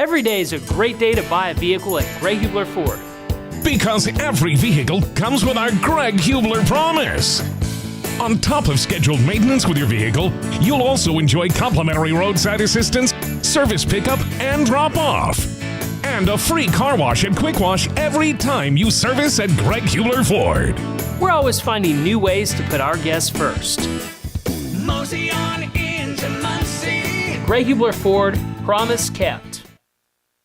Every day is a great day to buy a vehicle at Gray Hubler Ford. Because every vehicle comes with our Greg Hubler promise. On top of scheduled maintenance with your vehicle, you'll also enjoy complimentary roadside assistance, service pickup, and drop-off. And a free car wash and quick wash every time you service at Greg Hubler Ford. We're always finding new ways to put our guests first. Mosey on into Muncie. Gray Hubler Ford, promise kept.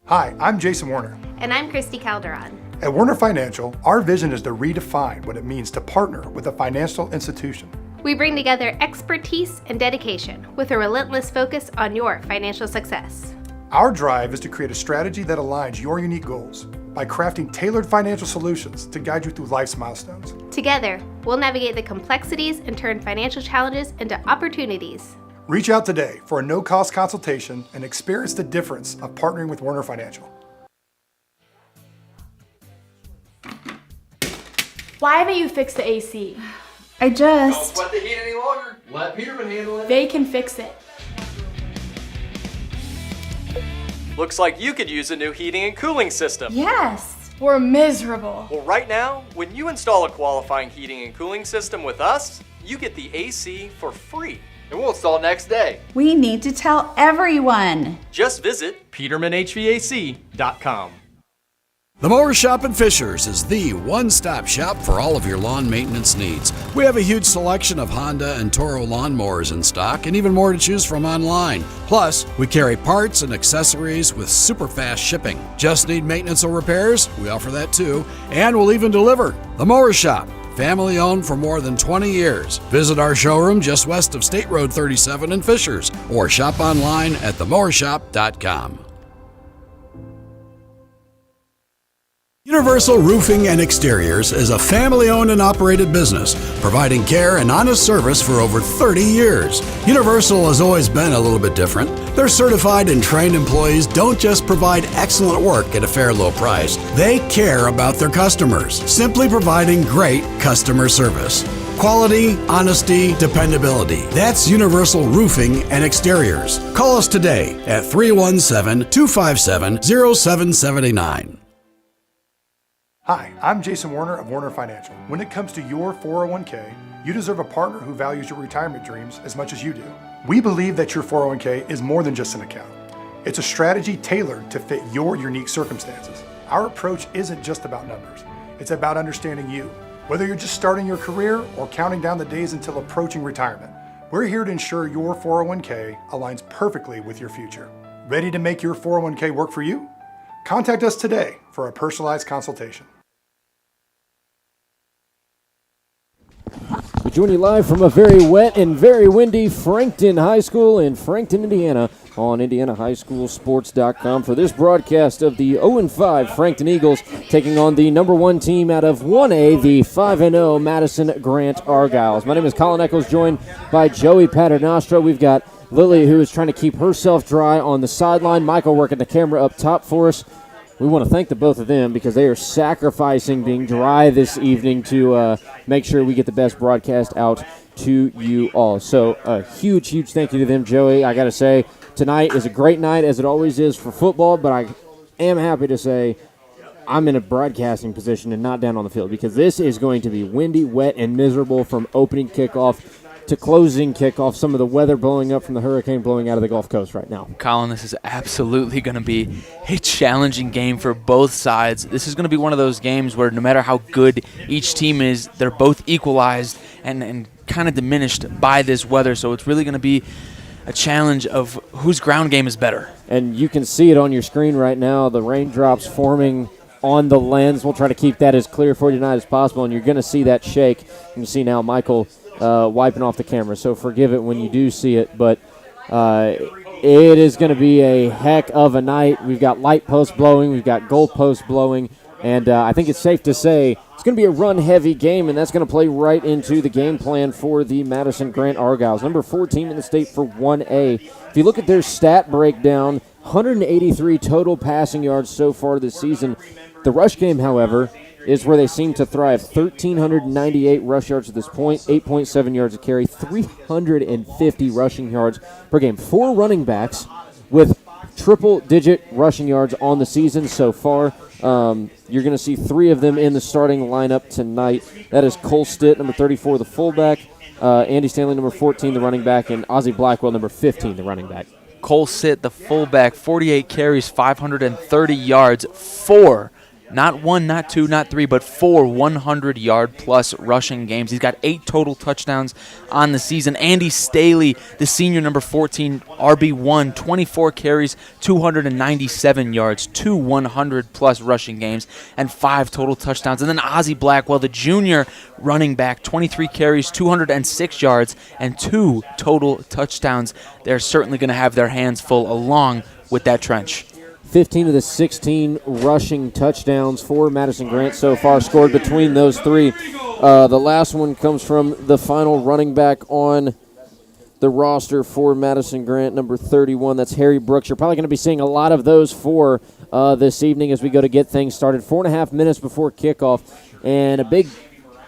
Hi, I'm Jason Warner. And I'm Christy Calderon. At Warner Financial, our vision is to redefine what it means to partner with a financial institution. We bring together expertise and dedication with a relentless focus on your financial success. Our drive is to create a strategy that aligns your unique goals by crafting tailored financial solutions to guide you through life's milestones. Together, we'll navigate the complexities and turn financial challenges into opportunities. Reach out today for a no-cost consultation and experience the difference of partnering with Warner Financial. Why haven't you fixed the AC? Don't sweat the heat any longer. Let Peterman handle it. They can fix it. Looks like you could use a new heating and cooling system. Yes, we're miserable. Well, right now, when you install a qualifying heating and cooling system with us, you get the AC for free. And we'll install next day. We need to tell everyone. Just visit PetermanHVAC.com. The Mower Shop in Fishers is the one-stop shop for all of your lawn maintenance needs. We have a huge selection of Honda and Toro lawnmowers in stock and even more to choose from online. Plus, we carry parts and accessories with super fast shipping. Just need maintenance or repairs? We offer that too. And we'll even deliver. The Mower Shop, family owned for more than 20 years. Visit our showroom just west of State Road 37 in Fishers or shop online at themowershop.com. Universal Roofing and Exteriors is a family-owned and operated business, providing care and honest service for over 30 years. Universal has always been a little bit different. Their certified and trained employees don't just provide excellent work at a fair low price. They care about their customers, simply providing great customer service. Quality, honesty, dependability. That's Universal Roofing and Exteriors. Call us today at 317-257-0779. Hi, I'm Jason Warner of Warner Financial. When it comes to your 401k, you deserve a partner who values your retirement dreams as much as you do. We believe that your 401k is more than just an account. It's a strategy tailored to fit your unique circumstances. Our approach isn't just about numbers. It's about understanding you. Whether you're just starting your career or counting down the days until approaching retirement, we're here to ensure your 401k aligns perfectly with your future. Ready to make your 401k work for you? Contact us today for a personalized consultation. We join you live from a very wet and very windy Frankton High School in Frankton, Indiana, on IndianaHighSchoolSports.com for this broadcast of the 0-5 Frankton Eagles taking on the number one team out of 1A, the 5-0 Madison-Grant Argyles. My name is Colin Eccles, joined by Joey Paternostro. We've got Lily, who is trying to keep herself dry on the sideline. Michael working the camera up top for us. We want to thank the both of them because they are sacrificing being dry this evening to make sure we get the best broadcast out to you all. So a huge, huge thank you to them, Joey. I got to say, tonight is a great night, as it always is for football, but I am happy to say I'm in a broadcasting position and not down on the field because this is going to be windy, wet, and miserable from opening kickoff to closing kickoff, some of the weather blowing up from the hurricane blowing out of the Gulf Coast right now. Colin, this is absolutely going to be a challenging game for both sides. This is going to be one of those games where no matter how good each team is, they're both equalized and kind of diminished by this weather. So it's really going to be a challenge of whose ground game is better. And you can see it on your screen right now, the raindrops forming on the lens. We'll try to keep that as clear for you tonight as possible, and you're going to see that shake. You can see now Michael wiping off the camera, so forgive it when you do see it, but it is going to be a heck of a night. We've got light posts blowing, we've got goal posts blowing, and I think it's safe to say it's going to be a run-heavy game, and that's going to play right into the game plan for the Madison-Grant Argyles. Number 4 team in the state for 1A. If you look at their stat breakdown, 183 total passing yards so far this season. The rush game, however, is where they seem to thrive. 1,398 rush yards at this point, 8.7 yards a carry, 350 rushing yards per game. 4 running backs with triple-digit rushing yards on the season so far. You're going to see 3 of them in the starting lineup tonight. That is Cole Stitt, number 34, the fullback, Andy Stanley, number 14, the running back, and Ozzie Blackwell, number 15, the running back. Cole Stitt, the fullback, 48 carries, 530 yards, 4. Not 1, not 2, not 3, but 4 100-yard-plus rushing games. He's got 8 total touchdowns on the season. Andy Staley, the senior, number 14, RB1, 24 carries, 297 yards, 2 100-plus rushing games, and 5 total touchdowns. And then Ozzie Blackwell, the junior running back, 23 carries, 206 yards, and 2 total touchdowns. They're certainly going to have their hands full along with that trench. 15 of the 16 rushing touchdowns for Madison-Grant so far scored between those 3. The last one comes from the final running back on the roster for Madison-Grant, number 31. That's Harry Brooks. You're probably going to be seeing a lot of those for this evening as we go to get things started. 4.5 minutes before kickoff, and a big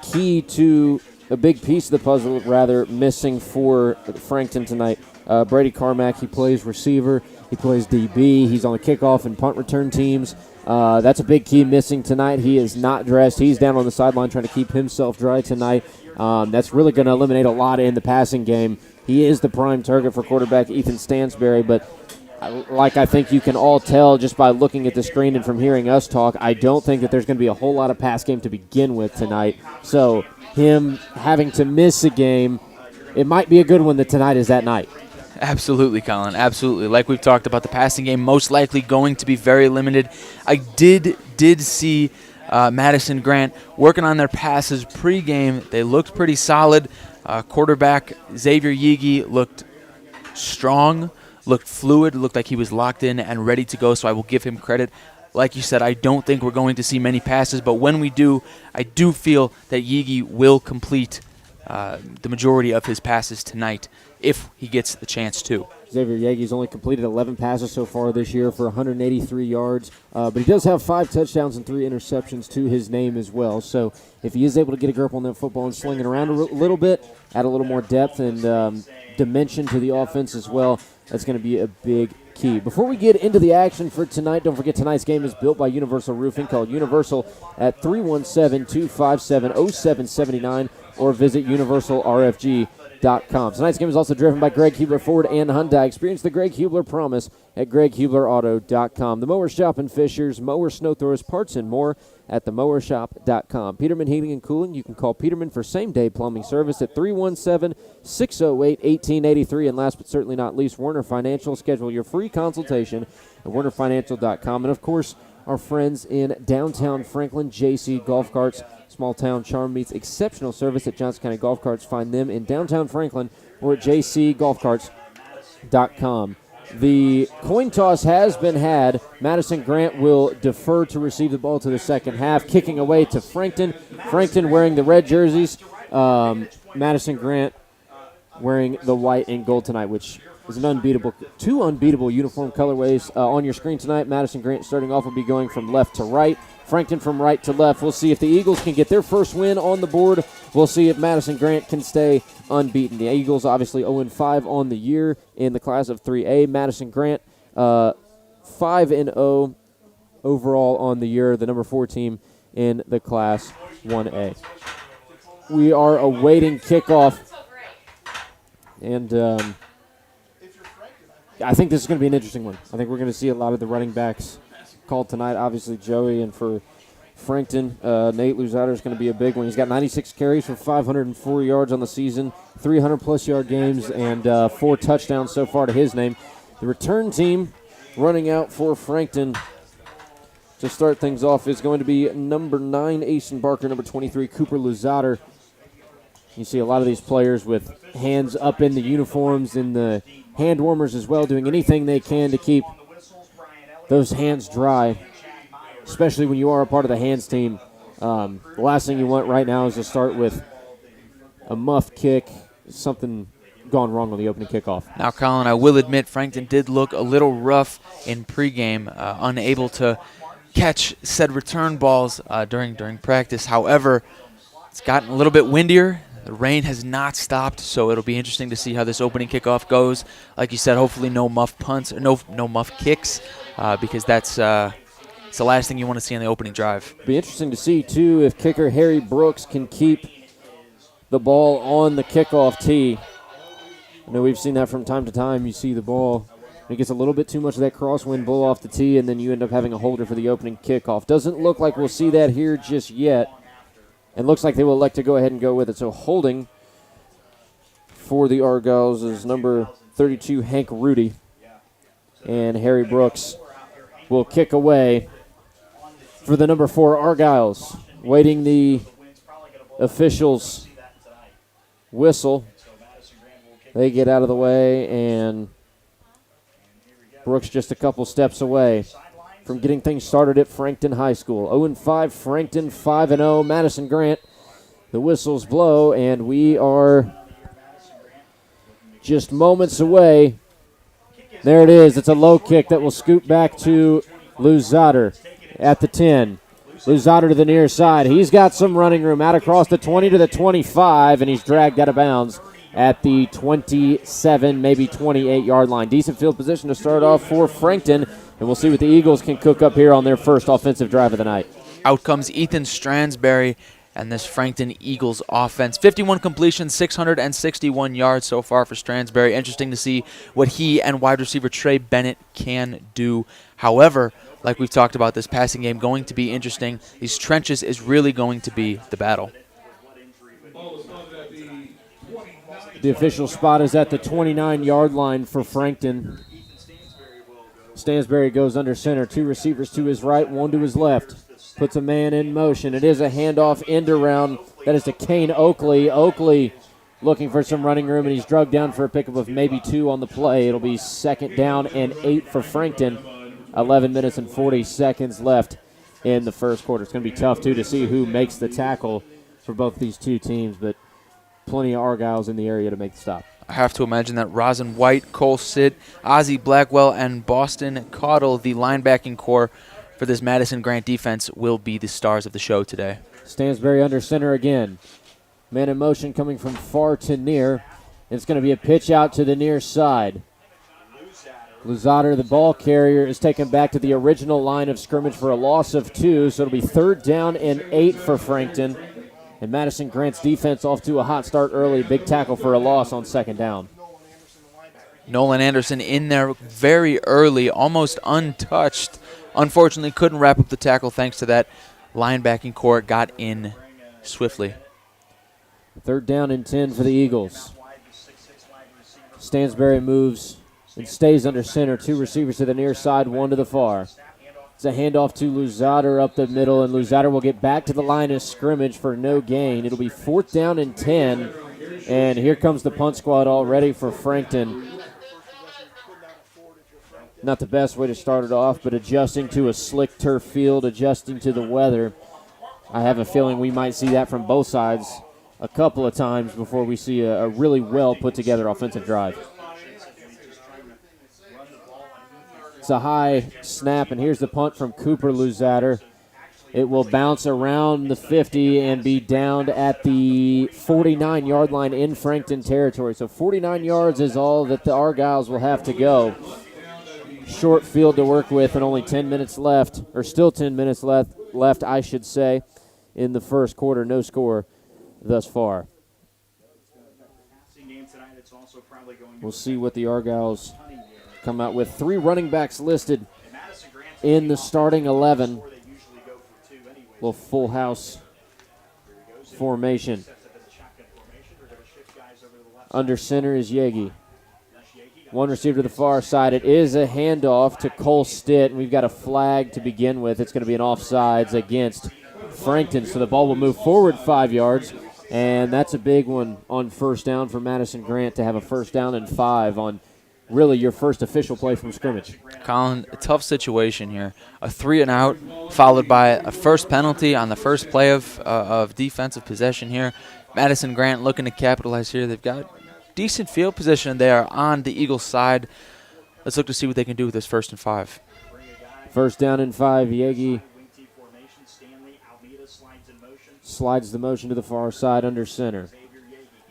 piece of the puzzle, rather, missing for Frankton tonight. Brady Carmack, he plays receiver. He plays DB. He's on the kickoff and punt return teams. That's a big key missing tonight. He is not dressed. He's down on the sideline trying to keep himself dry tonight. That's really going to eliminate a lot in the passing game. He is the prime target for quarterback Ethan Stansberry, but like I think you can all tell just by looking at the screen and from hearing us talk, I don't think that there's going to be a whole lot of pass game to begin with tonight. So him having to miss a game, it might be a good one that tonight is that night. Absolutely, Colin. Absolutely. Like we've talked about, the passing game most likely going to be very limited. I did see Madison-Grant working on their passes pregame. They looked pretty solid. Quarterback Xavier Yigi looked strong, looked fluid, looked like he was locked in and ready to go, so I will give him credit. Like you said, I don't think we're going to see many passes, but when we do, I do feel that Yigi will complete the majority of his passes tonight if he gets the chance to. Xavier Yegi's only completed 11 passes so far this year for 183 yards, but he does have 5 touchdowns and 3 interceptions to his name as well. So if he is able to get a grip on that football and sling it around a little bit, add a little more depth and dimension to the offense as well, that's going to be a big key. Before we get into the action for tonight, don't forget tonight's game is built by Universal Roofing. Call Universal at 317-257-0779 or visit universalrfg.com. Tonight's game is also driven by Greg Hubler Ford and Hyundai. Experience the Greg Hubler promise at greghublerauto.com. The Mower Shop in Fishers, mower, snow throwers, parts, and more at themowershop.com. Peterman Heating and Cooling. You can call Peterman for same-day plumbing service at 317-608-1883. And last but certainly not least, Werner Financial. Schedule your free consultation at wernerfinancial.com. And, of course, our friends in downtown Franklin, JC Golf Carts. Small town charm meets exceptional service at Johnson County Golf Carts. Find them in downtown Franklin or at jcgolfcarts.com. The coin toss has been had. Madison-Grant will defer to receive the ball to the second half, kicking away to Frankton. Frankton wearing the red jerseys. Madison-Grant wearing the white and gold tonight, which is two unbeatable uniform colorways on your screen tonight. Madison-Grant starting off will be going from left to right. Frankton from right to left. We'll see if the Eagles can get their first win on the board. We'll see if Madison-Grant can stay unbeaten. The Eagles obviously 0-5 on the year in the class of 3A. Madison-Grant 5-0 overall on the year, the number 4 team in the class 1A. We are awaiting kickoff, and I think this is going to be an interesting one. I think we're going to see a lot of the running backs called tonight. Obviously, Joey, and for Frankton, Nate Luzader is going to be a big one. He's got 96 carries for 504 yards on the season, 300-plus yard games, and 4 touchdowns so far to his name. The return team running out for Frankton to start things off is going to be number 9, Asen Barker, number 23, Cooper Luzader. You see a lot of these players with hands up in the uniforms, in the hand warmers as well, doing anything they can to keep those hands dry, especially when you are a part of the hands team. The last thing you want right now is to start with a muff kick, something gone wrong on the opening kickoff. Now, Colin, I will admit Frankton did look a little rough in pregame, unable to catch said return balls during practice. However, it's gotten a little bit windier. The rain has not stopped, so it'll be interesting to see how this opening kickoff goes. Like you said, hopefully no muff punts, or no muff kicks, because that's it's the last thing you want to see on the opening drive. Be interesting to see, too, if kicker Harry Brooks can keep the ball on the kickoff tee. I know we've seen that from time to time. You see the ball, it gets a little bit too much of that crosswind blow off the tee, and then you end up having a holder for the opening kickoff. Doesn't look like we'll see that here just yet. It looks like they will elect to go ahead and go with it. So holding for the Argyles is number 32, Hank Rudy. And Harry Brooks will kick away for the number 4 Argyles. Waiting the officials' whistle. They get out of the way, and Brooks just a couple steps away from getting things started at Frankton High School. 0-5, Frankton 5-0, Madison-Grant. The whistles blow, and we are just moments away. There it is. It's a low kick that will scoot back to Luzader at the 10. Luzader to the near side. He's got some running room out across the 20 to the 25, and he's dragged out of bounds at the 27, maybe 28-yard line. Decent field position to start off for Frankton, and we'll see what the Eagles can cook up here on their first offensive drive of the night. Out comes Ethan Stransberry and this Frankton Eagles offense. 51 completions, 661 yards so far for Stransberry. Interesting to see what he and wide receiver Trey Bennett can do. However, like we've talked about, this passing game going to be interesting. These trenches is really going to be the battle. The official spot is at the 29-yard line for Frankton. Stansberry goes under center. 2 receivers to his right, 1 to his left. Puts a man in motion. It is a handoff end around. That is to Kane Oakley. Oakley looking for some running room, and he's drugged down for a pickup of maybe 2 on the play. It'll be 2nd down and 8 for Frankton. 11 minutes and 40 seconds left in the first quarter. It's going to be tough, too, to see who makes the tackle for both these two teams, but plenty of Argyles in the area to make the stop. I have to imagine that Rosin White, Cole Sitt, Ozzie Blackwell, and Boston Caudle, the linebacking core for this Madison-Grant defense, will be the stars of the show today. Stansberry under center again. Man in motion coming from far to near. It's going to be a pitch out to the near side. Luzader, the ball carrier, is taken back to the original line of scrimmage for a loss of 2, so it'll be 3rd down and 8 for Frankton. And Madison-Grant's defense off to a hot start early. Big tackle for a loss on 2nd down. Nolan Anderson in there very early, almost untouched. Unfortunately, couldn't wrap up the tackle thanks to that linebacking core. Got in swiftly. 3rd down and 10 for the Eagles. Stansberry moves and stays under center. 2 receivers to the near side, 1 to the far. It's a handoff to Luzader up the middle, and Luzader will get back to the line of scrimmage for no gain. It'll be 4th down and 10, and here comes the punt squad already for Frankton. Not the best way to start it off, but adjusting to a slick turf field, adjusting to the weather. I have a feeling we might see that from both sides a couple of times before we see a really well put together offensive drive. It's a high snap, and here's the punt from Cooper Luzader. It will bounce around the 50 and be downed at the 49-yard line in Frankton territory. So 49 yards is all that the Argyles will have to go. Short field to work with, and only 10 minutes left, or still 10 minutes left, I should say, in the first quarter. No score thus far. We'll see what the Argyles come out with. 3 running backs listed in the starting 11. Little full house formation. Under center is Yegi. 1 receiver to the far side. It is a handoff to Cole Stitt, and we've got a flag to begin with. It's going to be an offsides against Frankton, so the ball will move forward 5 yards, and that's a big one on 1st down for Madison-Grant to have a 1st down and 5 on really your first official play from scrimmage. Colin, a tough situation here. A 3-and-out followed by a first penalty on the first play of defensive possession here. Madison-Grant looking to capitalize here. They've got decent field position there on the Eagles' side. Let's look to see what they can do with this 1st and 5. 1st down and 5. Yegi slides the motion to the far side under center.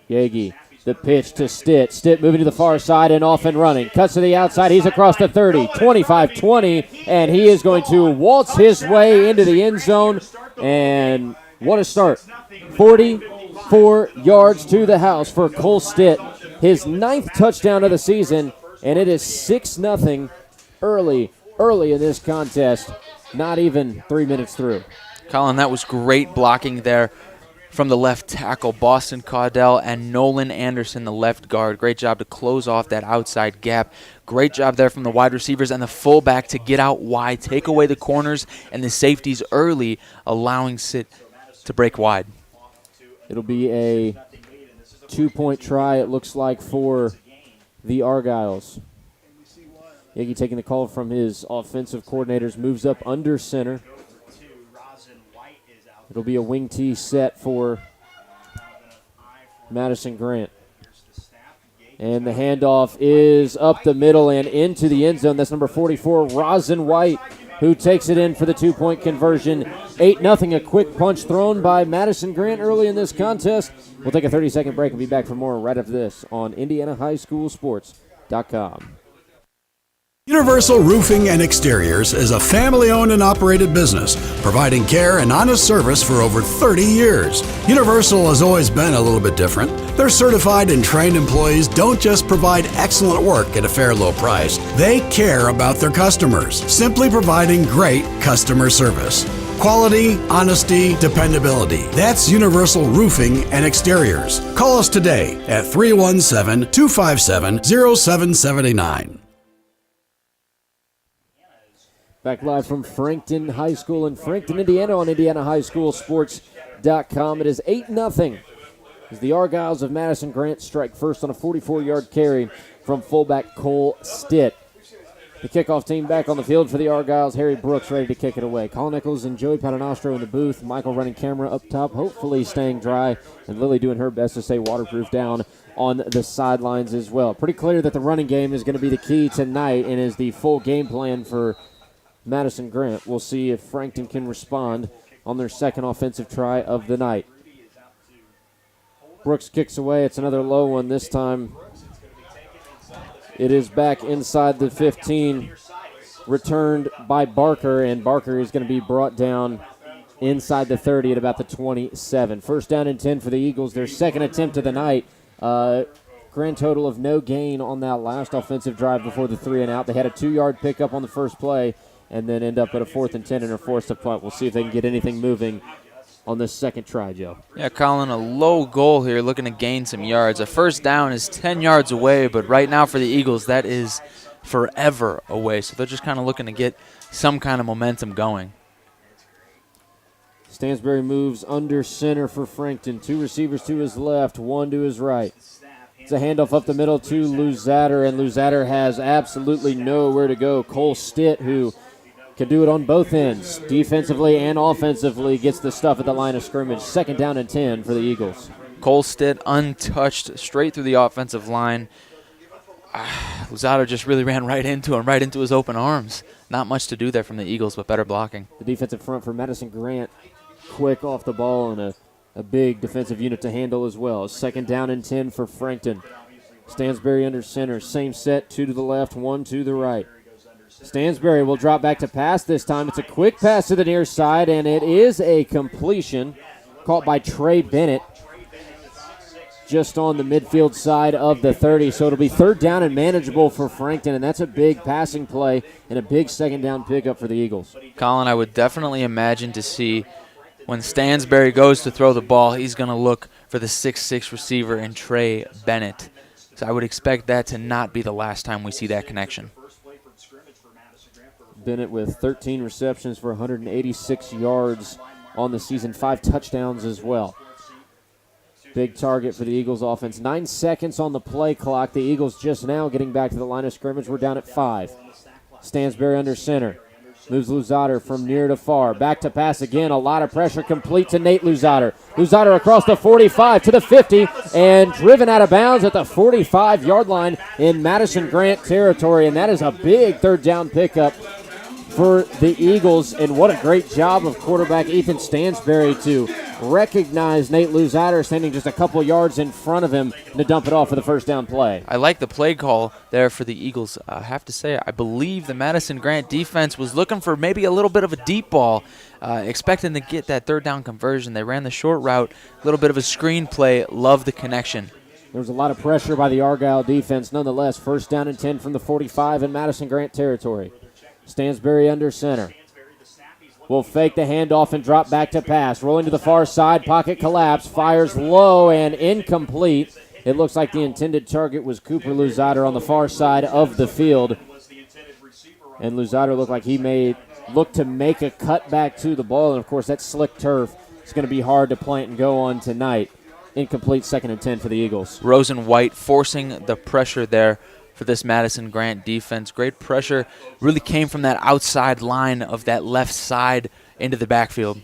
Yagi, the pitch to Stitt. Stitt moving to the far side and off and running. Cuts to the outside. He's across the 30, 25-20, and he is going to waltz his way into the end zone. And what a start. 44 yards to the house for Cole Stitt. His 9th touchdown of the season, and it is 6-0 early in this contest. Not even 3 minutes through. Colin, that was great blocking there from the left tackle, Boston Caudell, and Nolan Anderson, the left guard. Great job to close off that outside gap. Great job there from the wide receivers and the fullback to get out wide, take away the corners and the safeties early, allowing Stitt to break wide. It'll be a 2-point try, it looks like, for the Argyles. Yagi taking the call from his offensive coordinators, moves up under center. It'll be a wing tee set for Madison-Grant. And the handoff is up the middle and into the end zone. That's number 44, Rosin White, who takes it in for the 2-point conversion. 8-0, a quick punch thrown by Madison-Grant early in this contest. We'll take a 30-second break and be back for more right after this on IndianaHighSchoolSports.com. Universal Roofing and Exteriors is a family-owned and operated business, providing care and honest service for over 30 years. Universal has always been a little bit different. Their certified and trained employees don't just provide excellent work at a fair low price. They care about their customers, simply providing great customer service. Quality, honesty, dependability. That's Universal Roofing and Exteriors. Call us today at 317-257-0779. Back live from Frankton High School in Frankton, Indiana on IndianaHighSchoolSports.com. It is 8-0 as the Argyles of Madison-Grant strike first on a 44-yard carry from fullback Cole Stitt. The kickoff team back on the field for the Argyles. Harry Brooks ready to kick it away. Colin Nichols and Joey Paternostro in the booth. Michael running camera up top, hopefully staying dry. And Lily doing her best to stay waterproof down on the sidelines as well. Pretty clear that the running game is going to be the key tonight and is the full game plan for Madison-Grant. We'll see if Frankton can respond on their second offensive try of the night. Brooks kicks away. It's another low one. This time it is back inside the 15, returned by Barker, and Barker is going to be brought down inside the 30 at about the 27. First down and 10 for the Eagles, their second attempt of the night. Grand total of no gain on that last offensive drive before the 3-and-out. They had a 2-yard pickup on the first play and then end up at a 4th and 10 and are forced to punt. We'll see if they can get anything moving on this second try, Joe. Yeah, Colin, a low goal here, looking to gain some yards. A first down is 10 yards away, but right now for the Eagles, that is forever away. So they're just kind of looking to get some kind of momentum going. Stansbury moves under center for Frankton. 2 receivers to his left, 1 to his right. It's a handoff up the middle to Luzader, and Luzader has absolutely nowhere to go. Cole Stitt, who can do it on both ends, defensively and offensively, gets the stuff at the line of scrimmage. Second down and 10 for the Eagles. Cole Stitt untouched straight through the offensive line. Luzader just really ran right into him, right into his open arms. Not much to do there from the Eagles, but better blocking. The defensive front for Madison-Grant, quick off the ball and a big defensive unit to handle as well. Second down and 10 for Frankton. Stansbury under center. Same set, 2 to the left, 1 to the right. Stansbury will drop back to pass this time. It's a quick pass to the near side, and it is a completion caught by Trey Bennett just on the midfield side of the 30. So it'll be third down and manageable for Frankton, and that's a big passing play and a big second down pickup for the Eagles. Colin, I would definitely imagine to see when Stansbury goes to throw the ball, he's going to look for the 6'6 receiver in Trey Bennett. So I would expect that to not be the last time we see that connection. Bennett with 13 receptions for 186 yards on the season, 5 touchdowns as well. Big target for the Eagles offense. 9 seconds on the play clock. The Eagles just now getting back to the line of scrimmage. We're down at 5. Stansbury under center. Moves Luzader from near to far. Back to pass again. A lot of pressure. Complete to Nate Luzader. Luzader across the 45 to the 50 and driven out of bounds at the 45-yard line in Madison-Grant territory. And that is a big third down pickup for the Eagles. And what a great job of quarterback Ethan Stansbury to recognized Nate Luzader standing just a couple yards in front of him to dump it off for the first down play. I like the play call there for the Eagles. I have to say, I believe the Madison-Grant defense was looking for maybe a little bit of a deep ball, expecting to get that third down conversion. They ran the short route, a little bit of a screen play. Love the connection. There was a lot of pressure by the Argyle defense. Nonetheless, first down and 10 from the 45 in Madison-Grant territory. Stansberry under center. Will fake the handoff and drop back to pass. Rolling to the far side, pocket collapse, fires low and incomplete. It looks like the intended target was Cooper Luzader on the far side of the field. And Luzader looked like he may look to make a cut back to the ball. And, of course, that slick turf is going to be hard to plant and go on tonight. Incomplete, second and 10 for the Eagles. Rosen White forcing the pressure there for this Madison-Grant defense. Great pressure really came from that outside line of that left side into the backfield.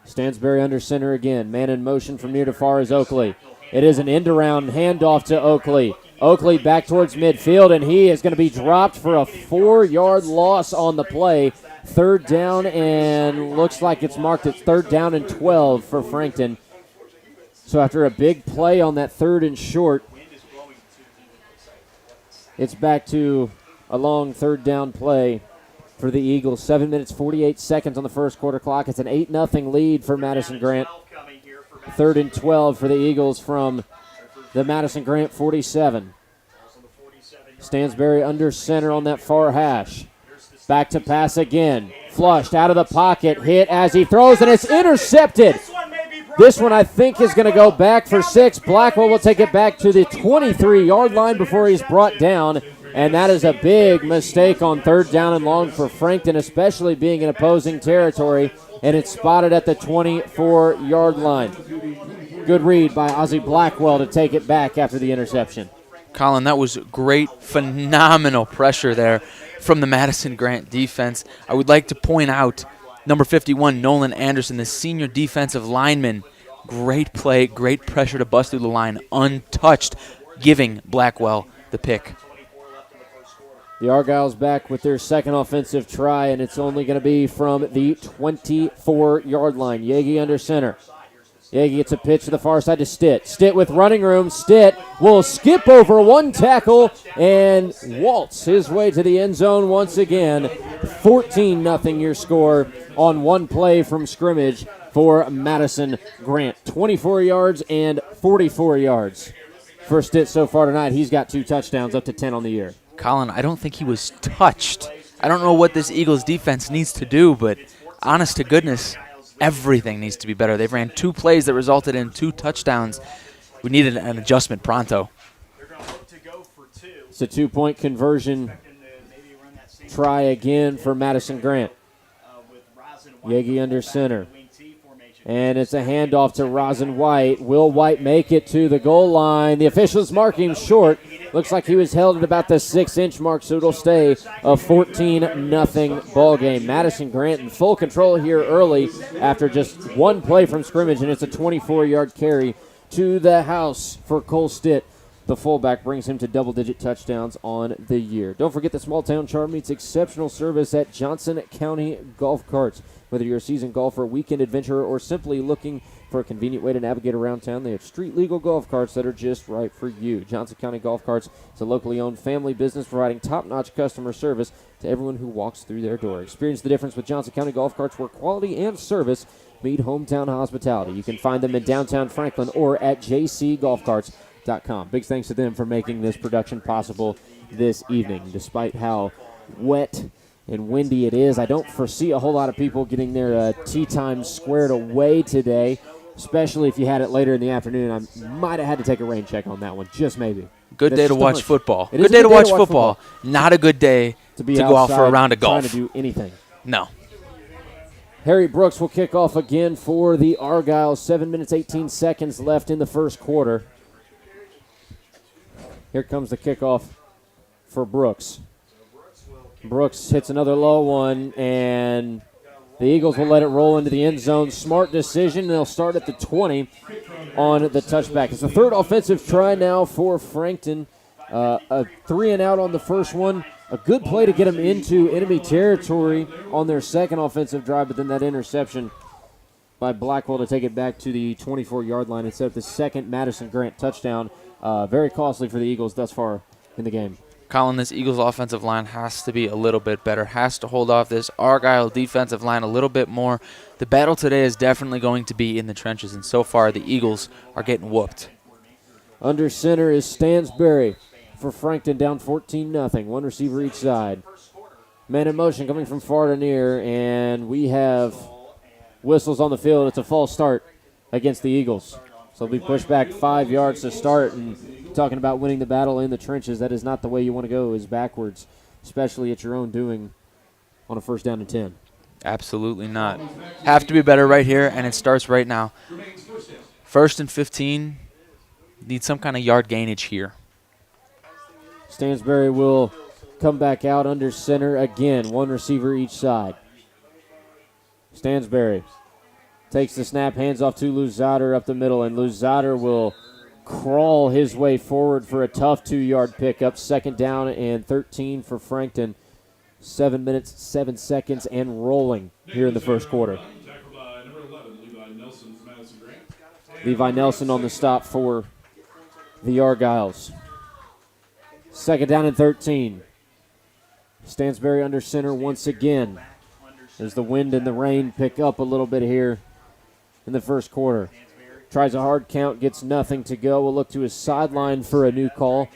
Stansberry under center again. Man in motion from near to far is Oakley. It is an end-around handoff to Oakley. Oakley back towards midfield, and he is going to be dropped for a 4-yard loss on the play. Third down, and looks like it's marked at third down and 12 for Frankton. So after a big play on that third and short, it's back to a long third down play for the Eagles. 7 minutes, 48 seconds on the first quarter clock. It's an 8-0 lead for Madison-Grant. Third and 12 for the Eagles from the Madison-Grant 47. Stansberry under center on that far hash. Back to pass again. Flushed out of the pocket. Hit as he throws, and it's intercepted. This one, I think, is going to go back for 6. Blackwell will take it back to the 23-yard line before he's brought down, and that is a big mistake on third down and long for Frankton, especially being in opposing territory, and it's spotted at the 24-yard line. Good read by Ozzie Blackwell to take it back after the interception. Colin, that was great, phenomenal pressure there from the Madison-Grant defense. I would like to point out number 51, Nolan Anderson, the senior defensive lineman. Great play, great pressure to bust through the line, untouched, giving Blackwell the pick. The Argyles back with their second offensive try, and it's only going to be from the 24-yard line. Yagi under center. Yagi gets a pitch to the far side to Stitt. Stitt with running room. Stitt will skip over one tackle and waltz his way to the end zone once again. 14-0 your score on one play from scrimmage for Madison-Grant. 24 yards and 44 yards for Stitt so far tonight. He's got 2 touchdowns, up to 10 on the year. Colin, I don't think he was touched. I don't know what this Eagles defense needs to do, but honest to goodness, everything needs to be better. They've ran 2 plays that resulted in 2 touchdowns. We needed an adjustment pronto. It's a 2-point conversion try again for Madison-Grant. Yagi under center. And it's a handoff to Rosin White. Will White make it to the goal line? The officials mark him short. Looks like he was held at about the 6-inch mark, so it'll stay a 14-0 ball game. Madison-Grant in full control here early after just one play from scrimmage, and it's a 24-yard carry to the house for Cole Stitt. The fullback brings him to double-digit touchdowns on the year. Don't forget the small-town charm meets exceptional service at Johnson County Golf Carts. Whether you're a seasoned golfer, weekend adventurer, or simply looking for a convenient way to navigate around town, they have street-legal golf carts that are just right for you. Johnson County Golf Carts is a locally owned family business providing top-notch customer service to everyone who walks through their door. Experience the difference with Johnson County Golf Carts, where quality and service meet hometown hospitality. You can find them in downtown Franklin or at jcgolfcarts.com. Big thanks to them for making this production possible this evening. Despite how wet and windy it is, I don't foresee a whole lot of people getting their tee time squared away today, especially if you had it later in the afternoon. I might have had to take a rain check on that one, just maybe. Good day to watch football. Good day to watch football. Not a good day to go out for a round of golf. Trying to do anything. No. Harry Brooks will kick off again for the Argyles. 7 minutes, 18 seconds left in the first quarter. Here comes the kickoff for Brooks. Brooks hits another low one, and the Eagles will let it roll into the end zone. Smart decision. They'll start at the 20 on the touchback. It's the third offensive try now for Frankton. A 3-and-out on the first one. A good play to get them into enemy territory on their second offensive drive, but then that interception by Blackwell to take it back to the 24-yard line instead of the second Madison-Grant touchdown. Very costly for the Eagles thus far in the game. Colin, this Eagles offensive line has to be a little bit better, has to hold off this Argyle defensive line a little bit more. The battle today is definitely going to be in the trenches, and so far the Eagles are getting whooped. Under center is Stansberry for Frankton, down 14-0. One receiver each side. Man in motion coming from far to near, and we have whistles on the field. It's a false start against the Eagles. So they'll be pushed back 5 yards to start, and talking about winning the battle in the trenches, that is not the way you want to go, is backwards, especially at your own doing on a 1st down and 10. Absolutely not. Have to be better right here, and it starts right now. 1st and 15, need some kind of yard gainage here. Stansberry will come back out under center again, one receiver each side. Stansberry takes the snap, hands off to Luzader up the middle, and Luzader will crawl his way forward for a tough 2-yard pickup. 2nd down and 13 for Frankton. 7 minutes, 7 seconds, and rolling here in the first quarter. Levi Nelson on the stop for the Argyles. 2nd down and 13. Stansberry under center once again as the wind and the rain pick up a little bit here in the first quarter. Tries a hard count, gets nothing to go. We'll look to his sideline for a new call.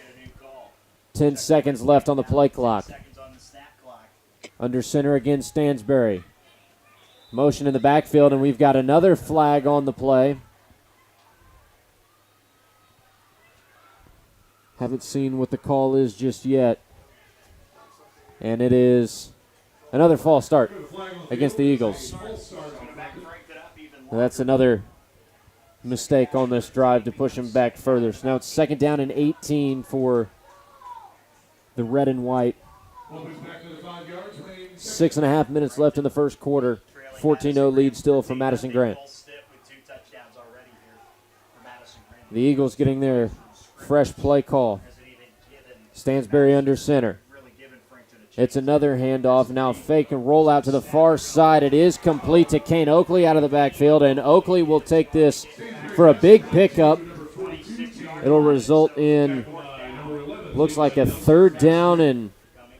10 seconds left on the play clock. Under center again, Stansberry. Motion in the backfield, and we've got another flag on the play. Haven't seen what the call is just yet. And it is another false start against the Eagles. That's another mistake on this drive to push him back further. So now it's 2nd down and 18 for the red and white. 6.5 minutes left in the first quarter. 14-0 lead still for Madison-Grant. The Eagles getting their fresh play call. Stansberry under center. It's another handoff. Now fake and roll out to the far side. It is complete to Kane Oakley out of the backfield, and Oakley will take this for a big pickup. It'll result in, looks like a 3rd down and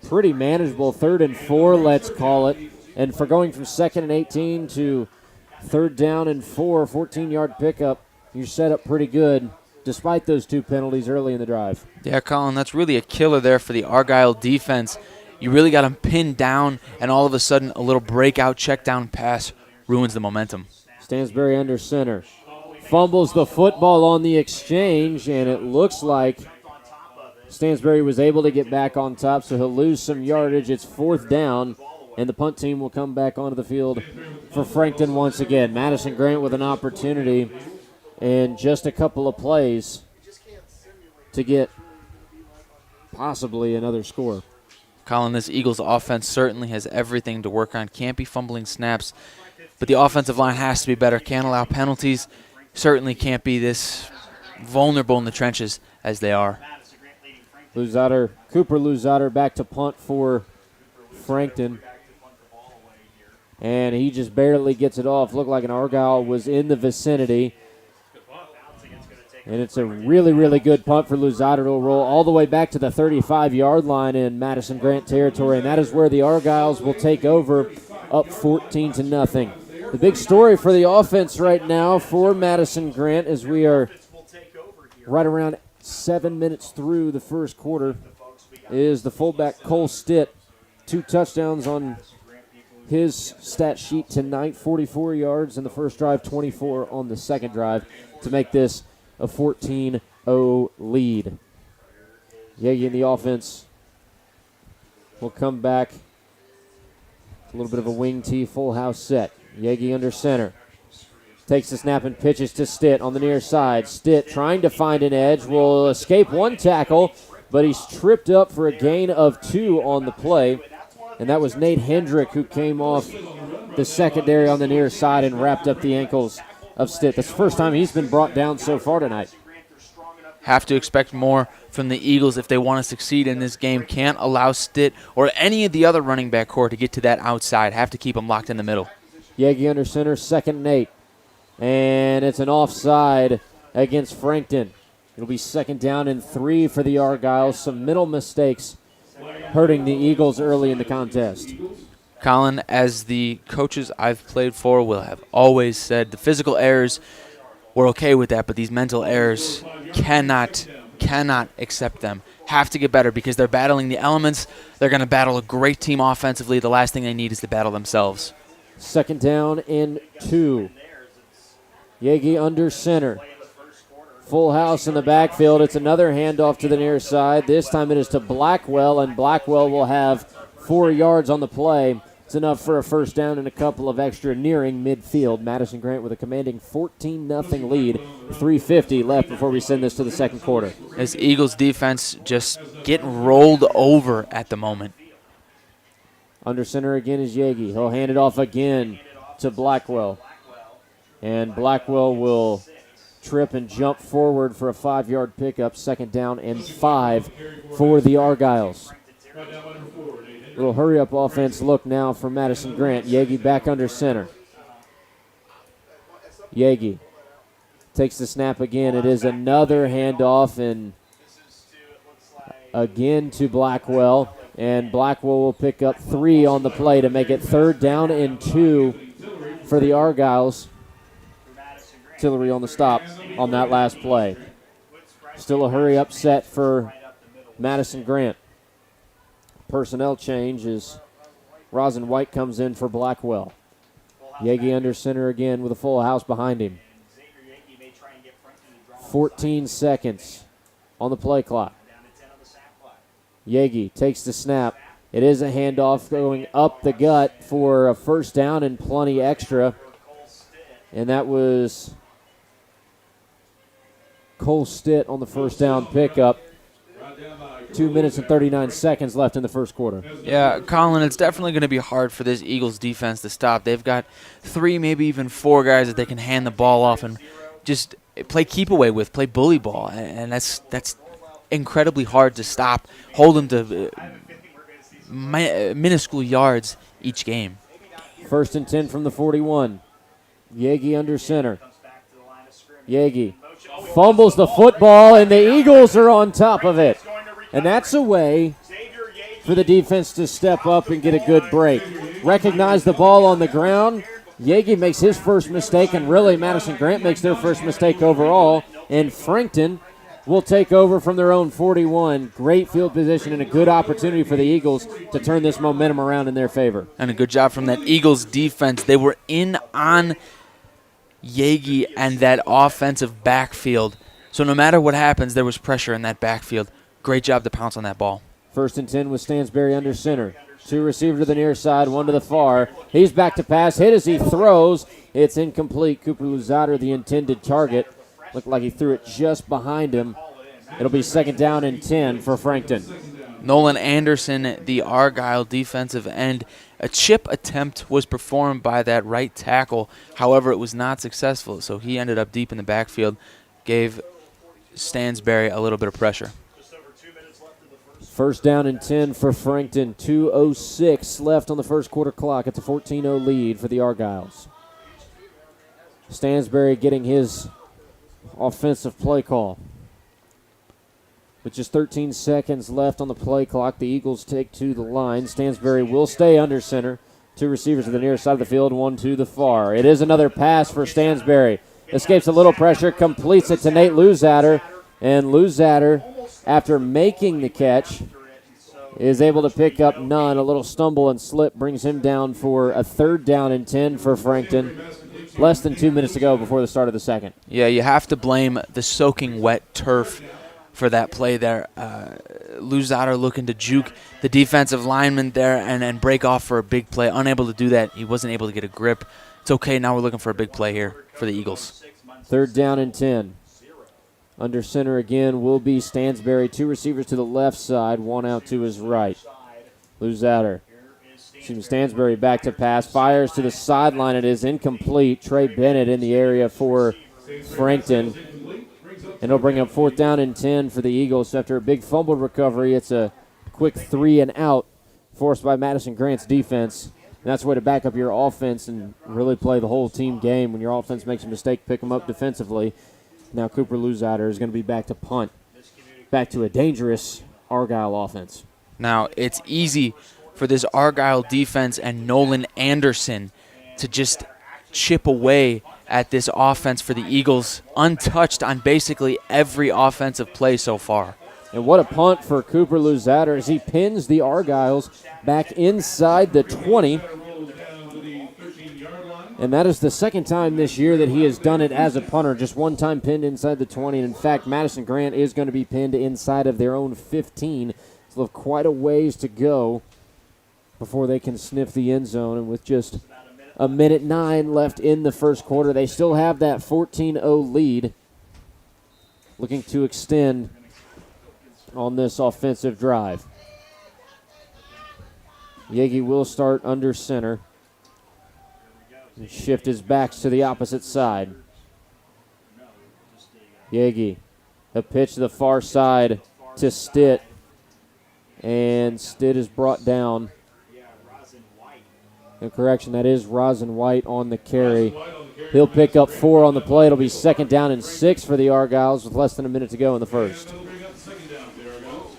pretty manageable 3rd and 4, let's call it. And for going from 2nd and 18 to 3rd down and 4, 14-yard pickup, you're set up pretty good, despite those 2 penalties early in the drive. Yeah, Colin, that's really a killer there for the Argyle defense. You really got them pinned down, and all of a sudden a little breakout check down pass ruins the momentum. Stansberry under center. Fumbles the football on the exchange, and it looks like Stansberry was able to get back on top, so he'll lose some yardage. It's 4th down, and the punt team will come back onto the field for Frankton once again. Madison-Grant with an opportunity and just a couple of plays to get possibly another score. Colin, this Eagles offense certainly has everything to work on. Can't be fumbling snaps, but the offensive line has to be better. Can't allow penalties. Certainly can't be this vulnerable in the trenches as they are. Cooper Luzader back to punt for Frankton. And he just barely gets it off. Looked like an Argyle was in the vicinity. And it's a really, really good punt for Luzader to roll all the way back to the 35-yard line in Madison-Grant territory. And that is where the Argyles will take over, up 14-0. The big story for the offense right now for Madison-Grant, as we are right around 7 minutes through the first quarter, is the fullback Cole Stitt. 2 touchdowns on his stat sheet tonight, 44 yards in the first drive, 24 on the second drive to make this a 14-0 lead. Yegi in the offense will come back. A little bit of a wing tee full house set. Yegi under center. Takes the snap and pitches to Stitt on the near side. Stitt trying to find an edge. Will escape 1 tackle, but he's tripped up for a gain of 2 on the play. And that was Nate Hendrick who came off the secondary on the near side and wrapped up the ankles of Stitt. That's the first time he's been brought down so far tonight. Have to expect more from the Eagles if they want to succeed in this game. Can't allow Stitt or any of the other running back core to get to that outside. Have to keep them locked in the middle. Yegi under center, 2nd and 8. And it's an offside against Frankton. It'll be 2nd down and 3 for the Argyles. Some middle mistakes hurting the Eagles early in the contest. Colin, as the coaches I've played for will have always said, the physical errors, we're okay with that, but these mental errors cannot accept them. Have to get better because they're battling the elements. They're going to battle a great team offensively. The last thing they need is to battle themselves. 2nd down and 2. Yagi under center. Full house in the backfield. It's another handoff to the near side. This time it is to Blackwell, and Blackwell will have 4 yards on the play. It's enough for a 1st down and a couple of extra nearing midfield. Madison-Grant with a commanding 14-0 lead. 3:50 left before we send this to the 2nd quarter. This Eagles defense just getting rolled over at the moment. Under center again is Yagi. He'll hand it off again to Blackwell. And Blackwell will trip and jump forward for a 5-yard pickup. 2nd down and 5 for the Argyles. Little hurry-up offense look now for Madison-Grant. Yagi back under center. Yagi takes the snap again. It is another handoff, and again to Blackwell. And Blackwell will pick up 3 on the play to make it 3rd down and 2 for the Argyles. Tillery on the stop on that last play. Still a hurry-up set for Madison-Grant. Personnel change as Rosin White comes in for Blackwell. Yagi under center again with a full house behind him. 14 seconds on the play clock. Yagi takes the snap. It is a handoff going up the gut for a 1st down and plenty extra. And that was Cole Stitt on the 1st down pickup. 2 minutes and 39 seconds left in the 1st quarter. Yeah, Colin, it's definitely going to be hard for this Eagles defense to stop. They've got 3, maybe even 4 guys that they can hand the ball off and just play keep away with, play bully ball, and that's incredibly hard to stop. Hold them to minuscule yards each game. 1st and 10 from the 41. Yagi under center. Yagi fumbles the football, and the Eagles are on top of it. And that's a way for the defense to step up and get a good break. Recognize the ball on the ground. Yagi makes his first mistake, and really Madison-Grant makes their first mistake overall. And Frankton will take over from their own 41. Great field position and a good opportunity for the Eagles to turn this momentum around in their favor. And a good job from that Eagles defense. They were in on Yagi and that offensive backfield. So no matter what happens, there was pressure in that backfield. Great job to pounce on that ball. 1st and 10 with Stansberry under center. 2 receivers to the near side, 1 to the far. He's back to pass, hit as he throws. It's incomplete. Cooper Luzader, the intended target. Looked like he threw it just behind him. It'll be 2nd down and 10 for Frankton. Nolan Anderson, the Argyle defensive end. A chip attempt was performed by that right tackle. However, it was not successful, so he ended up deep in the backfield, gave Stansberry a little bit of pressure. 1st down and 10 for Frankton. 2:06 left on the 1st quarter clock. It's a 14-0 lead for the Argyles. Stansberry getting his offensive play call. With just 13 seconds left on the play clock, the Eagles take to the line. Stansberry will stay under center. 2 receivers to the near side of the field, 1 to the far. It is another pass for Stansberry. Escapes a little pressure, completes it to Nate Luzader. And Luzader, after making the catch, is able to pick up none. A little stumble and slip brings him down for a 3rd down and 10 for Frankton. Less than 2 minutes to go before the start of the 2nd. Yeah, you have to blame the soaking wet turf for that play there. Luzader looking to juke the defensive lineman there and break off for a big play. Unable to do that. He wasn't able to get a grip. It's okay. Now we're looking for a big play here for the Eagles. 3rd down and 10. Under center again will be Stansberry. 2 receivers to the left side, 1 out to his right. Luzader. Stansberry back to pass. Fires to the sideline. It is incomplete. Trey Bennett in the area for Frankton. And it'll bring up 4th down and 10 for the Eagles. After a big fumble recovery, it's a quick 3 and out forced by Madison-Grant's defense. that's the way to back up your offense and really play the whole team game. When your offense makes a mistake, pick them up defensively. Now Cooper Luzader is going to be back to punt, back to a dangerous Argyle offense. Now, it's easy for this Argyle defense and Nolan Anderson to just chip away at this offense for the Eagles, untouched on basically every offensive play so far. And what a punt for Cooper Luzader as he pins the Argyles back inside the 20. And that is the second time this year that he has done it as a punter. Just one time pinned inside the 20. And in fact, Madison-Grant is going to be pinned inside of their own 15. So they'll have quite a ways to go before they can sniff the end zone. And with just a minute 9 left in the first quarter, they still have that 14-0 lead. Looking to extend on this offensive drive. Yegi will start under center and shift his backs to the opposite side. Yegi, a pitch to the far side to Stitt, and Stitt is brought down. And correction, that is Rosin White on the carry. He'll pick up 4 on the play. It'll be 2nd down and 6 for the Argyles with less than a minute to go in the first.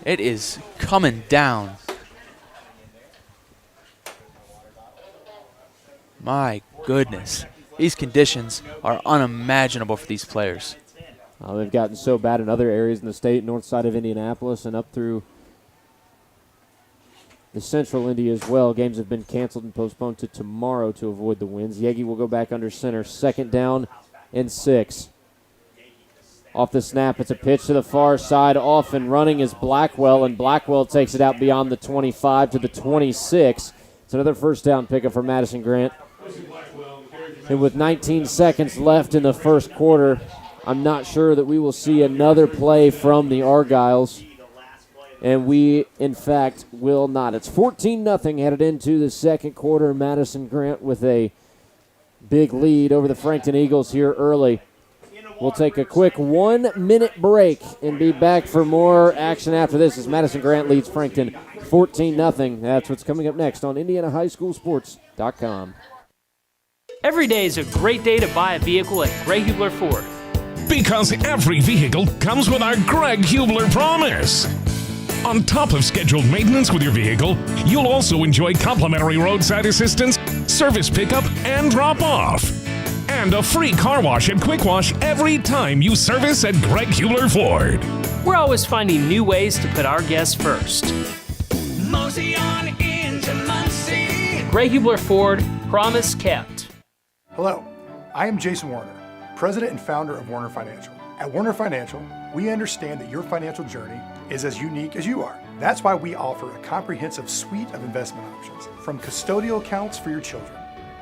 It is coming down. My goodness. These conditions are unimaginable for these players. They've gotten so bad in other areas in the state, north side of Indianapolis and up through the central Indy as well. Games have been canceled and postponed to tomorrow to avoid the winds. Yegi will go back under center. 2nd down and 6. Off the snap, it's a pitch to the far side. Off and running is Blackwell, and Blackwell takes it out beyond the 25 to the 26. It's another first down pickup for Madison-Grant. And with 19 seconds left in the first quarter, I'm not sure that we will see another play from the Argyles. And we, in fact, will not. It's 14-0 headed into the second quarter. Madison-Grant with a big lead over the Frankton Eagles here early. We'll take a quick 1-minute break and be back for more action after this as Madison-Grant leads Frankton 14-0. That's what's coming up next on IndianaHighSchoolSports.com. Every day is a great day to buy a vehicle at Greg Hubler Ford. Because every vehicle comes with our Greg Hubler promise. On top of scheduled maintenance with your vehicle, you'll also enjoy complimentary roadside assistance, service pickup, and drop-off. And a free car wash and quick wash every time you service at Greg Hubler Ford. We're always finding new ways to put our guests first. Mosey on into Muncie. Greg Hubler Ford, promise kept. Hello, I am Jason Warner, President and founder of Warner Financial. At Warner Financial, we understand that your financial journey is as unique as you are. That's why we offer a comprehensive suite of investment options, from custodial accounts for your children,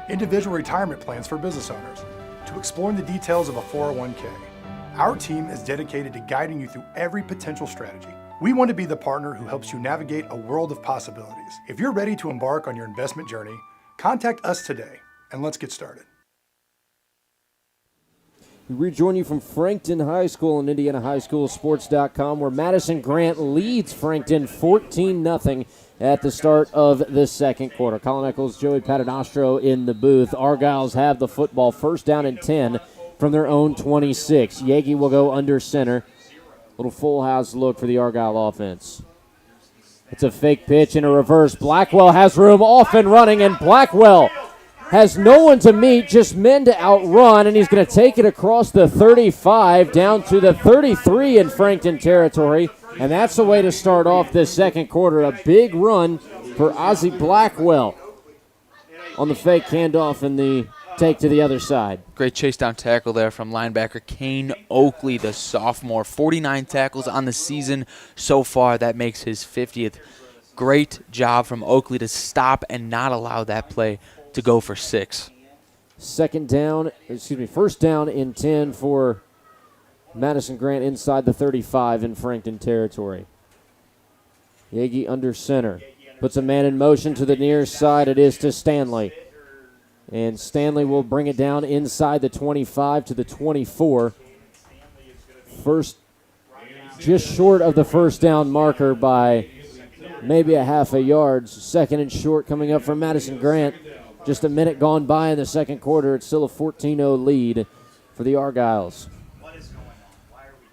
individual retirement plans for business owners, to exploring the details of a 401k. Our team is dedicated to guiding you through every potential strategy. We want to be the partner who helps you navigate a world of possibilities. If you're ready to embark on your investment journey, contact us today, and let's get started. We rejoin you from Frankton High School and IndianaHighSchoolSports.com, where Madison-Grant leads Frankton 14-0 at the start of the second quarter. Colin Eccles, Joey Paternostro in the booth. Argyles have the football, 1st down and 10 from their own 26. Yegi will go under center. Little full house look for the Argyle offense. It's a fake pitch and a reverse. Blackwell has room, off and running, and Blackwell has no one to meet, just men to outrun, and he's going to take it across the 35 down to the 33 in Frankton territory, and that's the way to start off this second quarter. A big run for Ozzie Blackwell on the fake handoff and the take to the other side. Great chase down tackle there from linebacker Kane Oakley, the sophomore. 49 tackles on the season so far. That makes his 50th. Great job from Oakley to stop and not allow that play to go for 6. First down and 10 for Madison-Grant inside the 35 in Frankton territory. Yegi under center. Puts a man in motion to the near side. It is to Stanley. And Stanley will bring it down inside the 25 to the 24. Just short of the first down marker by maybe a half a yard. Second and short coming up from Madison-Grant. Just a minute gone by in the second quarter. It's still a 14-0 lead for the Argyles. What is going on? Why are we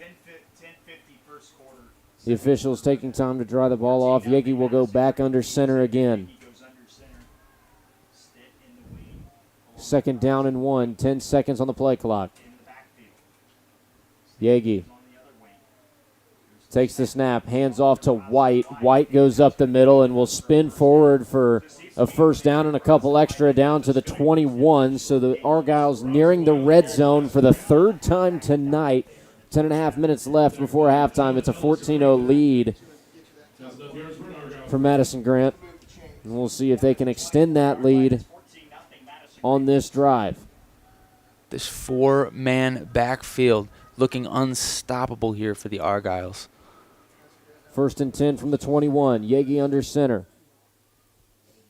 doing this? 10:50 first quarter. The officials taking time to dry the ball off. Yegi will go back under center again. Second down and 1. 10 seconds on the play clock. Yegi takes the snap, hands off to White. White goes up the middle and will spin forward for a first down and a couple extra down to the 21. So the Argyles nearing the red zone for the third time tonight. 10.5 minutes left before halftime. It's a 14-0 lead for Madison-Grant. And we'll see if they can extend that lead on this drive. This four-man backfield looking unstoppable here for the Argyles. First and 10 from the 21. Yegi under center.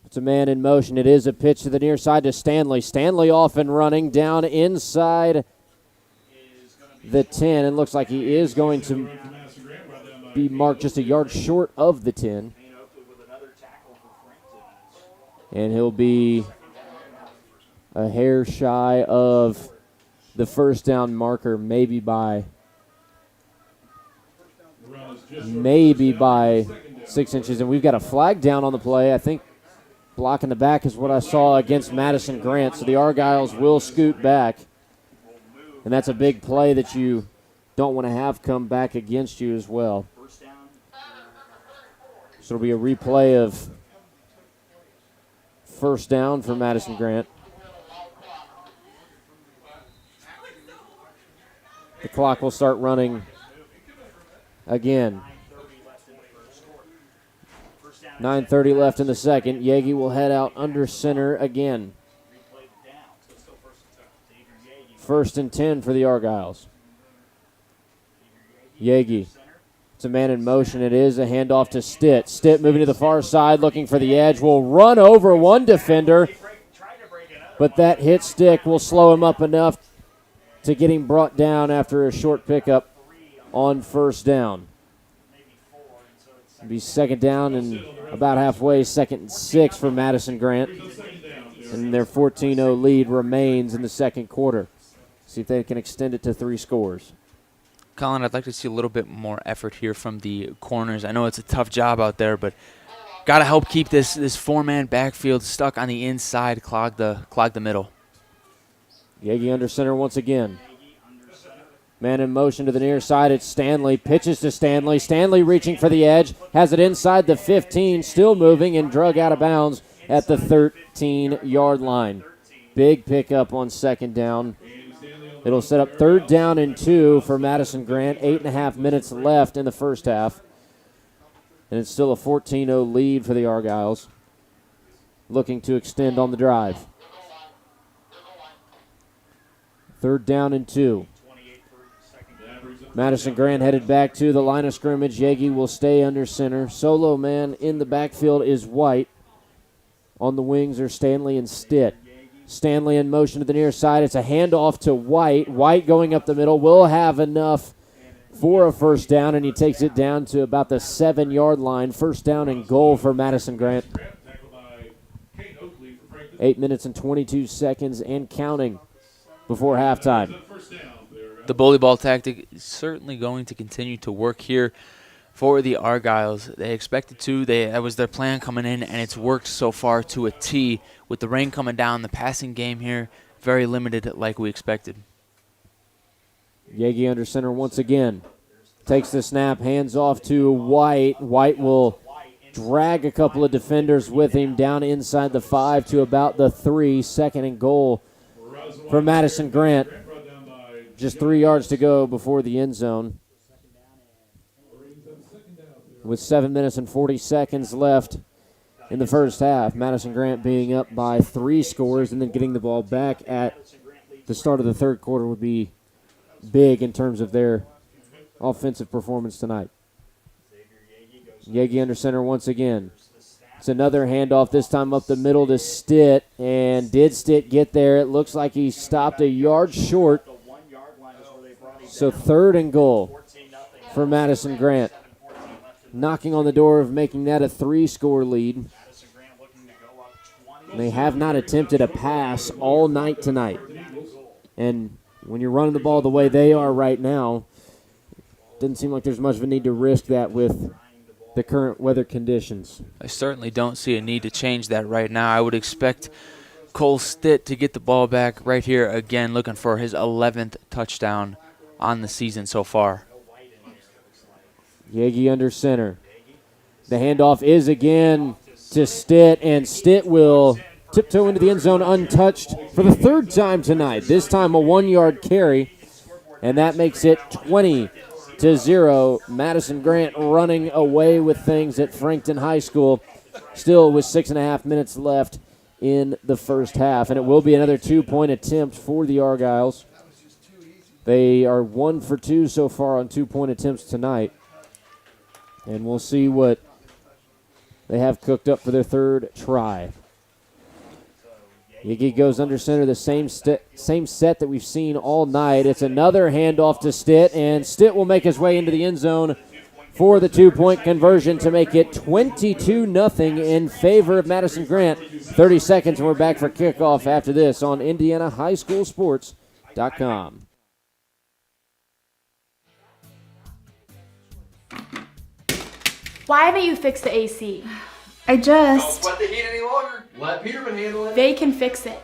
It's a man in motion. It is a pitch to the near side to Stanley. Stanley off and running down inside the 10. And looks like he is going to be marked just a yard short of the 10. And he'll be a hair shy of the first down marker, maybe by 6 inches. And we've got a flag down on the play. I think blocking the back is what I saw against Madison-Grant. So the Argyles will scoot back. And that's a big play that you don't want to have come back against you as well. So it'll be a replay of first down for Madison-Grant. The clock will start running again. 9:30 left in the second. Yegi will head out under center again. First and 10 for the Argyles. Yegi. It's a man in motion. It is a handoff to Stitt. Stitt moving to the far side, looking for the edge. Will run over one defender, but that hit stick will slow him up enough to get him brought down after a short pickup on first down. It'll be second down and about halfway, 2nd and 6 for Madison-Grant. And their 14-0 lead remains in the second quarter. See if they can extend it to 3 scores. Colin, I'd like to see a little bit more effort here from the corners. I know it's a tough job out there, but got to help keep this four-man backfield stuck on the inside, clog the middle. Yegi under center once again. Man in motion to the near side. It's Stanley. Pitches to Stanley. Stanley reaching for the edge. Has it inside the 15. Still moving and drug out of bounds at the 13-yard line. Big pickup on second down. It'll set up third down and 2 for Madison-Grant. 8.5 minutes left in the first half. And it's still a 14-0 lead for the Argyles. Looking to extend on the drive. Third down and 2. Madison-Grant headed back to the line of scrimmage. Yegi will stay under center. Solo man in the backfield is White. On the wings are Stanley and Stitt. Stanley in motion to the near side. It's a handoff to White. White going up the middle will have enough for a first down, and he takes it down to about the 7-yard line. First down and goal for Madison-Grant. 8 minutes and 22 seconds and counting before halftime. The bully ball tactic is certainly going to continue to work here for the Argyles. They expected to. That was their plan coming in, and it's worked so far to a T. With the rain coming down, the passing game here very limited like we expected. Yegi under center once again. Takes the snap, hands off to White. White will drag a couple of defenders with him down inside the 5 to about the 3. Second and goal for Madison-Grant. Just 3 yards to go before the end zone. With 7 minutes and 40 seconds left in the first half, Madison-Grant being up by 3 scores and then getting the ball back at the start of the third quarter would be big in terms of their offensive performance tonight. Yegi under center once again. It's another handoff, this time up the middle to Stitt. And did Stitt get there? It looks like he stopped a yard short. So third and goal for Madison-Grant. Knocking on the door of making that a 3-score lead. They have not attempted a pass all night tonight. And when you're running the ball the way they are right now, doesn't seem like there's much of a need to risk that with the current weather conditions. I certainly don't see a need to change that right now. I would expect Cole Stitt to get the ball back right here again, looking for his 11th touchdown on the season so far. Yagi under center. The handoff is again to Stitt, and Stitt will tiptoe into the end zone untouched for the third time tonight. This time a 1-yard carry, and that makes it 20-0. Madison-Grant running away with things at Frankton High School, still with 6.5 minutes left in the first half, and it will be another 2-point attempt for the Argyles. They are 1 for 2 so far on 2-point attempts tonight, and we'll see what they have cooked up for their third try. Yagi goes under center, the same set that we've seen all night. It's another handoff to Stitt, and Stitt will make his way into the end zone for the 2-point conversion to make it 22-0 in favor of Madison-Grant. 30 seconds, and we're back for kickoff after this on IndianaHighSchoolSports.com. Why haven't you fixed the AC? Don't sweat the heat any longer. Let Peterman handle it. They can fix it.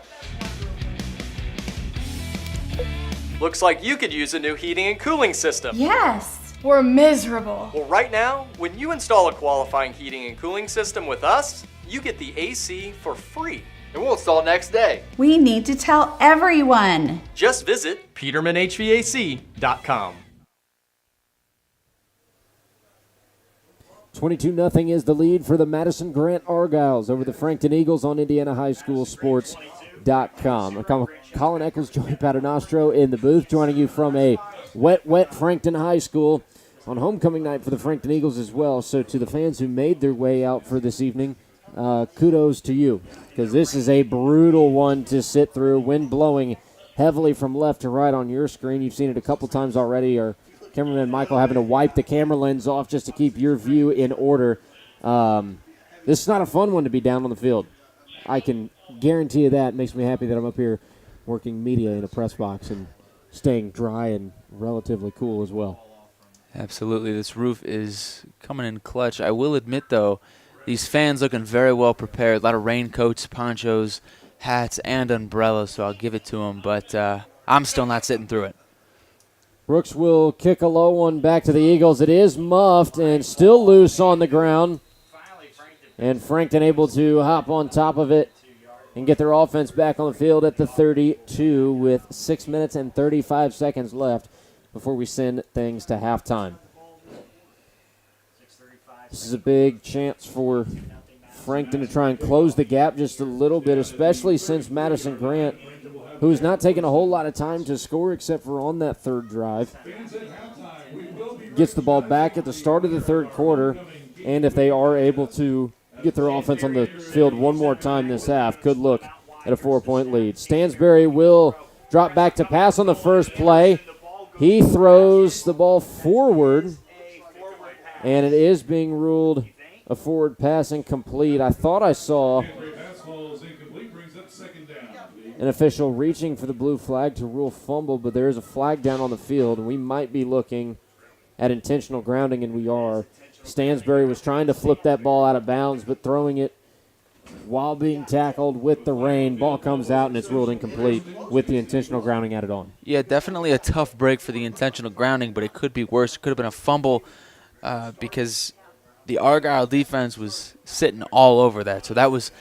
Looks like you could use a new heating and cooling system. Yes. We're miserable. Well, right now, when you install a qualifying heating and cooling system with us, you get the AC for free. And we'll install next day. We need to tell everyone. Just visit PetermanHVAC.com. 22-0 is the lead for the Madison-Grant Argyles over the Frankton Eagles on IndianaHighSchoolSports.com. Colin Eccles, Joey Paternostro in the booth, joining you from a wet Frankton High School on homecoming night for the Frankton Eagles as well. So to the fans who made their way out for this evening, kudos to you, because this is a brutal one to sit through. Wind blowing heavily from left to right on your screen. You've seen it a couple times already. Our cameraman Michael having to wipe the camera lens off just to keep your view in order. This is not a fun one to be down on the field. I can guarantee you that. It makes me happy that I'm up here working media in a press box and staying dry and relatively cool as well. Absolutely. This roof is coming in clutch. I will admit, though, these fans looking very well prepared. A lot of raincoats, ponchos, hats, and umbrellas, so I'll give it to them. But I'm still not sitting through it. Brooks will kick a low one back to the Eagles. It is muffed and still loose on the ground. And Frankton able to hop on top of it and get their offense back on the field at the 32 with 6 minutes and 35 seconds left before we send things to halftime. This is a big chance for Frankton to try and close the gap just a little bit, especially since Madison-Grant, who's not taking a whole lot of time to score except for on that third drive, gets the ball back at the start of the third quarter, and if they are able to get their offense on the field one more time this half, could look at a 4-point lead. Stansberry will drop back to pass on the first play. He throws the ball forward, and it is being ruled a forward pass incomplete. I thought I saw an official reaching for the blue flag to rule fumble, but there is a flag down on the field, and we might be looking at intentional grounding, and we are. Stansberry was trying to flip that ball out of bounds, but throwing it while being tackled with the rain. Ball comes out, and it's ruled incomplete with the intentional grounding added on. Yeah, definitely a tough break for the intentional grounding, but it could be worse. It could have been a fumble because the Argyle defense was sitting all over that. So that was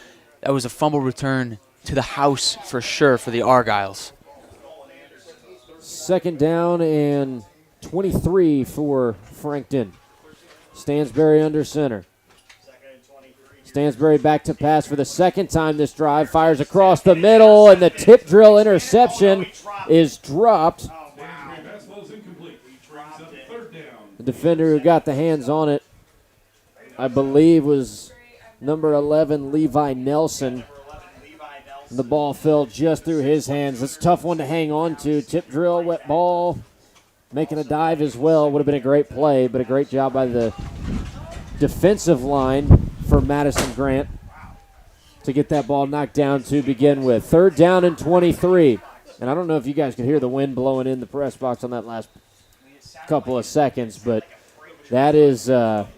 a fumble return to the house for sure for the Argyles. Second down and 23 for Frankton. Stansberry under center. Stansberry back to pass for the second time this drive. Fires across the middle, and the tip drill interception is dropped. The defender who got the hands on it, I believe, was number 11, Levi Nelson. The ball fell just through his hands. It's a tough one to hang on to. Tip drill, wet ball. making a dive as well. Would have been a great play, but a great job by the defensive line for Madison-Grant to get that ball knocked down to begin with. 3rd down and 23. And I don't know if you guys could hear the wind blowing in the press box on that last couple of seconds, but that is it's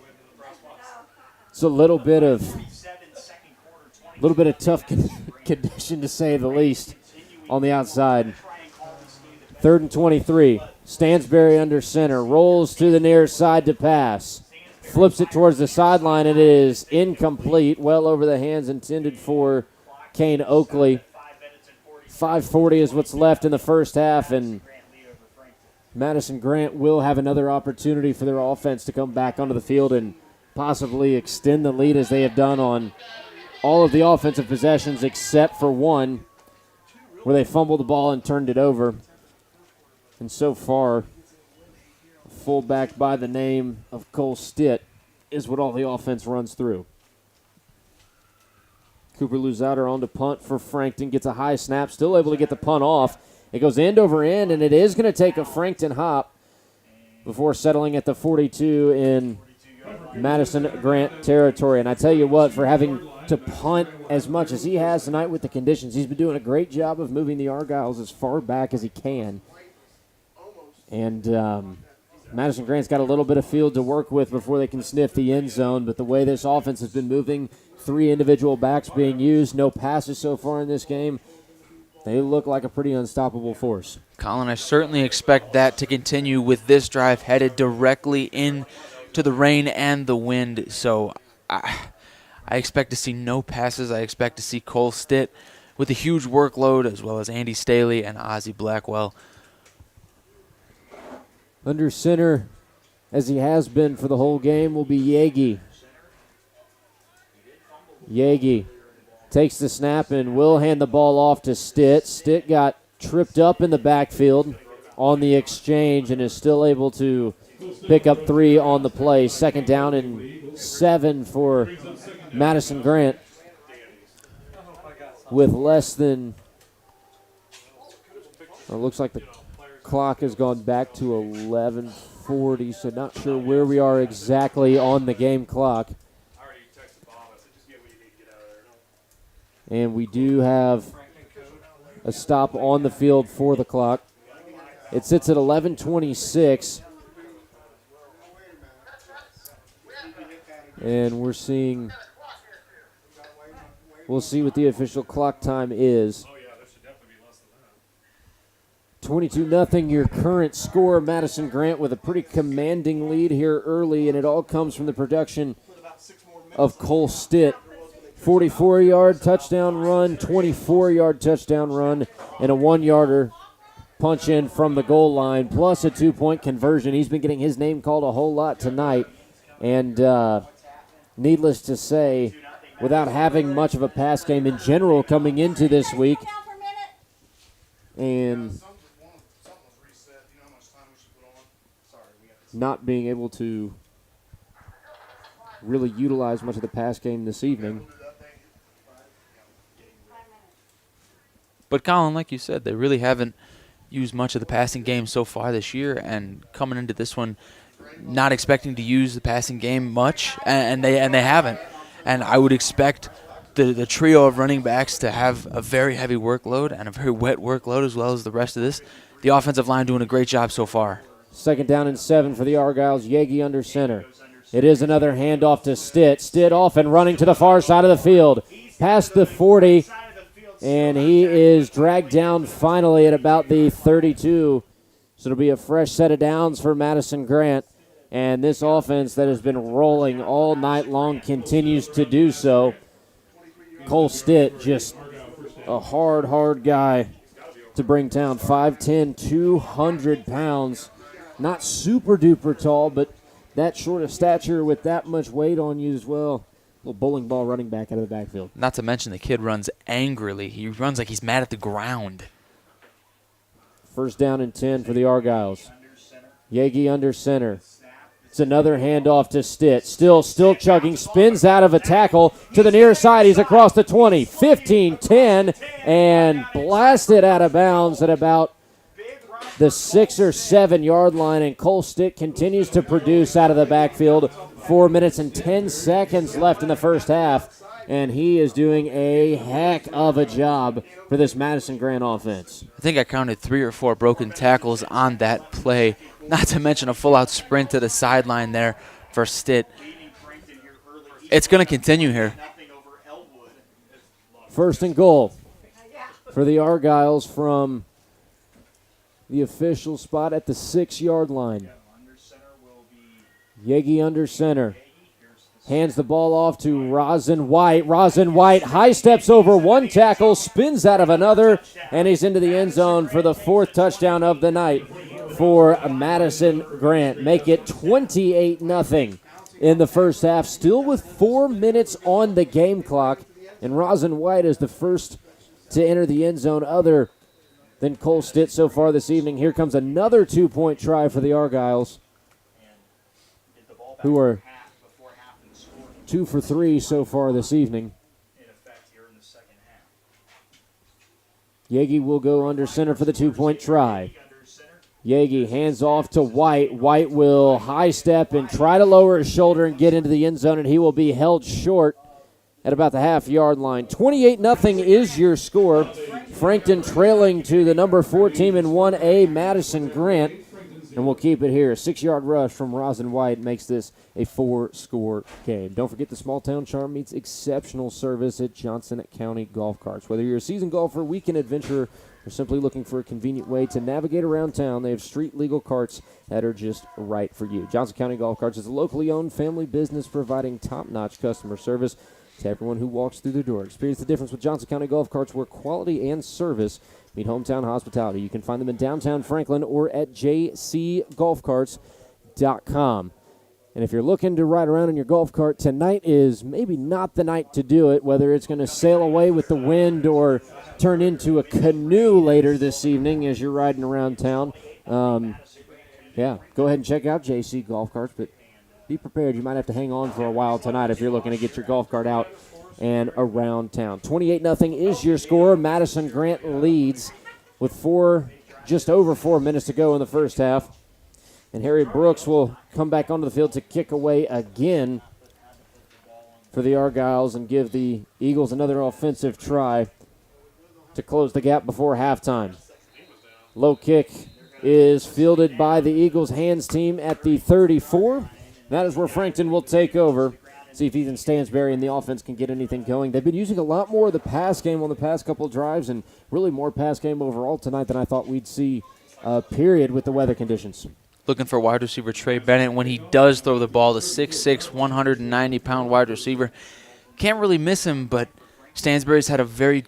a little bit of tough condition to say the least on the outside. 3rd and 23. Stansberry under center, rolls to the near side to pass. Flips it towards the sideline, and it is incomplete, well over the hands intended for Kane Oakley. 5:40 is what's left in the first half, and Madison-Grant will have another opportunity for their offense to come back onto the field and possibly extend the lead as they have done on all of the offensive possessions except for one where they fumbled the ball and turned it over. And so far, a fullback by the name of Cole Stitt is what all the offense runs through. Cooper Luzauder on to punt for Frankton. Gets a high snap, still able to get the punt off. It goes end over end, and it is going to take a Frankton hop before settling at the 42 in Madison-Grant territory. And I tell you what, for having to punt as much as he has tonight with the conditions, he's been doing a great job of moving the Argyles as far back as he can. And Madison-Grant's got a little bit of field to work with before they can sniff the end zone, but the way this offense has been moving, 3 individual backs being used, no passes so far in this game, they look like a pretty unstoppable force. Colin, I certainly expect that to continue with this drive headed directly into the rain and the wind. So I expect to see no passes. I expect to see Cole Stitt with a huge workload, as well as Andy Staley and Ozzie Blackwell. Under center, as he has been for the whole game, will be Yagi. Yagi takes the snap and will hand the ball off to Stitt. Stitt got tripped up in the backfield on the exchange and is still able to pick up 3 on the play. 2nd down and 7 for Madison-Grant with less than, it looks like the clock has gone back to 11:40, so not sure where we are exactly on the game clock. And we do have a stop on the field for the clock. It sits at 11:26. And we'll see what the official clock time is. 22-0 your current score. Madison-Grant with a pretty commanding lead here early, and it all comes from the production of Cole Stitt. 44-yard touchdown run, 24-yard touchdown run, and a 1-yarder punch in from the goal line, plus a 2-point conversion. He's been getting his name called a whole lot tonight, and needless to say, without having much of a pass game in general coming into this week, and not being able to really utilize much of the pass game this evening. But Colin, like you said, they really haven't used much of the passing game so far this year, and coming into this one not expecting to use the passing game much, and they haven't. And I would expect the trio of running backs to have a very heavy workload and a very wet workload, as well as the rest of this. The offensive line doing a great job so far. 2nd down and 7 for the Argyles. Yagi under center. It is another handoff to Stitt. Stitt off and running to the far side of the field. Past the 40, and he is dragged down finally at about the 32. So it'll be a fresh set of downs for Madison-Grant. And this offense that has been rolling all night long continues to do so. Cole Stitt, just a hard guy to bring down. 5'10", 200 pounds. Not super duper tall, but that short of stature with that much weight on you as well. Little bowling ball running back out of the backfield. Not to mention the kid runs angrily. He runs like he's mad at the ground. 1st down and 10 for the Argyles. Yagi under center. It's another handoff to Stitt. Still chugging. Spins out of a tackle to the near side. He's across the 20, 15, 10, and blasted out of bounds at about the 6 or 7 yard line, and Cole Stitt continues to produce out of the backfield. 4 minutes and 10 seconds left in the first half, and he is doing a heck of a job for this Madison-Grant offense. I think I counted 3 or 4 broken tackles on that play, not to mention a full-out sprint to the sideline there for Stitt. It's going to continue here. First and goal for the Argyles from the official spot at the 6-yard line. Yegi under center. Hands the ball off to Rosin White. Rosin White high steps over one tackle, spins out of another, and he's into the end zone for the 4th touchdown of the night for Madison-Grant. Make it 28-0 in the first half, still with 4 minutes on the game clock. And Rosin White is the first to enter the end zone other than Cole Stitt so far this evening. Here comes another 2-point try for the Argyles, who are 2 for 3 so far this evening. Yegi will go under center for the 2-point try. Yegi hands off to White. White will high step and try to lower his shoulder and get into the end zone, and he will be held short at about the half-yard line. 28-0 is your score. Frankton trailing to the number 4 team in 1A, Madison-Grant. And we'll keep it here. A 6-yard rush from Rosin White makes this a 4-score game. Don't forget the small-town charm meets exceptional service at Johnson County Golf Carts. Whether you're a seasoned golfer, weekend adventurer, or simply looking for a convenient way to navigate around town, they have street-legal carts that are just right for you. Johnson County Golf Carts is a locally owned family business providing top-notch customer service to everyone who walks through the door. Experience the difference with Johnson County Golf Carts, where quality and service meet hometown hospitality. You can find them in downtown Franklin or at jcgolfcarts.com. And if you're looking to ride around in your golf cart, tonight is maybe not the night to do it, whether it's going to sail away with the wind or turn into a canoe later this evening as you're riding around town. Go ahead and check out JC Golf Carts, but be prepared. You might have to hang on for a while tonight if you're looking to get your golf cart out and around town. 28-0 is your score. Madison-Grant leads with just over 4 minutes to go in the first half. And Harry Brooks will come back onto the field to kick away again for the Argyles and give the Eagles another offensive try to close the gap before halftime. Low kick is fielded by the Eagles hands team at the 34. That is where Frankton will take over. See if Ethan Stansberry and the offense can get anything going. They've been using a lot more of the pass game on the past couple of drives, and really more pass game overall tonight than I thought we'd see, period, with the weather conditions. Looking for wide receiver Trey Bennett. When he does throw the ball, the 6'6", 190-pound wide receiver. Can't really miss him, but Stansberry's had a very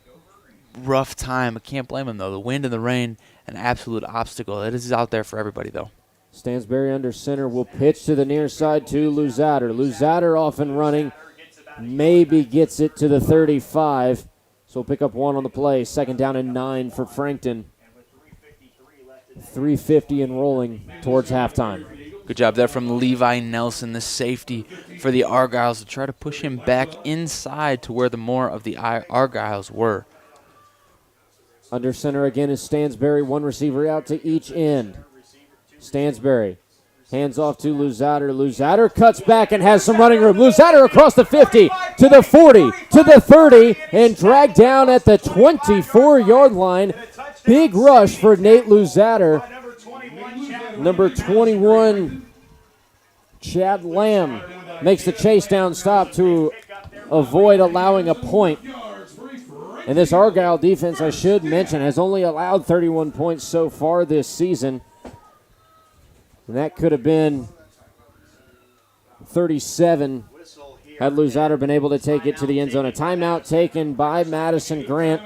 rough time. I can't blame him, though. The wind and the rain, an absolute obstacle. It is out there for everybody, though. Stansberry under center will pitch to the near side to Luzader. Luzader off and running. Maybe gets it to the 35. So we'll pick up 1 on the play. 2nd down and 9 for Frankton. 3:50 and rolling towards halftime. Good job there from Levi Nelson, the safety for the Argyles, to try to push him back inside to where the more of the Argyles were. Under center again is Stansberry. 1 receiver out to each end. Stansberry hands off to Luzader. Luzader cuts back and has some running room. Luzader across the 50 to the 40 to the 30 and dragged down at the 24-yard line. Big rush for Nate Luzader. Number 21, Chad Lamb, makes the chase down stop to avoid allowing a point. And this Argyle defense, I should mention, has only allowed 31 points so far this season. And that could have been 37 had Luzader been able to take it to the end zone. A timeout taken by Madison-Grant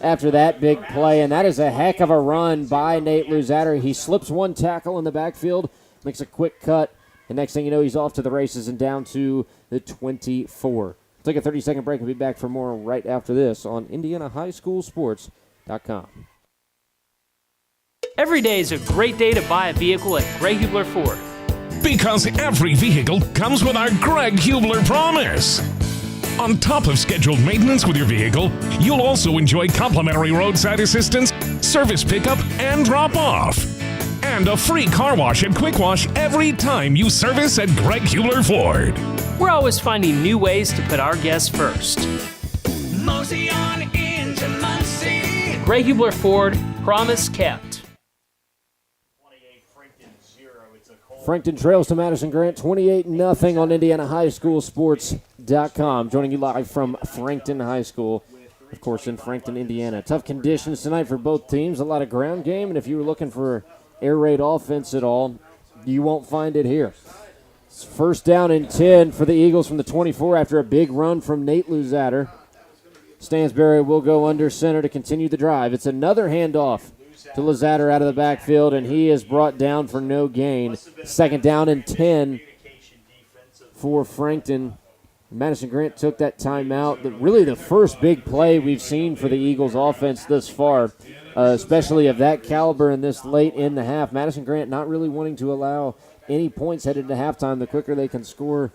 after that big play, and that is a heck of a run by Nate Luzader. He slips 1 tackle in the backfield, makes a quick cut, and next thing you know, he's off to the races and down to the 24. We'll take a 30-second break and be back for more right after this on IndianaHighSchoolSports.com. Every day is a great day to buy a vehicle at Greg Hubler Ford. Because every vehicle comes with our Greg Hubler promise. On top of scheduled maintenance with your vehicle, you'll also enjoy complimentary roadside assistance, service pickup, and drop-off. And a free car wash and quick wash every time you service at Greg Hubler Ford. We're always finding new ways to put our guests first. Mosey on into Muncie. Greg Hubler Ford, promise kept. Frankton trails to Madison-Grant 28-0 on IndianaHighSchoolSports.com. Joining you live from Frankton High School, of course, in Frankton, Indiana. Tough conditions tonight for both teams. A lot of ground game, and if you were looking for air raid offense at all, you won't find it here. It's first down and 10 for the Eagles from the 24 after a big run from Nate Luzader. Stansberry will go under center to continue the drive. It's another handoff to Luzader out of the backfield, and he is brought down for no gain. Second down and 10 for Frankton. Madison-Grant took that timeout. Really the first big play we've seen for the Eagles offense thus far, especially of that caliber in this late in the half. Madison-Grant not really wanting to allow any points headed to halftime. The quicker they can score,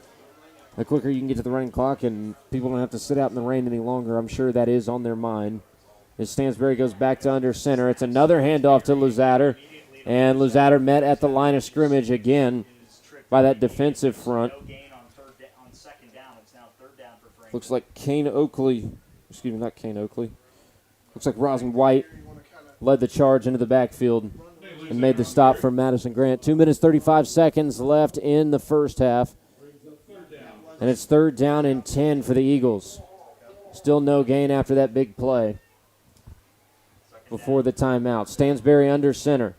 the quicker you can get to the running clock, and people don't have to sit out in the rain any longer. I'm sure that is on their mind. As Stansberry goes back to under center, it's another handoff to Luzader, and Luzader met at the line of scrimmage again by that defensive front. Looks like looks like Rosin White led the charge into the backfield and made the stop for Madison-Grant. 2 minutes, 35 seconds left in the first half. And it's third down and 10 for the Eagles. Still no gain after that big play before the timeout. Stansberry under center.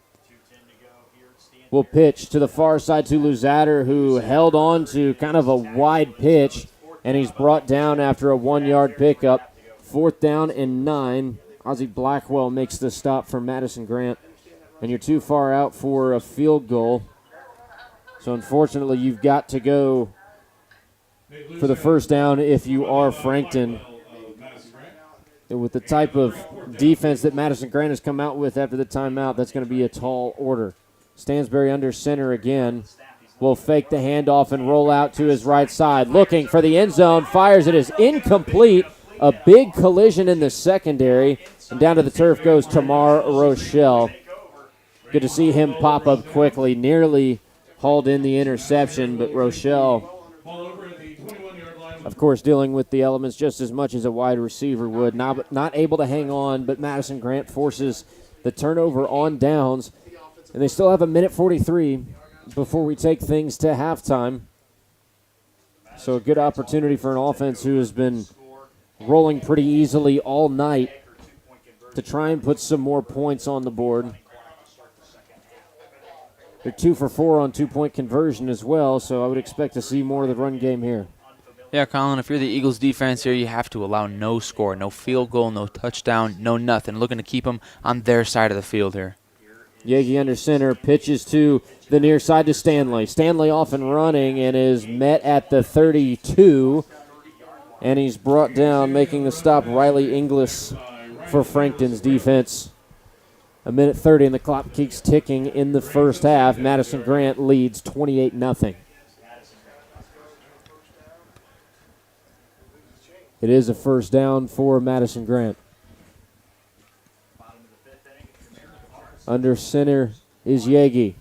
Will pitch to the far side to Luzader, who held on to kind of a wide pitch, and he's brought down after a 1-yard pickup. Fourth down and 9. Ozzie Blackwell makes the stop for Madison-Grant, and you're too far out for a field goal. So unfortunately, you've got to go for the first down if you are Frankton. With the type of defense that Madison-Grant has come out with after the timeout, that's going to be a tall order. Stansberry under center again. Will fake the handoff and roll out to his right side. Looking for the end zone. Fires it is incomplete. A big collision in the secondary. And down to the turf goes Tamar Rochelle. Good to see him pop up quickly. Nearly hauled in the interception, but Rochelle, of course, dealing with the elements just as much as a wide receiver would. Not able to hang on, but Madison-Grant forces the turnover on downs. And they still have a minute 43 before we take things to halftime. So a good opportunity for an offense who has been rolling pretty easily all night to try and put some more points on the board. They're 2 for 4 on two-point conversion as well, so I would expect to see more of the run game here. Yeah, Colin, if you're the Eagles defense here, you have to allow no score, no field goal, no touchdown, no nothing. Looking to keep them on their side of the field here. Yagi under center, pitches to the near side to Stanley. Stanley off and running and is met at the 32. And he's brought down, making the stop, Riley Inglis for Frankton's defense. A minute 30 and the clock keeps ticking in the first half. Madison-Grant leads 28-0. It is a first down for Madison-Grant. Under center is Yagi.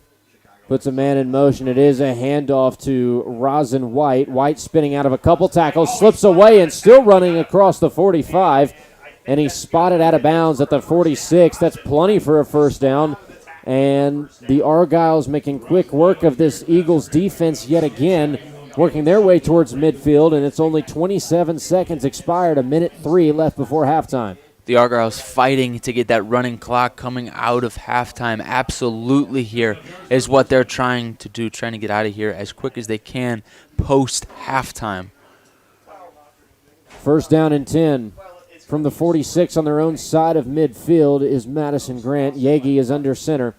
Puts a man in motion. It is a handoff to Rosin White. White spinning out of a couple tackles, slips away and still running across the 45. And he's spotted out of bounds at the 46. That's plenty for a first down. And the Argyles making quick work of this Eagles defense yet again, working their way towards midfield, and it's only 27 seconds expired, a minute 3 left before halftime. The Argyles fighting to get that running clock coming out of halftime. Absolutely here is what they're trying to do, trying to get out of here as quick as they can post halftime. First down and 10. From the 46 on their own side of midfield is Madison-Grant. Yagi is under center.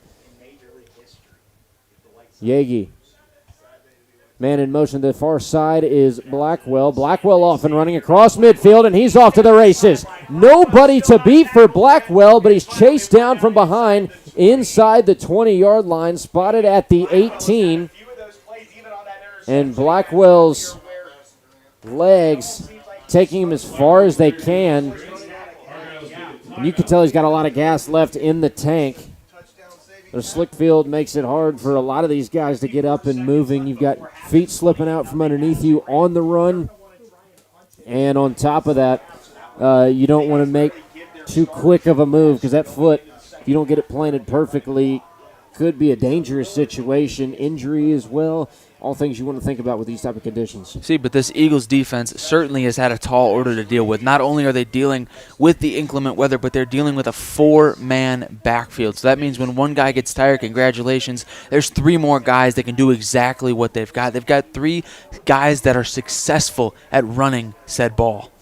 Yagi. Man in motion to the far side is Blackwell. Blackwell off and running across midfield, and he's off to the races. Nobody to beat for Blackwell, but he's chased down from behind inside the 20-yard line, spotted at the 18. And Blackwell's legs taking him as far as they can. And you can tell he's got a lot of gas left in the tank. The slick field makes it hard for a lot of these guys to get up and moving. You've got feet slipping out from underneath you on the run. And on top of that, you don't want to make too quick of a move because that foot, if you don't get it planted perfectly, could be a dangerous situation. Injury as well. All things you want to think about with these type of conditions. See, but this Eagles defense certainly has had a tall order to deal with. Not only are they dealing with the inclement weather, but they're dealing with a 4-man backfield. So that means when one guy gets tired, congratulations, there's 3 more guys that can do exactly what they've got. They've got 3 guys that are successful at running said ball.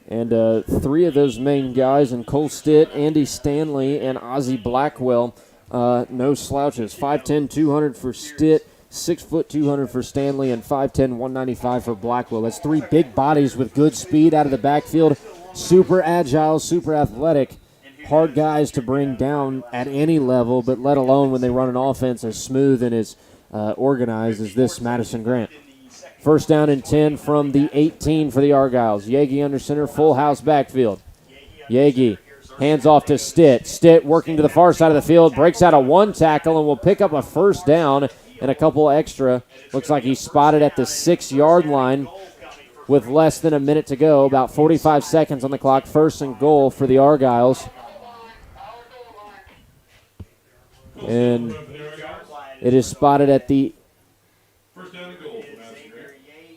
And 3 of those main guys, in Cole Stitt, Andy Stanley, and Ozzie Blackwell, no slouches. 5'10", 200 for Stitt, 6 foot 200 for Stanley, and 5'10", 195 for Blackwell. That's 3 big bodies with good speed out of the backfield. Super agile, super athletic. Hard guys to bring down at any level, but let alone when they run an offense as smooth and as organized as this Madison-Grant. First down and 10 from the 18 for the Argyles. Yagi under center, full house backfield. Yagi hands off to Stitt. Stitt working to the far side of the field, breaks out a 1 tackle and will pick up a first down and a couple extra. Looks like he's spotted at the 6-yard line with less than a minute to go. About 45 seconds on the clock. First and goal for the Argyles. And it is spotted at the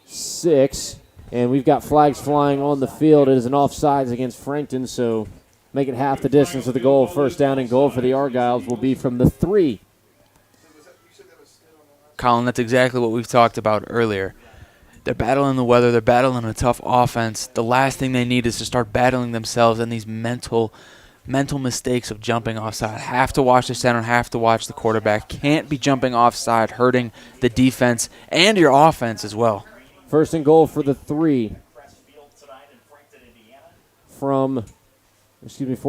6. And we've got flags flying on the field. It is an offsides against Frankton, so make it half the distance of the goal. First down and goal for the Argyles will be from the 3. Colin, that's exactly what we've talked about earlier. They're battling the weather. They're battling a tough offense. The last thing they need is to start battling themselves and these mental mistakes of jumping offside. Have to watch the center, have to watch the quarterback. Can't be jumping offside, hurting the defense and your offense as well. First and goal for the 3 for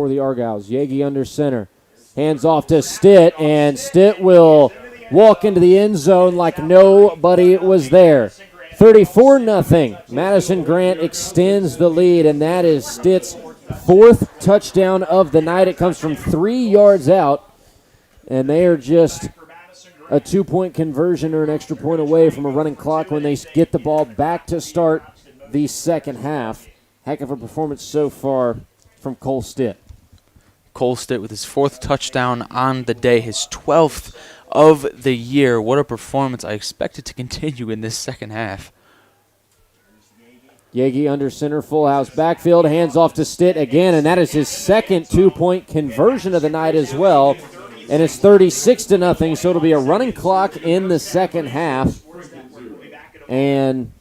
the Argyles. Yagi under center. Hands off to Stitt, and Stitt will walk into the end zone like nobody was there. 34-0. Madison-Grant extends the lead, and that is Stitt's 4th touchdown of the night. It comes from 3 yards out, and they are just a 2-point conversion or an extra point away from a running clock when they get the ball back to start the second half. Heck of a performance so far from Cole Stitt. Cole Stitt with his 4th touchdown on the day, his 12th of the year. What a performance. I expect it to continue in this second half. Yagi under center, full house backfield, hands off to Stitt again, and that is his second 2-point conversion of the night as well. And it's 36-0, so it'll be a running clock in the second half. And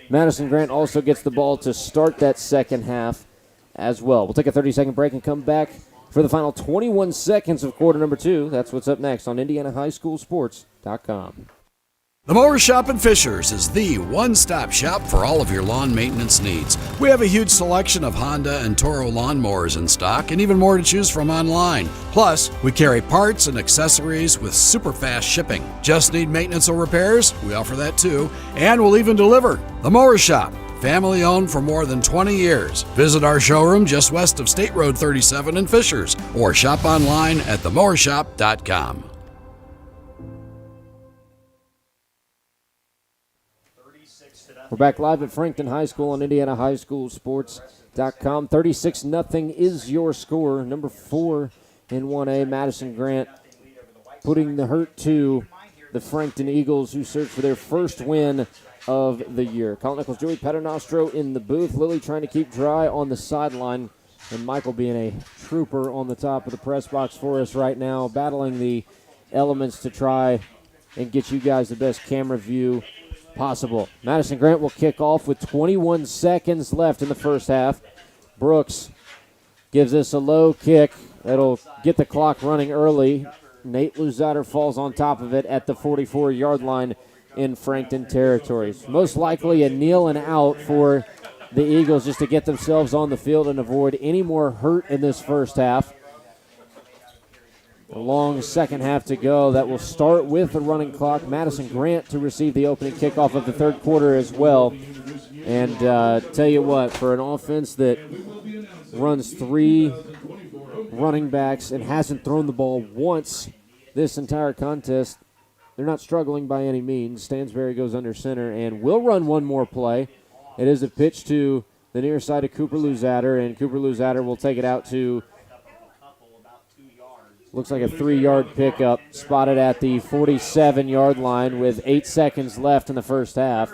Madison-Grant also gets the ball to start that second half as well. We'll take a 30-second break and come back for the final 21 seconds of quarter number 2. That's what's up next on IndianaHighSchoolSports.com. The Mower Shop in Fishers is the one-stop shop for all of your lawn maintenance needs. We have a huge selection of Honda and Toro lawnmowers in stock and even more to choose from online. Plus, we carry parts and accessories with super fast shipping. Just need maintenance or repairs? We offer that too. And we'll even deliver. The Mower Shop, family owned for more than 20 years. Visit our showroom just west of State Road 37 in Fishers or shop online at themowershop.com. We're back live at Frankton High School on IndianaHighSchoolSports.com. 36-0 is your score. Number 4 in 1A, Madison-Grant, putting the hurt to the Frankton Eagles, who search for their first win of the year. Colin Nichols, Joey Paternostro in the booth. Lily trying to keep dry on the sideline, and Michael being a trooper on the top of the press box for us right now, battling the elements to try and get you guys the best camera view possible. Madison-Grant will kick off with 21 seconds left in the first half. Brooks gives us a low kick. That'll get the clock running early. Nate Luzader falls on top of it at the 44-yard line in Frankton territory. Most likely a kneel and out for the Eagles just to get themselves on the field and avoid any more hurt in this first half. A long second half to go. That will start with the running clock. Madison-Grant to receive the opening kickoff of the third quarter as well. And tell you what, for an offense that runs 3 running backs and hasn't thrown the ball once this entire contest, they're not struggling by any means. Stansberry goes under center and will run one more play. It is a pitch to the near side of Cooper Luzader, and Cooper Luzader will take it out to, looks like a 3-yard pickup, spotted at the 47-yard line with 8 seconds left in the first half.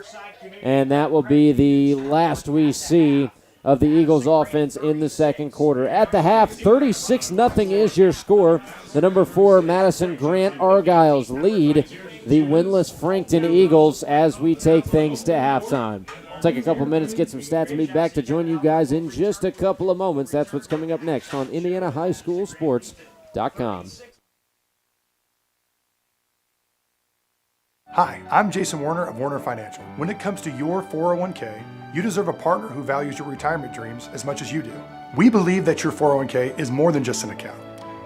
And that will be the last we see of the Eagles offense in the second quarter. At the half, 36-0 is your score. The number 4 Madison-Grant Argyles lead the winless Frankton Eagles as we take things to halftime. Take a couple minutes, get some stats, and be back to join you guys in just a couple of moments. That's what's coming up next on IndianaHighSchoolSports.com. Hi, I'm Jason Warner of Warner Financial. When it comes to your 401k, you deserve a partner who values your retirement dreams as much as you do. We believe that your 401k is more than just an account.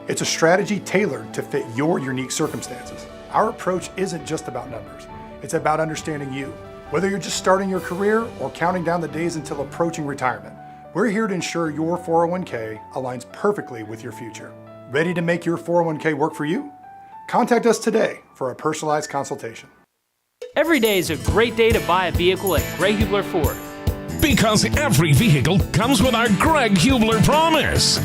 It's a strategy tailored to fit your unique circumstances. Our approach isn't just about numbers. It's about understanding you. Whether you're just starting your career or counting down the days until approaching retirement, we're here to ensure your 401k aligns perfectly with your future. Ready to make your 401k work for you? Contact us today for a personalized consultation. Every day is a great day to buy a vehicle at Greg Hubler Ford. Because every vehicle comes with our Greg Hubler promise.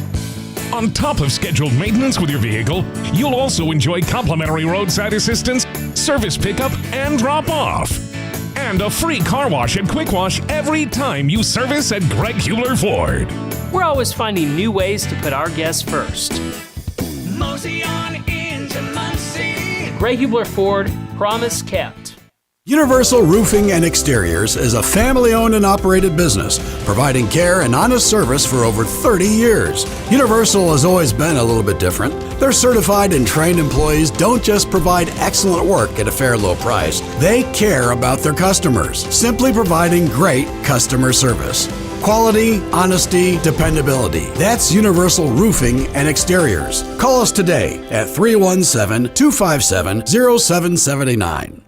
On top of scheduled maintenance with your vehicle, you'll also enjoy complimentary roadside assistance, service pickup, and drop-off. And a free car wash and quick wash every time you service at Greg Hubler Ford. We're always finding new ways to put our guests first. Mosey on into Muncie. Greg Hubler Ford, promise kept. Universal Roofing and Exteriors is a family-owned and operated business, providing care and honest service for over 30 years. Universal has always been a little bit different. Their certified and trained employees don't just provide excellent work at a fair low price. They care about their customers, simply providing great customer service. Quality, honesty, dependability. That's Universal Roofing and Exteriors. Call us today at 317-257-0779.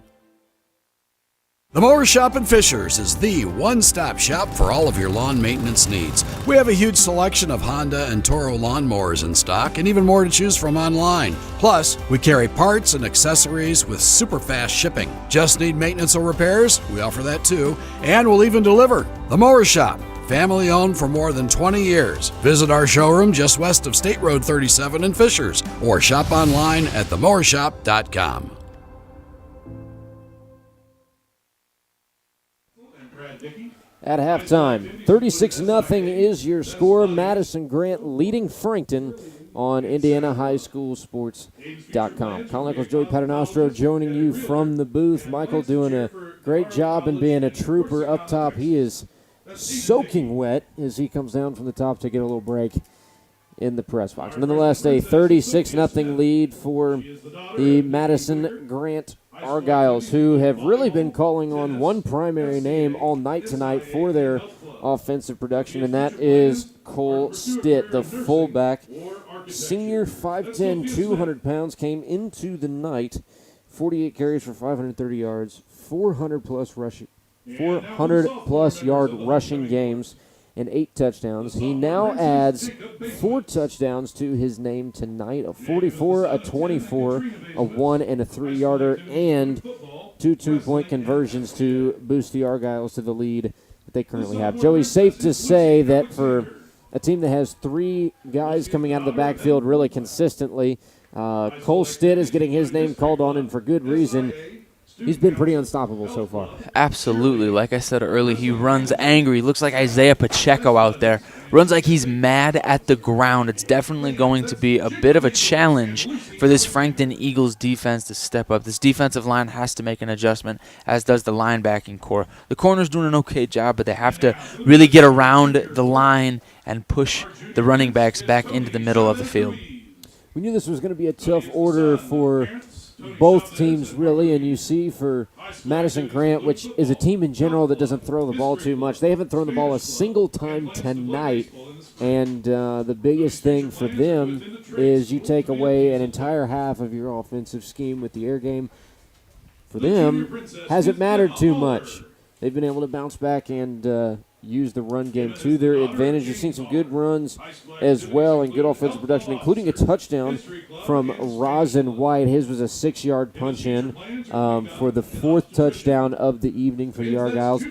The Mower Shop in Fishers is the one-stop shop for all of your lawn maintenance needs. We have a huge selection of Honda and Toro lawnmowers in stock and even more to choose from online. Plus, we carry parts and accessories with super fast shipping. Just need maintenance or repairs? We offer that too. And we'll even deliver. The Mower Shop, family owned for more than 20 years. Visit our showroom just west of State Road 37 in Fishers or shop online at themowershop.com. At halftime, 36-0 is your score. Madison-Grant leading Frankton on IndianaHighSchoolSports.com. Colin Nichols, Joey Paternostro joining you from the booth. Michael doing a great job in being a trooper up top. He is soaking wet as he comes down from the top to get a little break in the press box. Nonetheless, a 36-0 lead for the Madison-Grant Argyles, who have really been calling on one primary name all night tonight for their offensive production, and that is Cole Stitt, the fullback. Senior, 5'10", 200 pounds, came into the night, 48 carries for 530 yards, 400-plus yard rushing games, and 8 touchdowns. He now adds 4 touchdowns to his name tonight, a 44, a 24, a 1, and a 3-yarder, and 2 two-point conversions to boost the Argyles to the lead that they currently have. Joey, safe to say that for a team that has 3 guys coming out of the backfield really consistently, Cole Stitt is getting his name called on, and for good reason. He's been pretty unstoppable so far. Absolutely. Like I said earlier, he runs angry. Looks like Isaiah Pacheco out there. Runs like he's mad at the ground. It's definitely going to be a bit of a challenge for this Frankton Eagles defense to step up. This defensive line has to make an adjustment, as does the linebacking core. The corner's doing an okay job, but they have to really get around the line and push the running backs back into the middle of the field. We knew this was going to be a tough order for both teams, really, and you see for Madison-Grant, which is a team in general that doesn't throw the ball too much. They haven't thrown the ball a single time tonight, and the biggest thing for them is you take away an entire half of your offensive scheme with the air game. For them, hasn't mattered too much. they've been able to bounce back and use the run game to their advantage. You've seen some good runs as well and good offensive production, including a touchdown from Rosin White. His was a 6-yard punch-in for the 4th touchdown of the evening for the Argyles.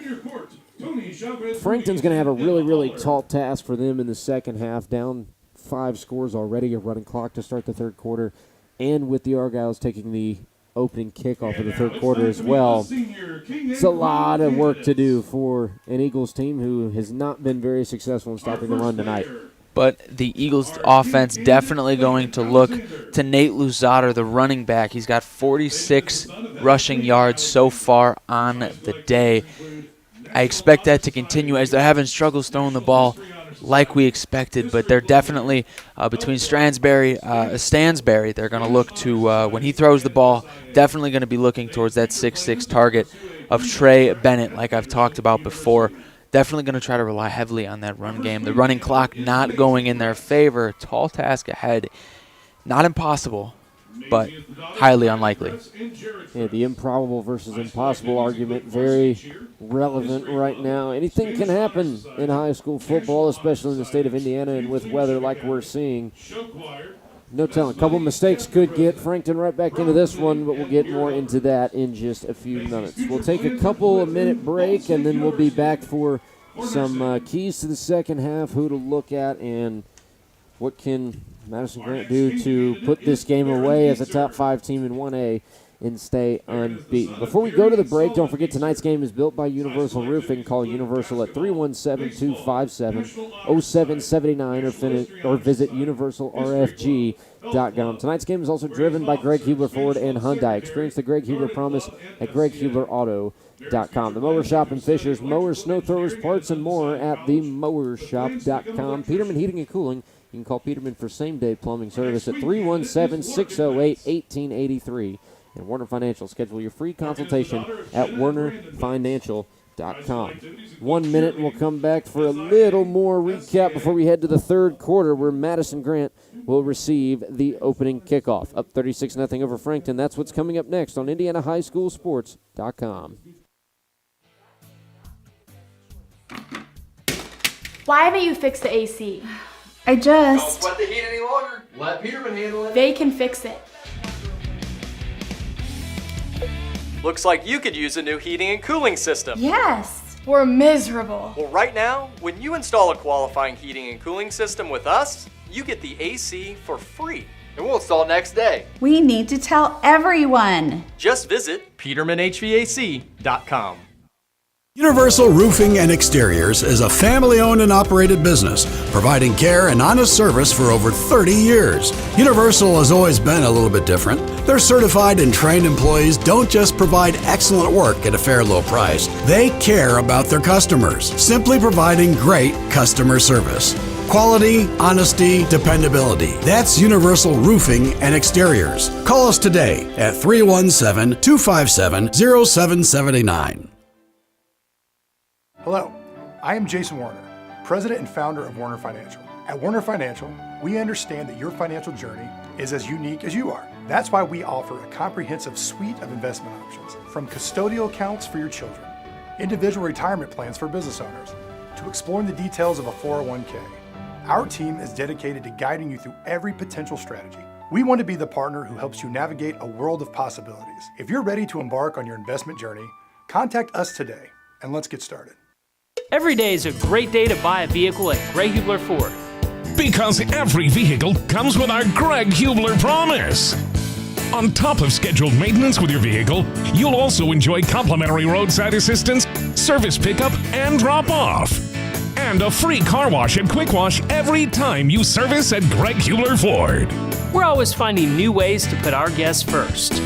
Frankton's going to have a really, really tall task for them in the second half, down 5 scores already, a running clock to start the third quarter, and with the Argyles taking the opening kickoff of the third quarter as well. It's a lot of work to do for an Eagles team who has not been very successful in stopping the run tonight. But the Eagles offense definitely going to look to Nate Luzader, the running back. He's got 46 rushing yards so far on the day. I expect that to continue as they're having struggles throwing the ball like we expected, but they're definitely between Stansberry, they're going to look to, when he throws the ball, definitely going to be looking towards that 6'6 target of Trey Bennett, like I've talked about before. Definitely going to try to rely heavily on that run game. The running clock not going in their favor. Tall task ahead. Not impossible, but highly unlikely. Yeah, the improbable versus impossible argument, very relevant right now. Anything can happen in high school football, especially in the state of Indiana, and with weather like we're seeing. No telling. A couple mistakes could get Frankton right back into this one, but we'll get more into that in just a few minutes. We'll take a minute break, and then we'll be back for some keys to the second half, who to look at, and what can Madison-Grant do to put this game away as a top 5 team in 1A and stay unbeaten. Before we go to the break, don't forget tonight's game is built by Universal Roofing. Call Universal at 317-257-0779 or visit universalrfg.com. Tonight's game is also driven by Greg Hubler Ford and Hyundai. Experience the Greg Hubler promise at greghublerauto.com. The Mower Shop in Fishers, mowers, snow throwers, parts, and more at themowershop.com. Peterman Heating and Cooling. You can call Peterman for same-day plumbing service at 317-608-1883. And Warner Financial. Schedule your free consultation at warnerfinancial.com. 1 minute, and we'll come back for a little more recap before we head to the third quarter, where Madison-Grant will receive the opening kickoff. Up 36-0 over Frankton. That's what's coming up next on IndianaHighSchoolSports.com. Why haven't you fixed the AC? I just... Don't sweat the heat any longer. Let Peterman handle it. They can fix it. Looks like you could use a new heating and cooling system. Yes. We're miserable. Well, right now, when you install a qualifying heating and cooling system with us, you get the AC for free. And we'll install it next day. We need to tell everyone. Just visit petermanhvac.com. Universal Roofing and Exteriors is a family-owned and operated business, providing care and honest service for over 30 years. Universal has always been a little bit different. Their certified and trained employees don't just provide excellent work at a fair low price. They care about their customers, simply providing great customer service. Quality, honesty, dependability. That's Universal Roofing and Exteriors. Call us today at 317-257-0779. Hello, I am Jason Warner, President and Founder of Warner Financial. At Warner Financial, we understand that your financial journey is as unique as you are. That's why we offer a comprehensive suite of investment options, from custodial accounts for your children, individual retirement plans for business owners, to exploring the details of a 401k. Our team is dedicated to guiding you through every potential strategy. We want to be the partner who helps you navigate a world of possibilities. If you're ready to embark on your investment journey, contact us today, and let's get started. Every day is a great day to buy a vehicle at Greg Hubler Ford. Because every vehicle comes with our Greg Hubler promise. On top of scheduled maintenance with your vehicle, you'll also enjoy complimentary roadside assistance, service pickup, and drop-off. And a free car wash and quick wash every time you service at Greg Hubler Ford. We're always finding new ways to put our guests first.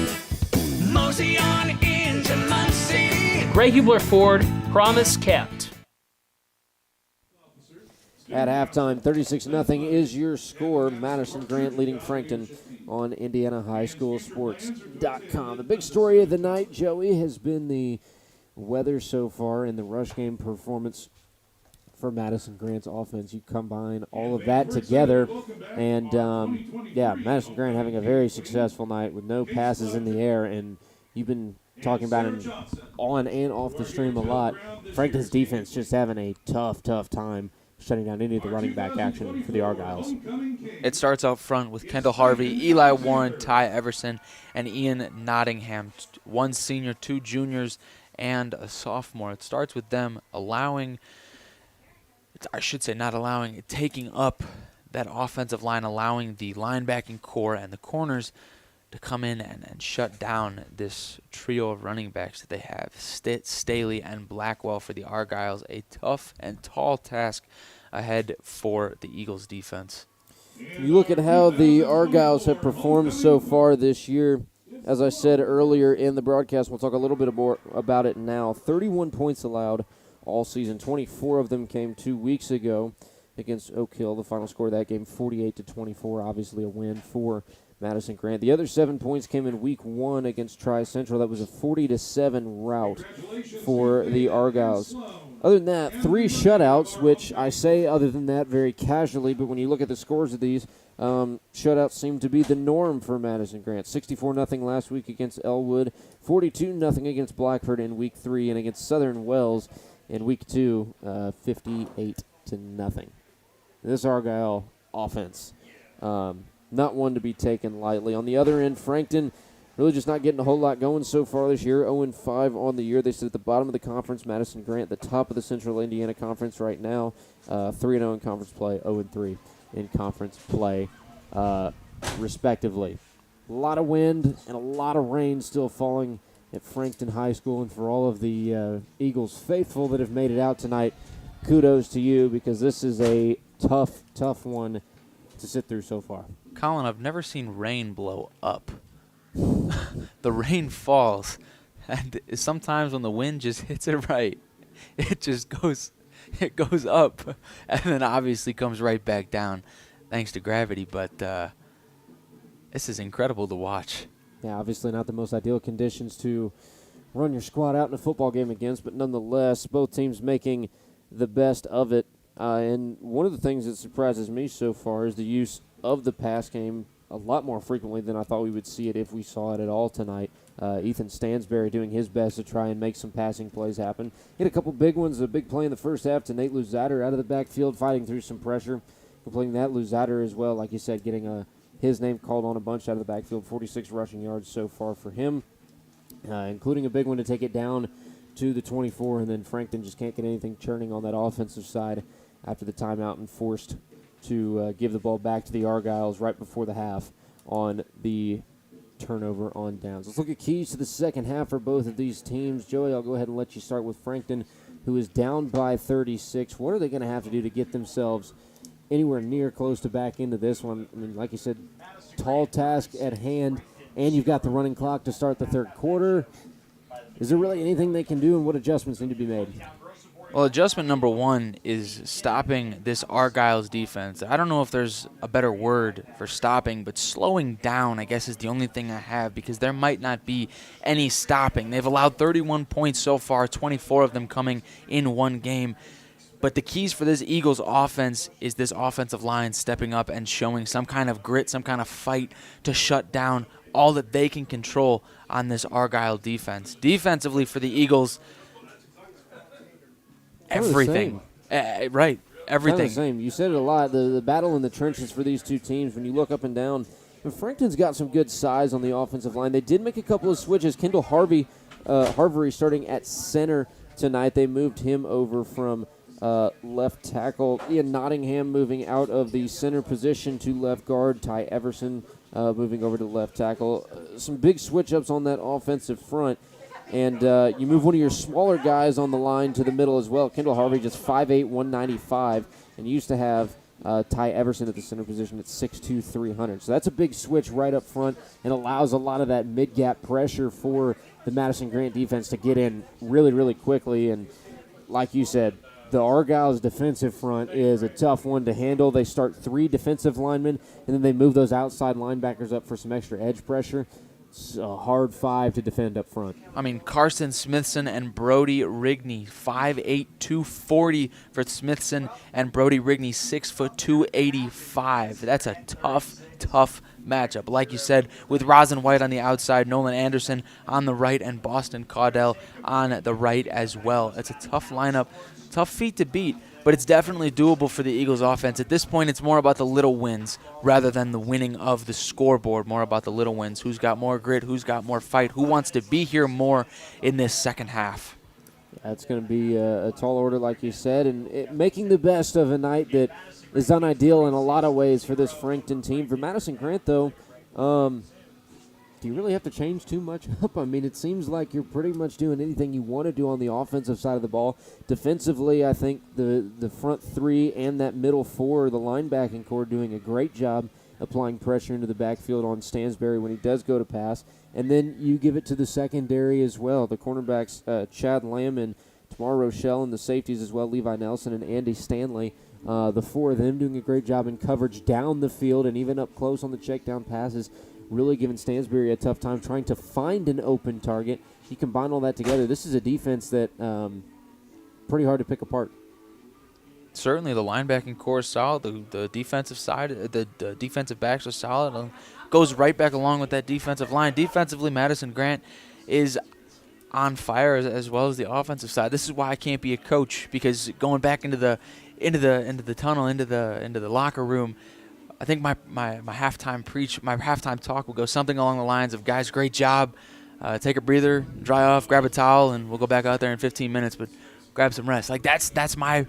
Mosey on into Muncie. Greg Hubler Ford, promise kept. At halftime, 36-0 is your score. Madison-Grant leading Frankton on IndianaHighSchoolSports.com. The big story of the night, Joey, has been the weather so far and the rush game performance for Madison-Grant's offense. You combine all of that together, and Madison-Grant having a very successful night with no passes in the air, and you've been talking about it on and off the stream a lot. Frankton's defense just having a tough time shutting down any of the running back action for the Argyles. It starts out front with Kendall Harvey, Eli Warren, Ty Everson, and Ian Nottingham. One senior, two juniors, and a sophomore. It starts with them taking up that offensive line, allowing the linebacking core and the corners to come in and shut down this trio of running backs that they have. Staley and Blackwell for the Argyles. A tough and tall task ahead for the Eagles defense. You look at how the Argyles have performed so far this year. As I said earlier in the broadcast, we'll talk a little bit more about it now. 31 points allowed all season. 24 of them came 2 weeks ago against Oak Hill. The final score of that game, 48-24, obviously a win for Madison-Grant. The other 7 points came in week 1 against Tri-Central. That was a 40-7 rout for the Argyles. Other than that, 3 shutouts, which I say other than that very casually, but when you look at the scores of these, shutouts seem to be the norm for Madison-Grant. 64-0 last week against Elwood, 42-0 against Blackford in week 3, and against Southern Wells in week 2, 58-0. This Argyle offense, not one to be taken lightly. On the other end, Frankton really just not getting a whole lot going so far this year. 0-5 on the year. They sit at the bottom of the conference. Madison-Grant, the top of the Central Indiana Conference right now. 3-0 in conference play, 0-3 in conference play, respectively. A lot of wind and a lot of rain still falling at Frankton High School. And for all of the Eagles faithful that have made it out tonight, kudos to you, because this is a tough one to sit through so far. Colin, I've never seen rain blow up. The rain falls, and sometimes when the wind just hits it right, it goes up, and then obviously comes right back down thanks to gravity. But this is incredible to watch. Yeah, obviously not the most ideal conditions to run your squad out in a football game against, but nonetheless, both teams making the best of it. And one of the things that surprises me so far is the use of the pass game a lot more frequently than I thought we would see it if we saw it at all tonight. Ethan Stansberry doing his best to try and make some passing plays happen. Hit a couple big ones, a big play in the first half to Nate Luzader out of the backfield, fighting through some pressure. Completing that, Luzader as well, like you said, getting his name called on a bunch out of the backfield. 46 rushing yards so far for him, including a big one to take it down to the 24, and then Frankton just can't get anything churning on that offensive side after the timeout and forced to give the ball back to the Argyles right before the half on the turnover on downs. Let's look at keys to the second half for both of these teams. Joey, I'll go ahead and let you start with Frankton, who is down by 36. What are they going to have to do to get themselves anywhere near close to back into this one? I mean, like you said, tall task at hand, and you've got the running clock to start the third quarter. Is there really anything they can do, and what adjustments need to be made? Well, adjustment number one is stopping this Argyles defense. I don't know if there's a better word for stopping, but slowing down, I guess, is the only thing I have, because there might not be any stopping. They've allowed 31 points so far, 24 of them coming in one game. But the keys for this Eagles offense is this offensive line stepping up and showing some kind of grit, some kind of fight to shut down all that they can control on this Argyle defense. Defensively for the Eagles, everything. Right, everything. Kind of the same. You said it a lot. The battle in the trenches for these two teams, when you look up and down, and Frankton's got some good size on the offensive line. They did make a couple of switches. Kendall Harvey starting at center tonight. They moved him over from left tackle. Ian Nottingham moving out of the center position to left guard. Ty Everson moving over to left tackle. Some big switch-ups on that offensive front. And you move one of your smaller guys on the line to the middle as well. Kendall Harvey just 5'8", 195, and used to have Ty Everson at the center position at 6'2", 300. So that's a big switch right up front and allows a lot of that mid-gap pressure for the Madison-Grant defense to get in really, really quickly. And like you said, the Argyles defensive front is a tough one to handle. They start 3 defensive linemen, and then they move those outside linebackers up for some extra edge pressure. It's a hard 5 to defend up front. I mean, Carson Smithson and Brody Rigney, 5'8", 240 for Smithson, and Brody Rigney, 6'2", 285. That's a tough tough matchup. Like you said, with Rosin White on the outside, Nolan Anderson on the right, and Boston Caudell on the right as well. It's a tough lineup, tough feat to beat, but it's definitely doable for the Eagles offense. At this point, it's more about the little wins rather than the winning of the scoreboard, more about the little wins. Who's got more grit, who's got more fight, who wants to be here more in this second half. That's going to be a tall order, like you said, and making the best of a night that is unideal in a lot of ways for this Frankton team. For Madison-Grant, though, do you really have to change too much up? I mean, it seems like you're pretty much doing anything you want to do on the offensive side of the ball. Defensively, I think the front three and that middle four, the linebacking core, doing a great job applying pressure into the backfield on Stansbury when he does go to pass. And then you give it to the secondary as well. The cornerbacks, Chad Lamb and Tamar Rochelle, and the safeties as well, Levi Nelson and Andy Stanley. The four of them doing a great job in coverage down the field and even up close on the check down passes, really giving Stansbury a tough time trying to find an open target. You combine all that together, this is a defense that pretty hard to pick apart. Certainly, the linebacking core is solid. The defensive side, the defensive backs are solid. Goes right back along with that defensive line. Defensively, Madison-Grant is on fire as well as the offensive side. This is why I can't be a coach, because going back into the tunnel, into the locker room, I think my halftime talk will go something along the lines of, guys, great job. Take a breather, dry off, grab a towel, and we'll go back out there in 15 minutes. But grab some rest. Like that's my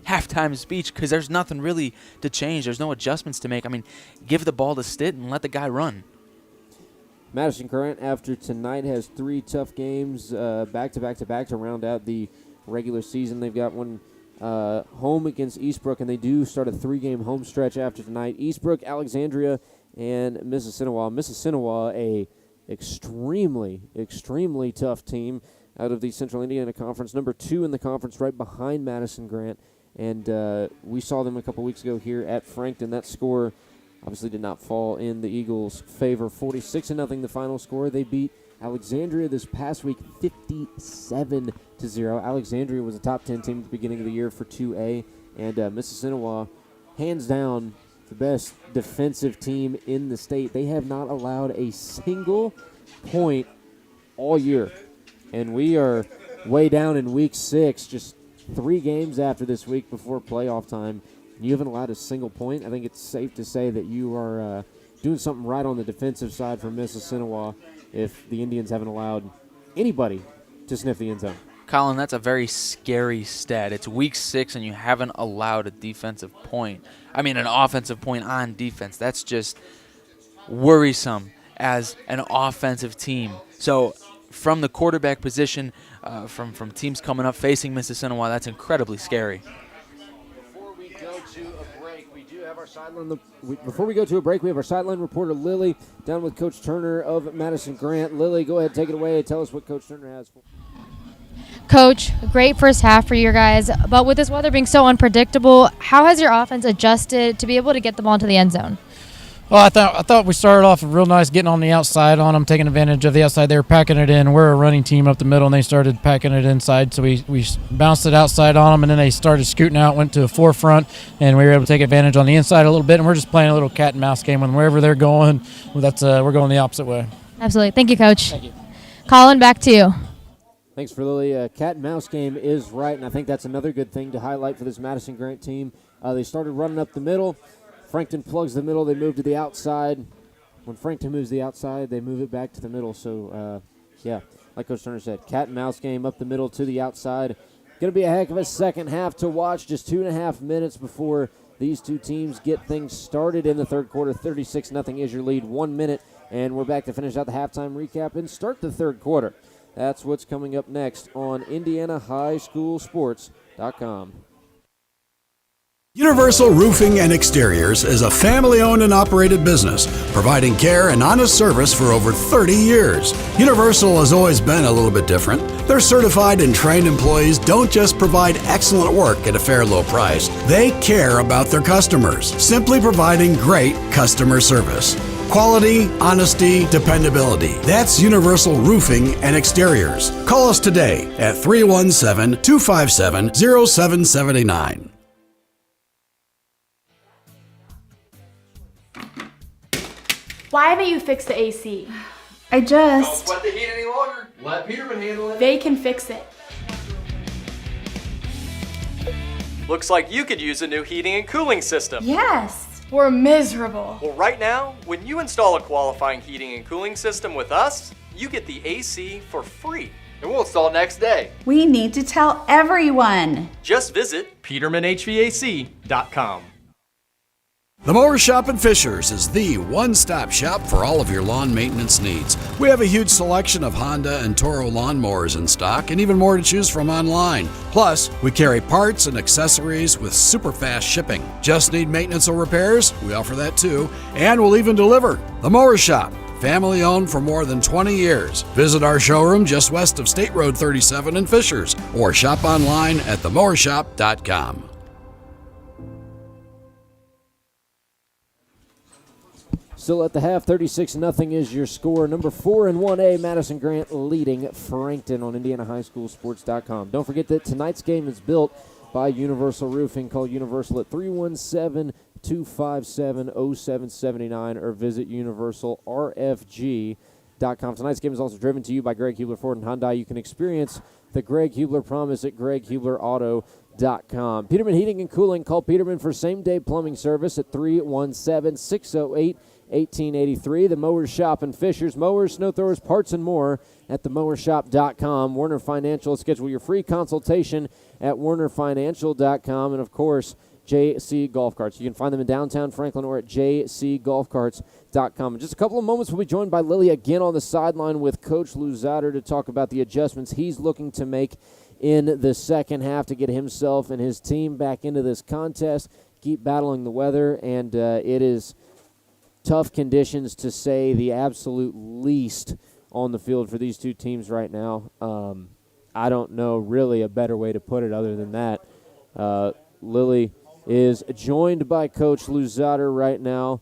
halftime speech, because there's nothing really to change. There's no adjustments to make. I mean, give the ball to Stitt and let the guy run. Madison-Grant, after tonight, has 3 tough games back-to-back to round out the regular season. They've got one home against Eastbrook, and they do start a 3-game home stretch after tonight. Eastbrook, Alexandria, and Madison-Grant. Madison-Grant, a extremely tough team out of the Central Indiana Conference, number 2 in the conference, right behind Madison-Grant. And we saw them a couple weeks ago here at Frankton. That score obviously did not fall in the Eagles' favor. 46-0 the final score. They beat Alexandria this past week 57-0. Alexandria was a top 10 team at the beginning of the year for 2A. And Madison-Grant, hands down, the best defensive team in the state. They have not allowed a single point all year. And we are way down in week 6, just 3 games after this week before playoff time. You haven't allowed a single point. I think it's safe to say that you are doing something right on the defensive side for Madison-Grant if the Indians haven't allowed anybody to sniff the end zone. Colin, that's a very scary stat. It's week 6 and you haven't allowed a defensive point. I mean, an offensive point on defense. That's just worrisome as an offensive team. So from the quarterback position, from teams coming up facing Madison-Grant, that's incredibly scary. Before we go to a break, we have our sideline reporter, Lily, down with Coach Turner of Madison-Grant. Lily, go ahead, take it away. Tell us what Coach Turner has for. Coach, great first half for you guys, but with this weather being so unpredictable, how has your offense adjusted to be able to get the ball into the end zone? Well, I thought we started off real nice, getting on the outside on them, taking advantage of the outside. They were packing it in. We're a running team up the middle, and they started packing it inside. So we bounced it outside on them, and then they started scooting out, went to the forefront, and we were able to take advantage on the inside a little bit. And we're just playing a little cat and mouse game. And wherever they're going, we're going the opposite way. Absolutely. Thank you, Coach. Thank you. Colin, back to you. Thanks for Lily. Cat and mouse game is right, and I think that's another good thing to highlight for this Madison-Grant team. They started running up the middle. Frankton plugs the middle. They move to the outside. When Frankton moves the outside, they move it back to the middle. So, like Coach Turner said, cat and mouse game up the middle to the outside. Going to be a heck of a second half to watch. Just 2.5 minutes before these two teams get things started in the third quarter. 36-0 is your lead. 1 minute, and we're back to finish out the halftime recap and start the third quarter. That's what's coming up next on IndianaHighSchoolSports.com. Universal Roofing and Exteriors is a family-owned and operated business, providing care and honest service for over 30 years. Universal has always been a little bit different. Their certified and trained employees don't just provide excellent work at a fair low price. They care about their customers, simply providing great customer service. Quality, honesty, dependability. That's Universal Roofing and Exteriors. Call us today at 317-257-0779. Why haven't you fixed the AC? I Don't just... sweat the heat any longer. Let Peterman handle it. They can fix it. Looks like you could use a new heating and cooling system. Yes. We're miserable. Well, right now, when you install a qualifying heating and cooling system with us, you get the AC for free. And we'll install next day. We need to tell everyone. Just visit petermanhvac.com. The Mower Shop in Fishers is the one-stop shop for all of your lawn maintenance needs. We have a huge selection of Honda and Toro lawnmowers in stock and even more to choose from online. Plus, we carry parts and accessories with super fast shipping. Just need maintenance or repairs? We offer that too. And we'll even deliver. The Mower Shop, family owned for more than 20 years. Visit our showroom just west of State Road 37 in Fishers or shop online at themowershop.com. Still at the half, 36-0 is your score. Number 4 in 1A, Madison-Grant leading Frankton on IndianaHighSchoolSports.com. Don't forget that tonight's game is built by Universal Roofing. Call Universal at 317-257-0779 or visit UniversalRFG.com. Tonight's game is also driven to you by Greg Hubler Ford and Hyundai. You can experience the Greg Hubler promise at GregHublerAuto.com. Peterman Heating and Cooling. Call Peterman for same-day plumbing service at 317-608-1883. The Mowers Shop in Fishers. Mowers, snow throwers, parts, and more at themowershop.com. Werner Financial. Schedule your free consultation at wernerfinancial.com. And, of course, JC Golf Carts. You can find them in downtown Franklin or at jcgolfcarts.com. In just a couple of moments, we'll be joined by Lily again on the sideline with Coach Luzader to talk about the adjustments he's looking to make in the second half to get himself and his team back into this contest, keep battling the weather, and it is tough conditions to say the absolute least on the field for these two teams right now. I don't know really a better way to put it other than that. Lily is joined by Coach Luzader right now.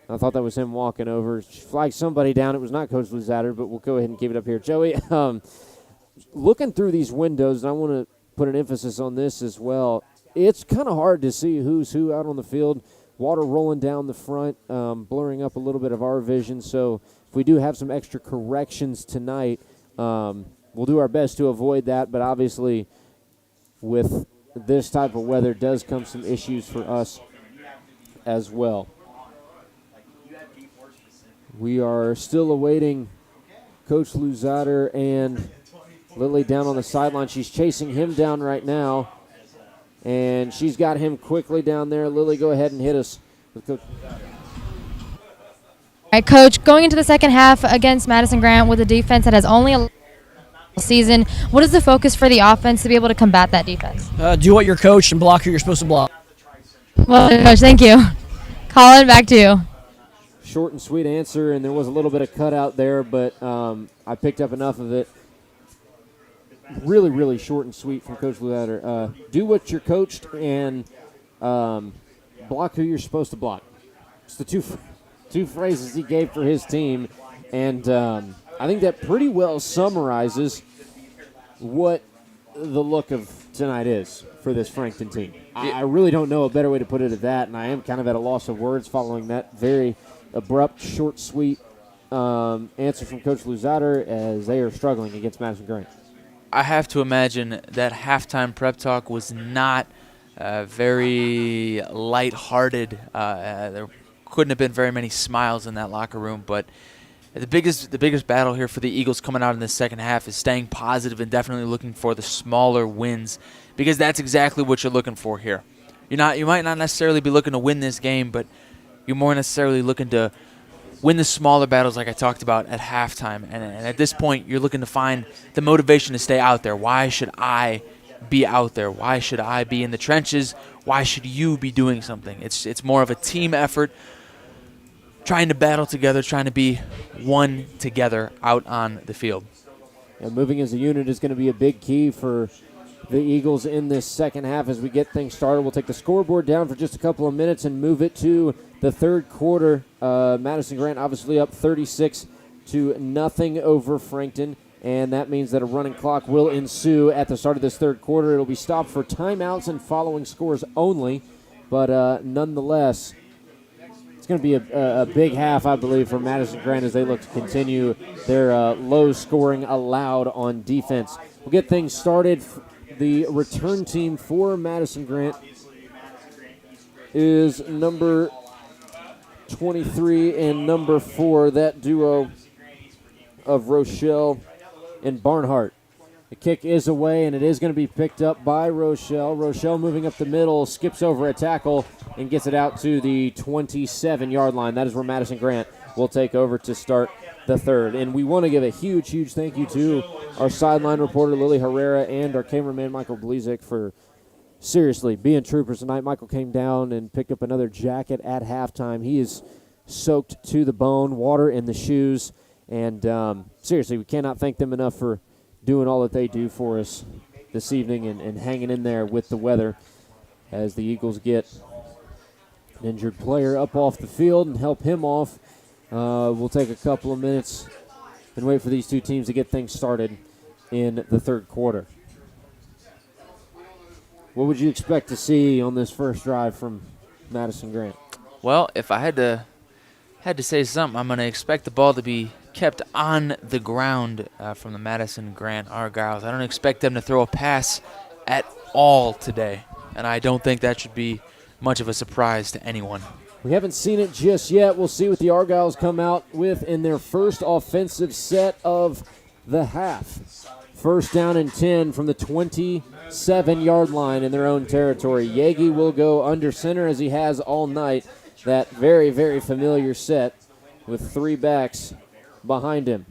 I thought that was him walking over. She flagged somebody down. It was not Coach Luzader, but we'll go ahead and keep it up here. Joey, looking through these windows, and I want to put an emphasis on this as well, it's kind of hard to see who's who out on the field. Water rolling down the front, blurring up a little bit of our vision. So if we do have some extra corrections tonight, we'll do our best to avoid that. But obviously with this type of weather does come some issues for us as well. We are still awaiting Coach Luzader and Lily down on the sideline. She's chasing him down right now, and she's got him quickly down there. Lily, go ahead and hit us with Coach. All right, Coach, going into the second half against Madison-Grant with a defense that has only a season, what is the focus for the offense to be able to combat that defense? Do what you're coached and block who you're supposed to block. Well, Coach, thank you. Colin, back to you. Short and sweet answer, and there was a little bit of cutout there, but I picked up enough of it. Really, really short and sweet from Coach Luzader. Do what you're coached and block who you're supposed to block. It's the two phrases he gave for his team, and I think that pretty well summarizes what the look of tonight is for this Frankton team. I really don't know a better way to put it at that, and I am kind of at a loss of words following that very abrupt, short, sweet answer from Coach Luzader as they are struggling against Madison-Grant. I have to imagine that halftime prep talk was not very lighthearted. There couldn't have been very many smiles in that locker room, but the biggest battle here for the Eagles coming out in the second half is staying positive and definitely looking for the smaller wins, because that's exactly what you're looking for here. You might not necessarily be looking to win this game, but you're more necessarily looking to win the smaller battles like I talked about at halftime. And at this point, you're looking to find the motivation to stay out there. Why should I be out there? Why should I be in the trenches? Why should you be doing something? It's more of a team effort, trying to battle together, trying to be one together out on the field. And moving as a unit is going to be a big key for the Eagles in this second half as we get things started. We'll take the scoreboard down for just a couple of minutes and move it to the third quarter. Madison-Grant obviously up 36-0 over Frankton, and that means that a running clock will ensue at the start of this third quarter. It'll be stopped for timeouts and following scores only, but nonetheless, it's going to be a big half, I believe, for Madison-Grant as they look to continue their low scoring allowed on defense. We'll get things started. The return team for Madison-Grant is number 23 and number 4, that duo of Rochelle and Barnhart. The kick is away, and it is going to be picked up by Rochelle. Rochelle moving up the middle, skips over a tackle, and gets it out to the 27-yard line. That is where Madison-Grant will take over to start the third. And we want to give a huge, huge thank you to our sideline reporter, Lily Herrera, and our cameraman, Michael Blizek, for seriously being troopers tonight. Michael came down and picked up another jacket at halftime. He is soaked to the bone, water in the shoes, and seriously, we cannot thank them enough for doing all that they do for us this evening and hanging in there with the weather as the Eagles get an injured player up off the field and help him off. We'll take a couple of minutes and wait for these two teams to get things started in the third quarter. What would you expect to see on this first drive from Madison-Grant? Well, if I had to say something, I'm going to expect the ball to be kept on the ground from the Madison-Grant Argyles. I don't expect them to throw a pass at all today, and I don't think that should be much of a surprise to anyone. We haven't seen it just yet. We'll see what the Argyles come out with in their first offensive set of the half. First down and 10 from the 27-yard line in their own territory. Yagi will go under center as he has all night. That very, very familiar set with 3 backs behind him.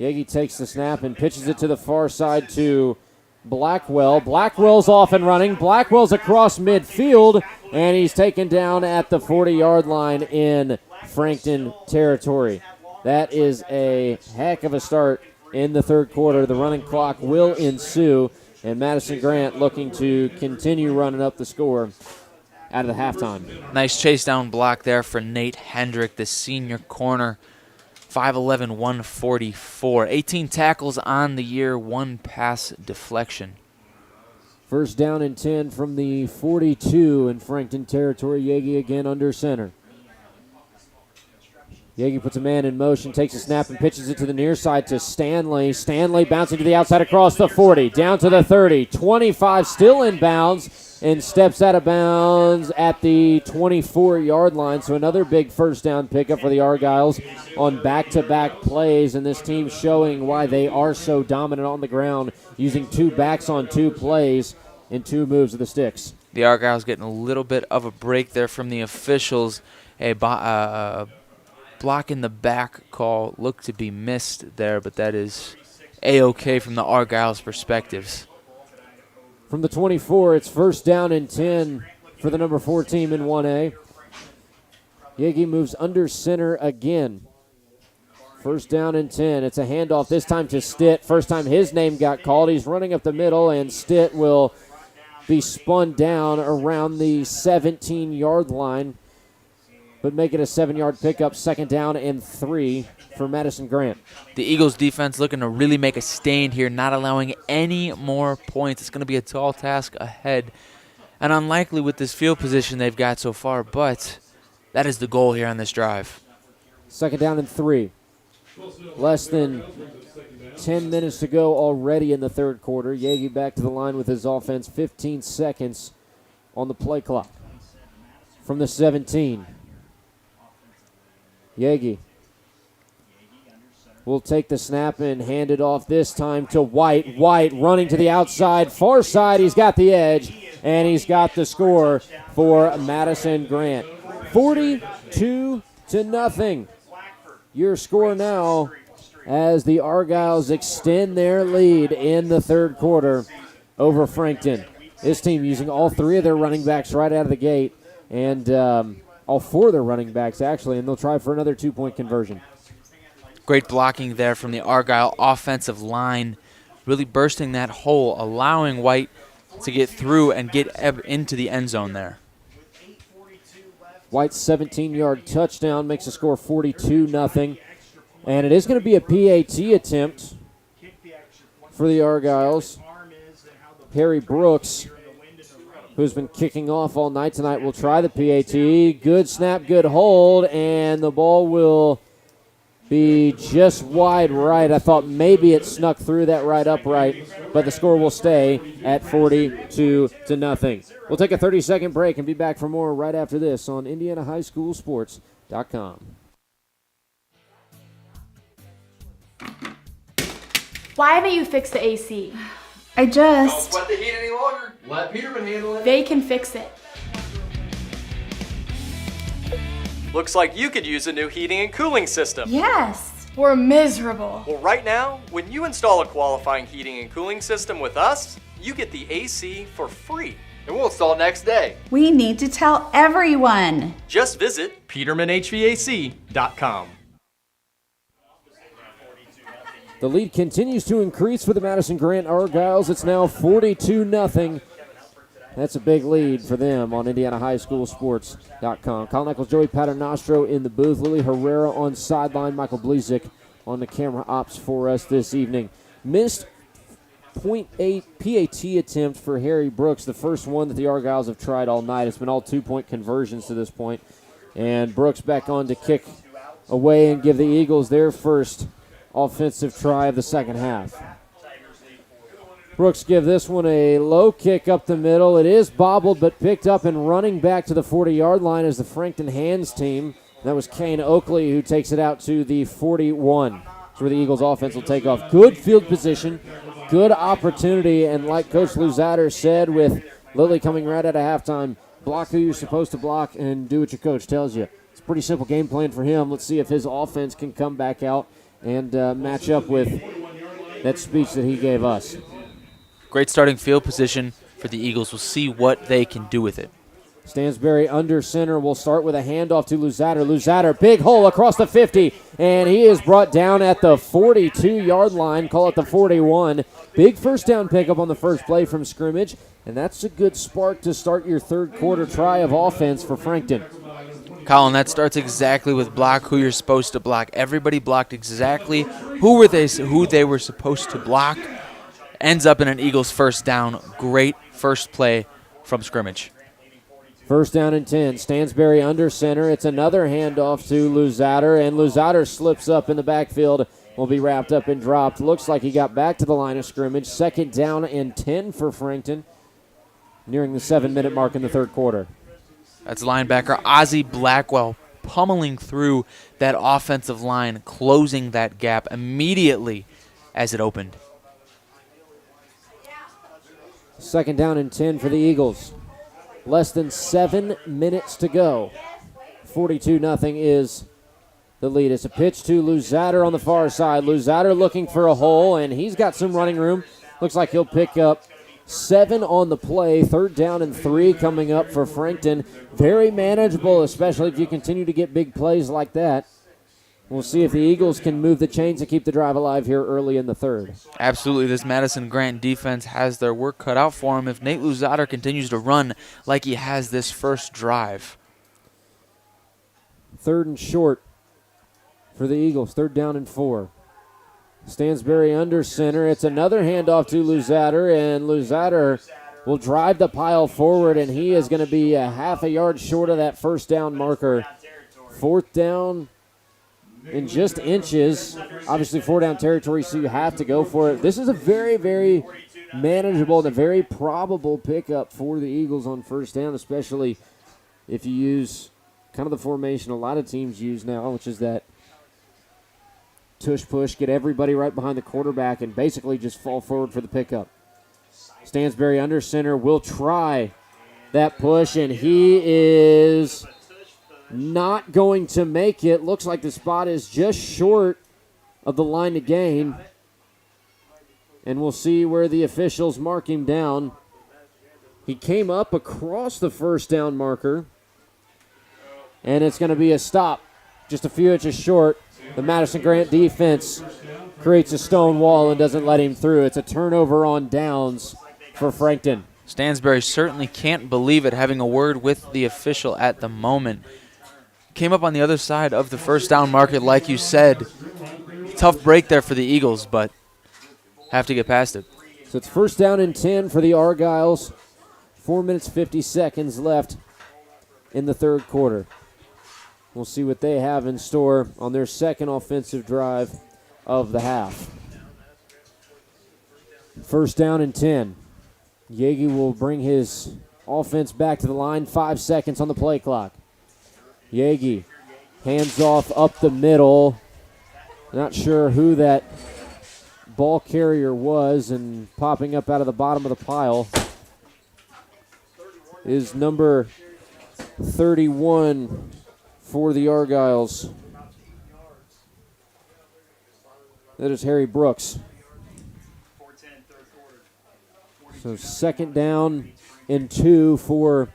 Yagi takes the snap and pitches it to the far side to Blackwell. Blackwell's off and running. Blackwell's across midfield, and he's taken down at the 40-yard line in Frankton territory. That is a heck of a start in the third quarter. The running clock will ensue, and Madison-Grant looking to continue running up the score out of the halftime. Nice chase down block there for Nate Hendrick, the senior corner. 5'11", 144. 18 tackles on the year, 1 pass deflection. First down and 10 from the 42 in Frankton territory. Yagi again under center. Yagi puts a man in motion, takes a snap and pitches it to the near side to Stanley. Stanley bouncing to the outside across the 40, down to the 30. 25 still in bounds and steps out of bounds at the 24-yard line. So another big first down pickup for the Argyles on back-to-back plays, and this team showing why they are so dominant on the ground, using 2 backs on 2 plays and 2 moves of the sticks. The Argyles getting a little bit of a break there from the officials. A block in the back call looked to be missed there, but that is A-OK from the Argyles' perspectives. From the 24, it's first down and 10 for the number 4 team in 1A. Yagi moves under center again. First down and 10. It's a handoff, this time to Stitt. First time his name got called. He's running up the middle, and Stitt will be spun down around the 17-yard line, but make it a 7-yard pickup. Second down and 3 for Madison-Grant. The Eagles defense looking to really make a stand here, not allowing any more points. It's going to be a tall task ahead, and unlikely with this field position they've got so far, but that is the goal here on this drive. Second down and 3. Less than 10 minutes to go already in the third quarter. Yagi back to the line with his offense. 15 seconds on the play clock. From the 17. Yagi will take the snap and hand it off this time to White. White running to the outside, far side. He's got the edge, and he's got the score for Madison-Grant. 42-0. Your score now as the Argyles extend their lead in the third quarter over Frankton. This team using all 3 of their running backs right out of the gate, and all 4 of their running backs, actually, and they'll try for another 2-point conversion. Great blocking there from the Argyle offensive line, really bursting that hole, allowing White to get through and get into the end zone there. White's 17-yard touchdown makes the score 42-0. And it is going to be a PAT attempt for the Argyles. Harry Brooks who's been kicking off all night tonight, will try the PAT. Good snap, good hold, and the ball will be just wide right. I thought maybe it snuck through that right upright, but the score will stay at 42-0. We'll take a 30-second break and be back for more right after this on IndianaHighSchoolSports.com. Why haven't you fixed the AC? I Don't just... sweat the heat any longer. Let Peterman handle it. They can fix it. Looks like you could use a new heating and cooling system. Yes. We're miserable. Well, right now, when you install a qualifying heating and cooling system with us, you get the AC for free. And we'll install next day. We need to tell everyone. Just visit PetermanHVAC.com. The lead continues to increase for the Madison-Grant Argyles. It's now 42-0. That's a big lead for them on IndianaHighSchoolSports.com. Colin Eccles, Joey Paternostro in the booth. Lily Herrera on sideline. Michael Blezick on the camera ops for us this evening. Missed .8 PAT attempt for Harry Brooks, the first one that the Argyles have tried all night. It's been all 2-point conversions to this point. And Brooks back on to kick away and give the Eagles their first offensive try of the second half. Brooks give this one a low kick up the middle. It is bobbled but picked up and running back to the 40-yard line as the Frankton Hands team. That was Kane Oakley who takes it out to the 41. That's where the Eagles offense will take off. Good field position, good opportunity, and like Coach Luzader said with Lily coming right out of halftime, block who you're supposed to block and do what your coach tells you. It's a pretty simple game plan for him. Let's see if his offense can come back out and match up with that speech that he gave us. Great starting field position for the Eagles. We'll see what they can do with it. Stansberry under center will start with a handoff to Luzader. Luzader, big hole across the 50, and he is brought down at the 42-yard line, call it the 41. Big first down pickup on the first play from scrimmage, and that's a good spark to start your third quarter try of offense for Frankton. Colin, that starts exactly with block who you're supposed to block. Everybody blocked exactly who they were supposed to block. Ends up in an Eagles first down. Great first play from scrimmage. First down and 10. Stansberry under center. It's another handoff to Luzader, and Luzader slips up in the backfield. Will be wrapped up and dropped. Looks like he got back to the line of scrimmage. Second down and 10 for Frankton, nearing the 7-minute mark in the third quarter. That's linebacker Ozzie Blackwell pummeling through that offensive line, closing that gap immediately as it opened. Second down and 10 for the Eagles. Less than 7 minutes to go. 42-0 is the lead. It's a pitch to Luzader on the far side. Luzader looking for a hole, and he's got some running room. Looks like he'll pick up 7 on the play. Third down and 3 coming up for Frankton. Very manageable, especially if you continue to get big plays like that. We'll see if the Eagles can move the chains and keep the drive alive here early in the third. Absolutely. This Madison-Grant defense has their work cut out for him if Nate Luzader continues to run like he has this first drive. Third and short for the Eagles. Third down and 4. Stansberry under center. It's another handoff to Luzader, and Luzader will drive the pile forward, and he is going to be a half a yard short of that first down marker. Fourth down in just inches. Obviously 4-down territory, so you have to go for it. This is a very, very manageable and a very probable pickup for the Eagles on first down, especially if you use kind of the formation a lot of teams use now, which is that tush push, get everybody right behind the quarterback and basically just fall forward for the pickup. Stansberry under center will try that push, and he is not going to make it. Looks like the spot is just short of the line to gain. And we'll see where the officials mark him down. He came up across the first down marker. And it's going to be a stop. Just a few inches short. The Madison-Grant defense creates a stone wall and doesn't let him through. It's a turnover on downs for Frankton. Stansberry certainly can't believe it, having a word with the official at the moment. Came up on the other side of the first down marker, like you said. Tough break there for the Eagles, but have to get past it. So it's first down and 10 for the Argyles. 4 minutes, 50 seconds left in the third quarter. We'll see what they have in store on their second offensive drive of the half. First down and 10. Yagi will bring his offense back to the line. 5 seconds on the play clock. Yagi hands off up the middle. Not sure who that ball carrier was, and popping up out of the bottom of the pile is number 31 for the Argyles. That is Harry Brooks. So second down and 2 for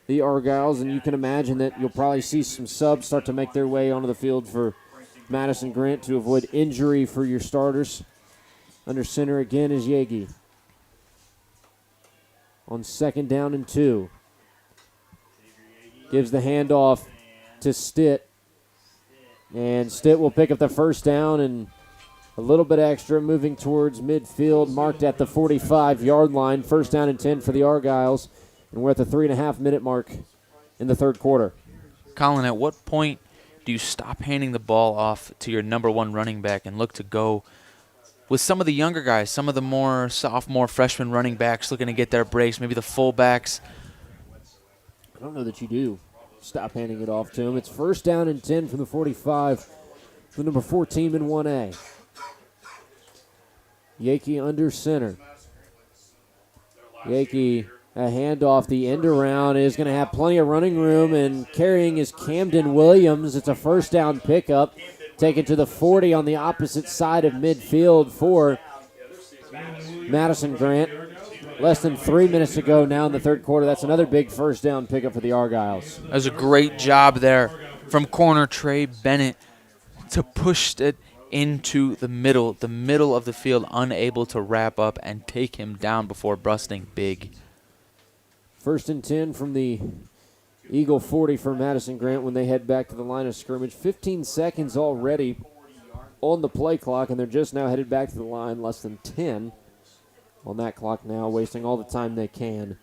the Argyles, and you can imagine that you'll probably see some subs start to make their way onto the field for Madison-Grant to avoid injury for your starters. Under center again is Yagi. On second down and 2. Gives the handoff to Stitt. And Stitt will pick up the first down and a little bit extra, moving towards midfield, marked at the 45-yard line. First down and 10 for the Argyles. And we're at the 3.5-minute mark in the third quarter. Colin, at what point do you stop handing the ball off to your number one running back and look to go with some of the younger guys, some of the more sophomore, freshman running backs looking to get their breaks, maybe the fullbacks? I don't know that you do stop handing it off to him. It's first down and 10 from the 45 for number 14 in 1A. Yaki under center. Yaki, a handoff. The end around is going to have plenty of running room, and carrying is Camden Williams. It's a first down pickup. Taken to the 40 on the opposite side of midfield for Madison-Grant. Less than 3 minutes to go now in the third quarter. That's another big first down pickup for the Argyles. That was a great job there from corner Trey Bennett to push it into the middle of the field, unable to wrap up and take him down before busting big. First and 10 from the Eagle 40 for Madison-Grant when they head back to the line of scrimmage. 15 seconds already on the play clock, and they're just now headed back to the line. Less than 10 on that clock now, wasting all the time they can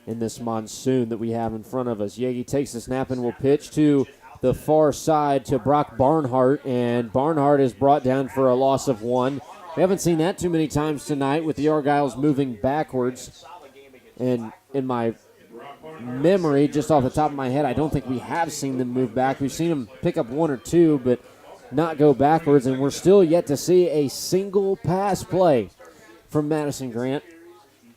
in this monsoon that we have in front of us. Yagi takes the snap and will pitch to the far side to Brock Barnhart, and Barnhart is brought down for a loss of 1. We haven't seen that too many times tonight with the Argyles moving backwards. And in my memory, just off the top of my head, I don't think we have seen them move back. We've seen them pick up 1 or 2, but not go backwards, and we're still yet to see a single pass play from Madison-Grant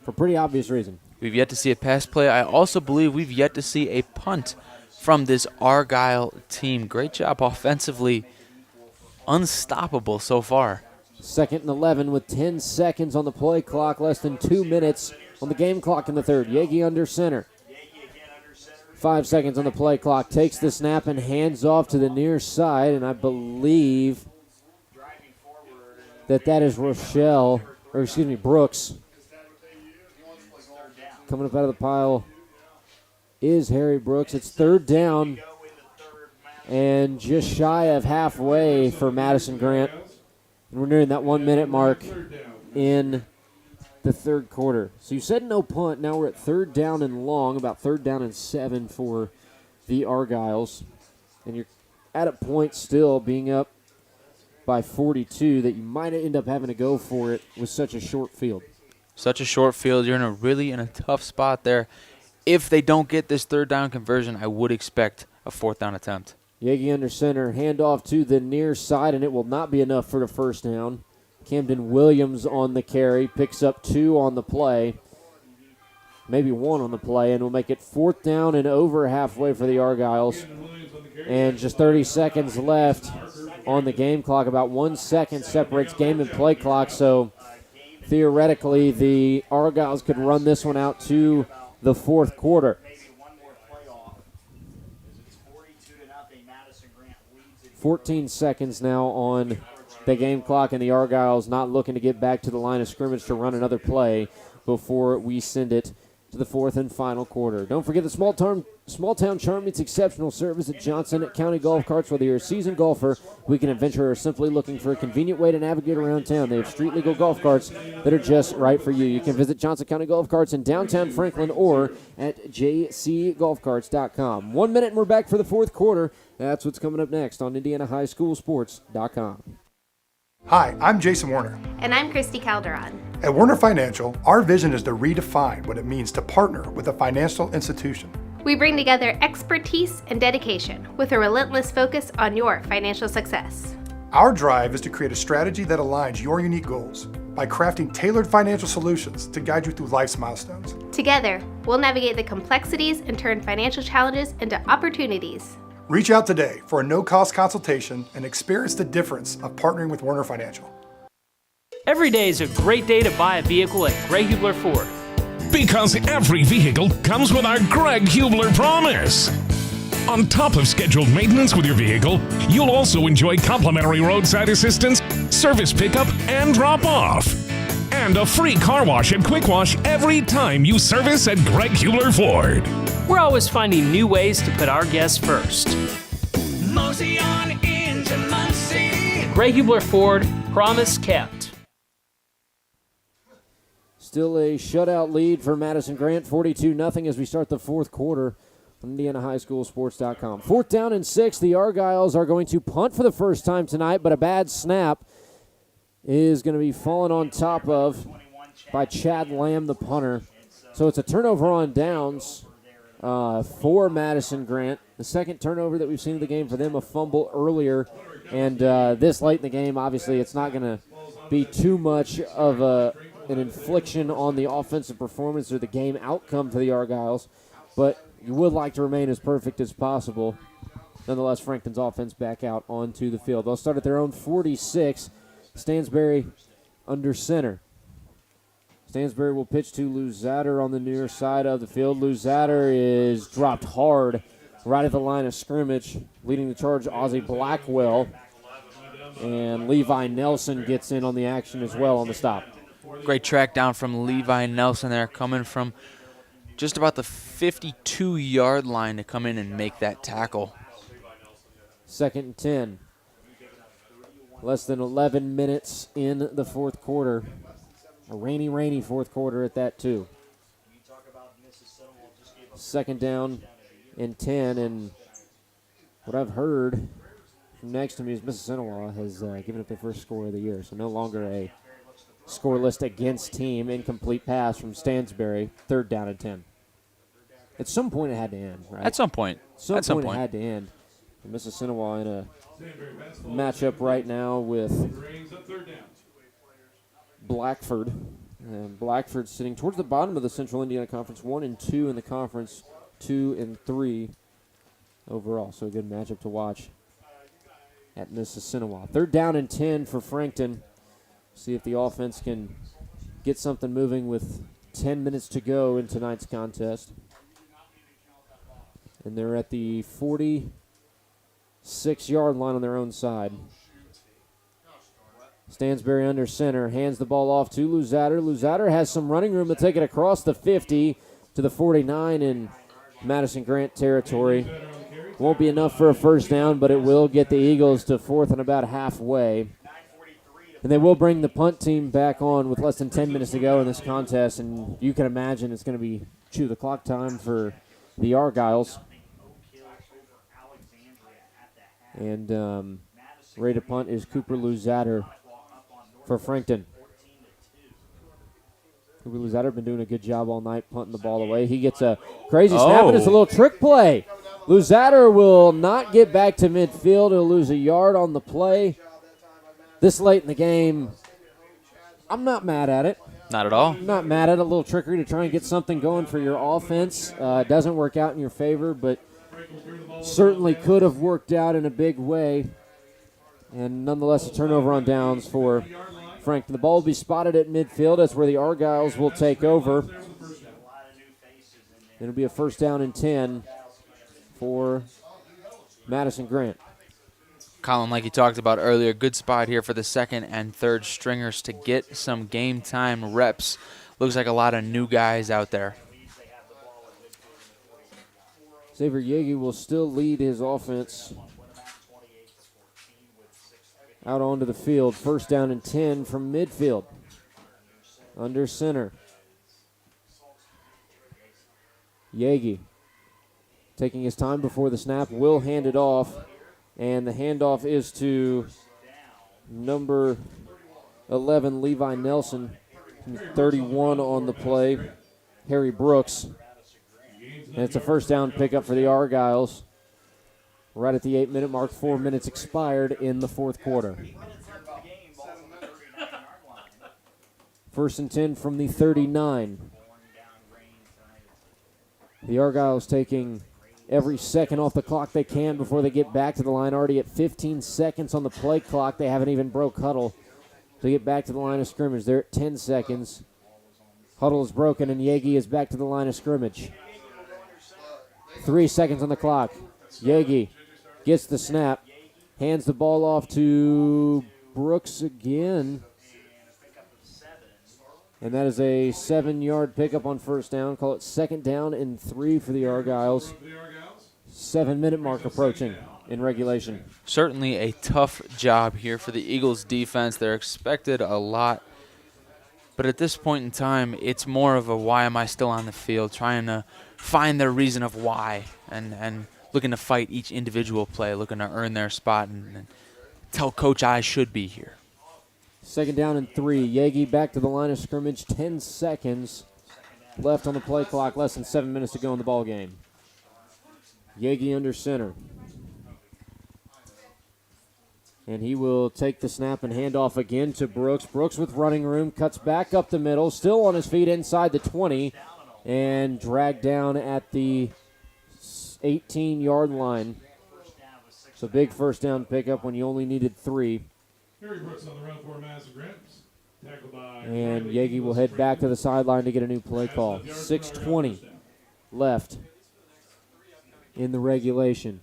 for pretty obvious reason. We've yet to see a pass play. I also believe we've yet to see a punt from this Argyle team. Great job offensively. Unstoppable so far. Second and 11 with 10 seconds on the play clock. Less than 2 minutes on the game clock in the third. Yagi under center. 5 seconds on the play clock. Takes the snap and hands off to the near side. And I believe that is Brooks. Coming up out of the pile is Harry Brooks. It's third down and just shy of halfway for Madison-Grant. And we're nearing that 1 minute mark in the third quarter. So you said no punt. Now we're at third down and long, about third down and 7 for the Argyles. And you're at a point still being up by 42 that you might end up having to go for it with such a short field. Such a short field. You're in a tough spot there. If they don't get this third down conversion, I would expect a fourth down attempt. Yagi under center, handoff to the near side, and it will not be enough for the first down. Camden Williams on the carry, picks up 2 on the play, maybe 1 on the play, and will make it fourth down and over halfway for the Argyles. And just 30 seconds left on the game clock. About 1 second separates game and play clock, so theoretically the Argyles could run this one out to the fourth quarter. 14 seconds now on the game clock, and the Argyles not looking to get back to the line of scrimmage to run another play before we send it to the fourth and final quarter. Don't forget the small town charm meets exceptional service at Johnson County Golf Carts. Whether you're a seasoned golfer, weekend adventurer, or simply looking for a convenient way to navigate around town, they have street legal golf carts that are just right for you. You can visit Johnson County Golf Carts in downtown Franklin or at jcgolfcarts.com. 1 minute and we're back for the fourth quarter. That's what's coming up next on IndianaHighSchoolSports.com. Hi, I'm Jason Warner. And I'm Christy Calderon. At Warner Financial, our vision is to redefine what it means to partner with a financial institution. We bring together expertise and dedication with a relentless focus on your financial success. Our drive is to create a strategy that aligns your unique goals by crafting tailored financial solutions to guide you through life's milestones. Together, we'll navigate the complexities and turn financial challenges into opportunities. Reach out today for a no-cost consultation and experience the difference of partnering with Warner Financial. Every day is a great day to buy a vehicle at Gray Hubler Ford. Because every vehicle comes with our Greg Hubler promise. On top of scheduled maintenance with your vehicle, you'll also enjoy complimentary roadside assistance, service pickup, and drop-off. And a free car wash and quick wash every time you service at Greg Hubler Ford. We're always finding new ways to put our guests first. Mosey on into Muncie. Gray Hubler Ford, promise kept. Still a shutout lead for Madison-Grant, 42-0 as we start the fourth quarter on IndianaHighSchoolSports.com. Fourth down and 6. The Argyles are going to punt for the first time tonight, but a bad snap is going to be fallen on top of by Chad Lamb, the punter. So it's a turnover on downs for Madison-Grant. The second turnover that we've seen in the game for them, a fumble earlier. And this late in the game, obviously, it's not going to be too much of an infliction on the offensive performance or the game outcome for the Argyles. But you would like to remain as perfect as possible. Nonetheless, Frankton's offense back out onto the field. They'll start at their own 46. Stansbury under center. Stansbury will pitch to Luzader on the near side of the field. Luzader is dropped hard right at the line of scrimmage. Leading the charge, Ozzie Blackwell. And Levi Nelson gets in on the action as well on the stop. Great track down from Levi Nelson there, coming from just about the 52-yard line to come in and make that tackle. 2nd and 10. Less than 11 minutes in the fourth quarter. A rainy fourth quarter at that, too. 2nd down and 10, and what I've heard from next to me is Madison-Grant has given up their first score of the year, so no longer a scoreless against team. Incomplete pass from Stansbury, 3rd down and 10. At some point it had to end, right? At some point. It had to end. Madison-Grant in a matchup right now with Blackford. And Blackford sitting towards the bottom of the Central Indiana Conference, 1-2 in the conference, 2-3 overall. So a good matchup to watch at Madison-Grant. 3rd down and 10 for Frankton. See if the offense can get something moving with 10 minutes to go in tonight's contest. And they're at the 46-yard line on their own side. Stansbury under center, hands the ball off to Luzader. Luzader has some running room to take it across the 50 to the 49 in Madison-Grant territory. Won't be enough for a first down, but it will get the Eagles to 4th and about halfway. And they will bring the punt team back on with less than 10 minutes to go in this contest, and you can imagine it's going to be chew the clock time for the Argyles. And ready to punt is Cooper Luzader for Frankton. Cooper Luzader been doing a good job all night punting the ball away. He gets a crazy snap, and it's a little trick play. Luzader will not get back to midfield. He'll lose a yard on the play. This late in the game, I'm not mad at it. Not at all. I'm not mad at it. A little trickery to try and get something going for your offense. It doesn't work out in your favor, but certainly could have worked out in a big way. And nonetheless, a turnover on downs for Frankton. The ball will be spotted at midfield. That's where the Argyles will take over. It'll be a 1st down and 10 for Madison-Grant. Colin, like you talked about earlier, good spot here for the 2nd and 3rd stringers to get some game time reps. Looks like a lot of new guys out there. Xavier Yagi will still lead his offense out onto the field. First down and 10 from midfield. Under center. Yagi taking his time before the snap, will hand it off, and the handoff is to number 11, Levi Nelson, 31 on the play, Harry Brooks. And it's a first down pickup for the Argyles. Right at the 8-minute mark, 4 minutes expired in the fourth quarter. First and 10 from the 39. The Argyles taking every second off the clock they can before they get back to the line. Already at 15 seconds on the play clock. They haven't even broke huddle to get back to the line of scrimmage. They're at 10 seconds. Huddle is broken, and Yagi is back to the line of scrimmage. 3 seconds on the clock. Yagi gets the snap, hands the ball off to Brooks again. And that is a 7-yard pickup on first down. Call it second down and 3 for the Argyles. 7-minute mark approaching in regulation. Certainly a tough job here for the Eagles defense. They're expected a lot. But at this point in time, it's more of a why am I still on the field, trying to find their reason of why and looking to fight each individual play, looking to earn their spot and tell Coach I should be here. Second down and 3. Yagi back to the line of scrimmage. 10 seconds left on the play clock. Less than 7 minutes to go in the ball game. Yagi under center. And he will take the snap and hand off again to Brooks. Brooks with running room. Cuts back up the middle. Still on his feet inside the 20. And dragged down at the 18-yard line. So big first down pickup when you only needed 3. Harry Brooks on the run for Madison-Grant. Tackled by And Yagi will head back to the sideline to get a new play call. 6:20 left in the regulation.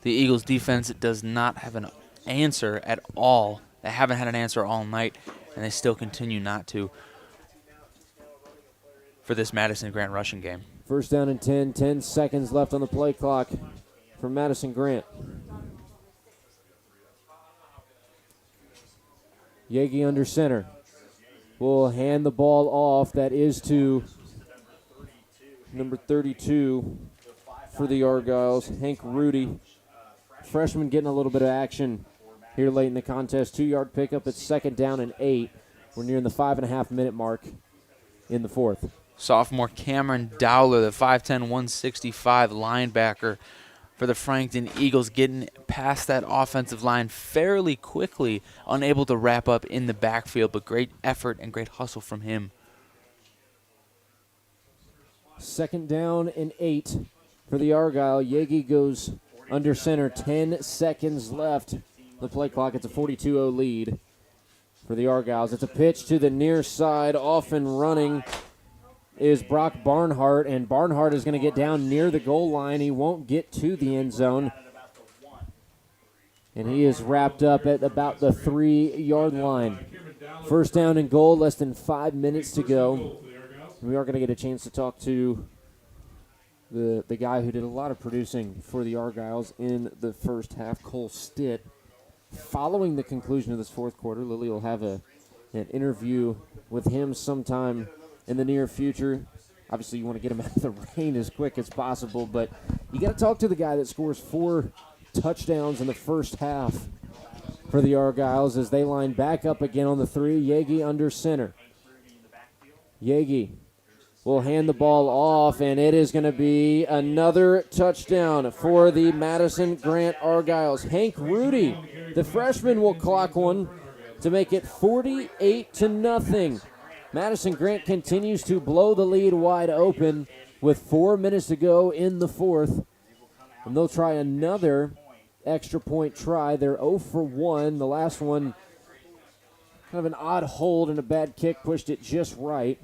The Eagles defense does not have an answer at all. They haven't had an answer all night, and they still continue not to for this Madison-Grant rushing game. First down and 10. 10 seconds left on the play clock for Madison-Grant. Yagi under center. Will hand the ball off. That is to number 32 for the Argyles, Hank Rudy. Freshman getting a little bit of action here late in the contest. 2-yard pickup. It's second down and 8. We're nearing the 5.5-minute mark in the fourth. Sophomore Cameron Dowler, the 5'10", 165 linebacker for the Frankton Eagles, getting past that offensive line fairly quickly, unable to wrap up in the backfield, but great effort and great hustle from him. Second down and 8 for the Argyle. Yagi goes under center. 10 seconds left. The play clock. It's a 42-0 lead for the Argyles. It's a pitch to the near side. Off and running is Brock Barnhart, and Barnhart is going to get down near the goal line. He won't get to the end zone, and he is wrapped up at about the 3-yard line. First down and goal, less than 5 minutes to go. We are going to get a chance to talk to the guy who did a lot of producing for the Argyles in the first half, Cole Stitt. Following the conclusion of this fourth quarter, Lily will have an interview with him sometime in the near future. Obviously, you want to get him out of the rain as quick as possible, but you got to talk to the guy that scores 4 touchdowns in the first half for the Argyles as they line back up again on the 3. Yagi under center. Yagi will hand the ball off, and it is going to be another touchdown for the Madison-Grant Argyles. Hank Rudy, the freshman, will clock one to make it 48-0. Madison-Grant continues to blow the lead wide open with 4 minutes to go in the fourth. And they'll try another extra point try. They're 0 for 1. The last one, kind of an odd hold and a bad kick, pushed it just right.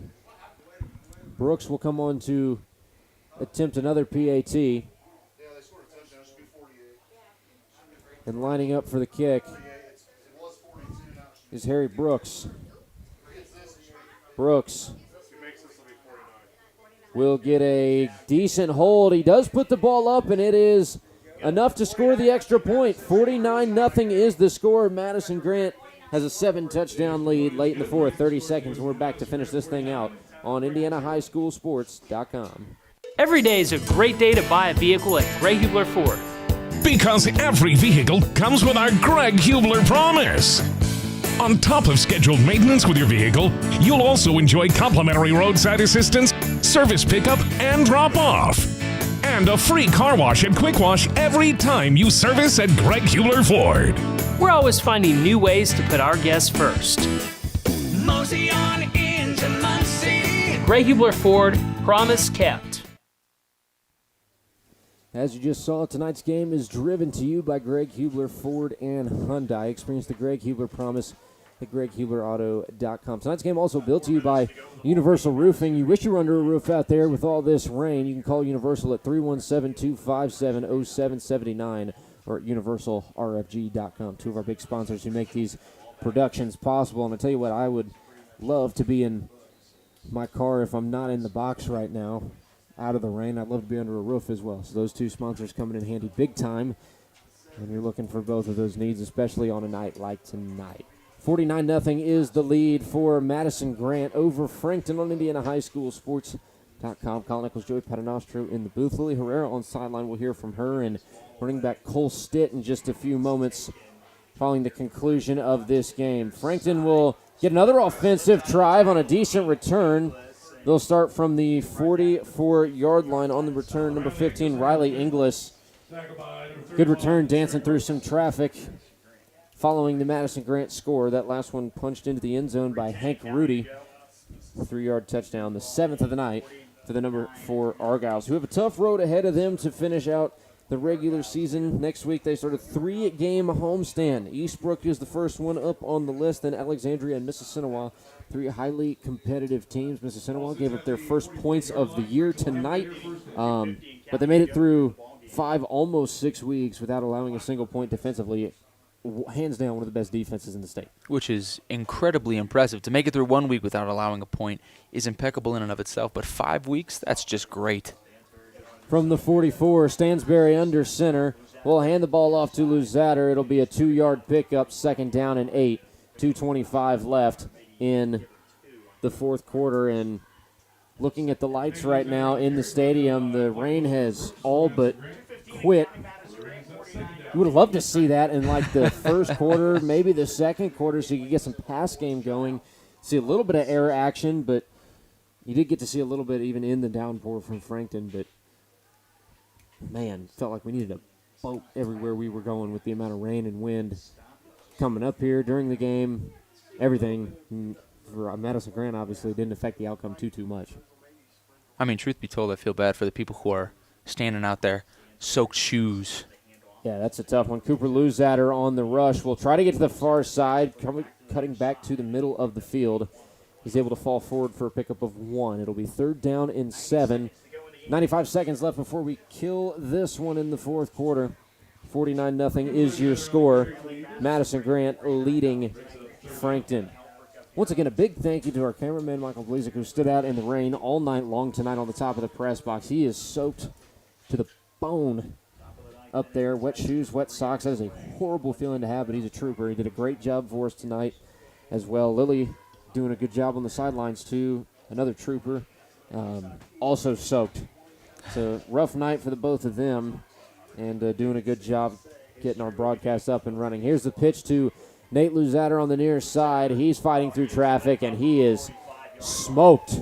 Brooks will come on to attempt another PAT. And lining up for the kick is Harry Brooks. Brooks will get a decent hold. He does put the ball up, and it is enough to score the extra point. 49-0 is the score. Madison-Grant has a 7-touchdown lead late in the fourth. 30 seconds, and we're back to finish this thing out on IndianaHighSchoolSports.com. Every day is a great day to buy a vehicle at Greg Hubler Ford. Because every vehicle comes with our Greg Hubler promise. On top of scheduled maintenance with your vehicle, you'll also enjoy complimentary roadside assistance, service pickup, and drop-off. And a free car wash and quick wash every time you service at Greg Hubler Ford. We're always finding new ways to put our guests first. Mosey on into Muncie. Greg Hubler Ford, promise kept. As you just saw, tonight's game is driven to you by Greg Hubler Ford and Hyundai. Experience the Greg Hubler promise at GregHublerAuto.com. Tonight's game also built to you by Universal Roofing. You wish you were under a roof out there with all this rain. You can call Universal at 317-257-0779 or at UniversalRFG.com. Two of our big sponsors who make these productions possible. And I tell you what, I would love to be in my car if I'm not in the box right now, out of the rain. I'd love to be under a roof as well. So those two sponsors coming in handy big time when you're looking for both of those needs, especially on a night like tonight. 49-0 is the lead for Madison-Grant over Frankton on IndianaHighSchoolSports.com. Colin Nichols, Joey Paternostro in the booth. Lily Herrera on sideline. We'll hear from her, and running back Cole Stitt in just a few moments following the conclusion of this game. Frankton will get another offensive drive on a decent return. They'll start from the 44-yard line on the return. Number 15, Riley Inglis. Good return, dancing through some traffic following the Madison-Grant score. That last one punched into the end zone by Hank Rudy. A 3-yard touchdown, the 7th of the night for the number 4 Argyles, who have a tough road ahead of them to finish out the regular season. Next week, they start a 3-game homestand. Eastbrook is the first one up on the list, then Alexandria and Mississinawa, 3 highly competitive teams. Mississinawa gave up their first points of the year tonight, but they made it through 5, almost 6 weeks without allowing a single point defensively. Hands down, one of the best defenses in the state. Which is incredibly impressive. To make it through 1 week without allowing a point is impeccable in and of itself, but 5 weeks, that's just great. From the 44, Stansberry under center. We'll hand the ball off to Luzader. It'll be a 2-yard pickup, 2nd down and 8. 2:25 left in the fourth quarter. And looking at the lights right now in the stadium, the rain has all but quit. You would have loved to see that in like the first quarter, maybe the second quarter, so you could get some pass game going, see a little bit of air action, but you did get to see a little bit even in the downpour from Frankton. But, man, felt like we needed a boat everywhere we were going with the amount of rain and wind coming up here during the game. Everything for Madison-Grant obviously didn't affect the outcome too much. I mean, truth be told, I feel bad for the people who are standing out there, soaked shoes. Yeah, that's a tough one. Cooper Luzader on the rush. Will try to get to the far side, cutting back to the middle of the field. He's able to fall forward for a pickup of 1. It'll be 3rd down and 7. 95 seconds left before we kill this one in the fourth quarter. 49-0 is your score. Madison-Grant leading Frankton. Once again, a big thank you to our cameraman, Michael Blazek, who stood out in the rain all night long tonight on the top of the press box. He is soaked to the bone up there. Wet shoes, wet socks. That is a horrible feeling to have, but he's a trooper. He did a great job for us tonight as well. Lily doing a good job on the sidelines, too. Another trooper, also soaked. It's a rough night for the both of them, and doing a good job getting our broadcast up and running. Here's the pitch to Nate Luzader on the near side. He's fighting through traffic, and he is smoked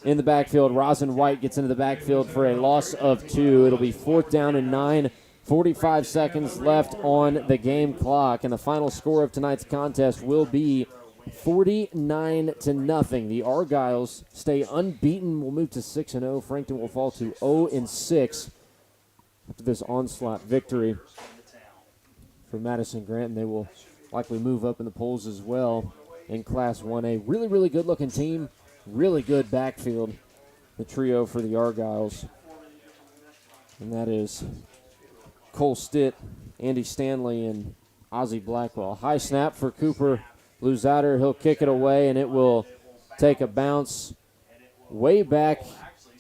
in the backfield. Rosin White gets into the backfield for a loss of 2. It'll be 4th down and 9. 45 seconds left on the game clock, and the final score of tonight's contest will be 49-0. The Argyles stay unbeaten. We'll move to 6-0. Frankton will fall to 0-6 after this onslaught victory for Madison-Grant, and they will likely move up in the polls as well in Class 1A. Really, really good-looking team. Really good backfield, the trio for the Argyles. And that is Cole Stitt, Andy Stanley, and Ozzie Blackwell. High snap for Cooper Luzader. He'll kick it away, and it will take a bounce way back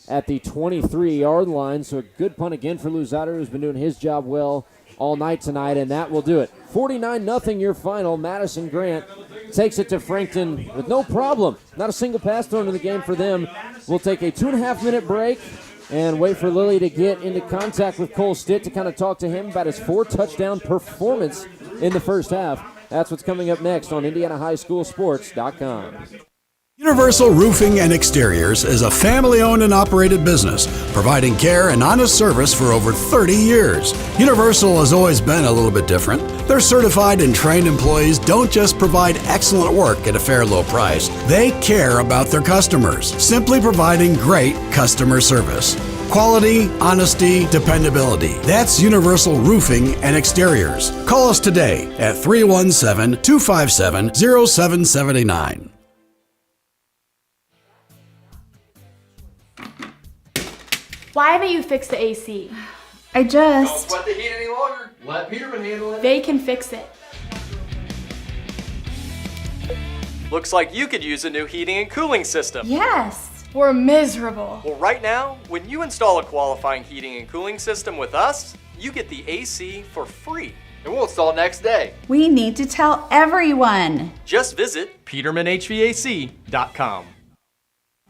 at the 23-yard line. So a good punt again for Luzader, who's been doing his job well all night tonight, and that will do it. 49-0 your final. Madison-Grant takes it to Frankton with no problem. Not a single pass thrown in the game for them. We'll take a 2.5-minute break and wait for Lilly to get into contact with Cole Stitt to kind of talk to him about his 4-touchdown performance in the first half. That's what's coming up next on IndianaHighSchoolSports.com. Universal Roofing and Exteriors is a family-owned and operated business, providing care and honest service for over 30 years. Universal has always been a little bit different. Their certified and trained employees don't just provide excellent work at a fair low price. They care about their customers, simply providing great customer service. Quality, honesty, dependability. That's Universal Roofing and Exteriors. Call us today at 317-257-0779. Why haven't you fixed the AC? I just... Don't sweat the heat any longer. Let Peterman handle it. They can fix it. Looks like you could use a new heating and cooling system. Yes. We're miserable. Well, right now, when you install a qualifying heating and cooling system with us, you get the AC for free. And we'll install next day. We need to tell everyone. Just visit PetermanHVAC.com.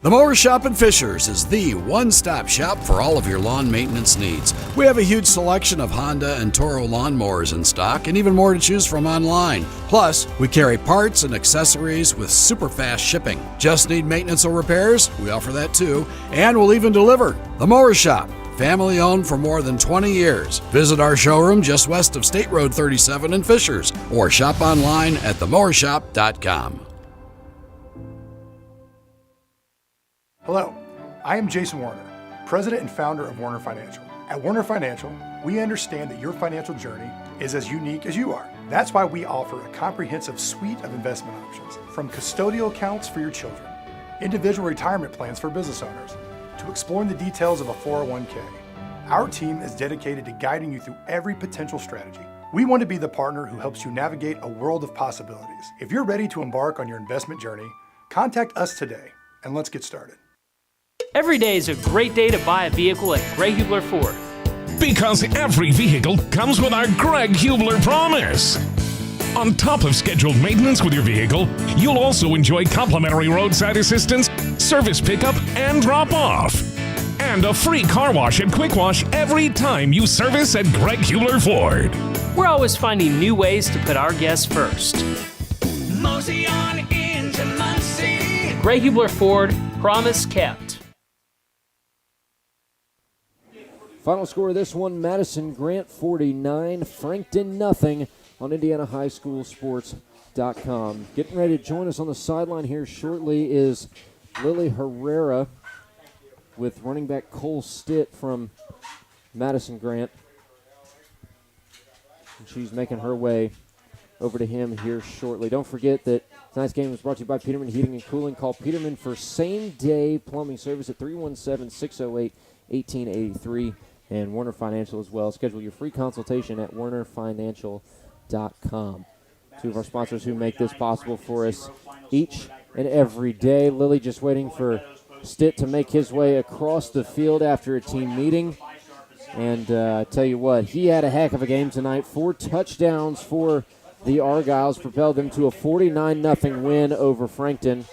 The Mower Shop in Fishers is the one-stop shop for all of your lawn maintenance needs. We have a huge selection of Honda and Toro lawnmowers in stock and even more to choose from online. Plus, we carry parts and accessories with super fast shipping. Just need maintenance or repairs? We offer that too. And we'll even deliver. The Mower Shop, family owned for more than 20 years. Visit our showroom just west of State Road 37 in Fishers or shop online at themowershop.com. Hello, I am Jason Warner, President and Founder of Warner Financial. At Warner Financial, we understand that your financial journey is as unique as you are. That's why we offer a comprehensive suite of investment options, from custodial accounts for your children, individual retirement plans for business owners, to exploring the details of a 401k. Our team is dedicated to guiding you through every potential strategy. We want to be the partner who helps you navigate a world of possibilities. If you're ready to embark on your investment journey, contact us today, and let's get started. Every day is a great day to buy a vehicle at Gray Hubler Ford. Because every vehicle comes with our Greg Hubler promise. On top of scheduled maintenance with your vehicle, you'll also enjoy complimentary roadside assistance, service pickup, and drop-off. And a free car wash and quick wash every time you service at Greg Hubler Ford. We're always finding new ways to put our guests first. Mosey on into Muncie. Gray Hubler Ford, promise kept. Final score of this one, Madison-Grant 49, Frankton 0 on IndianaHighSchoolSports.com. Getting ready to join us on the sideline here shortly is Lily Herrera with running back Cole Stitt from Madison-Grant. And she's making her way over to him here shortly. Don't forget that tonight's game was brought to you by Peterman Heating and Cooling. Call Peterman for same-day plumbing service at 317-608-1883. And Warner Financial as well. Schedule your free consultation at warnerfinancial.com. Two of our sponsors who make this possible for us each and every day. Lily just waiting for Stitt to make his way across the field after a team meeting. And I tell you what, he had a heck of a game tonight. 4 touchdowns for the Argyles, propelled them to a 49-0 win over Frankton.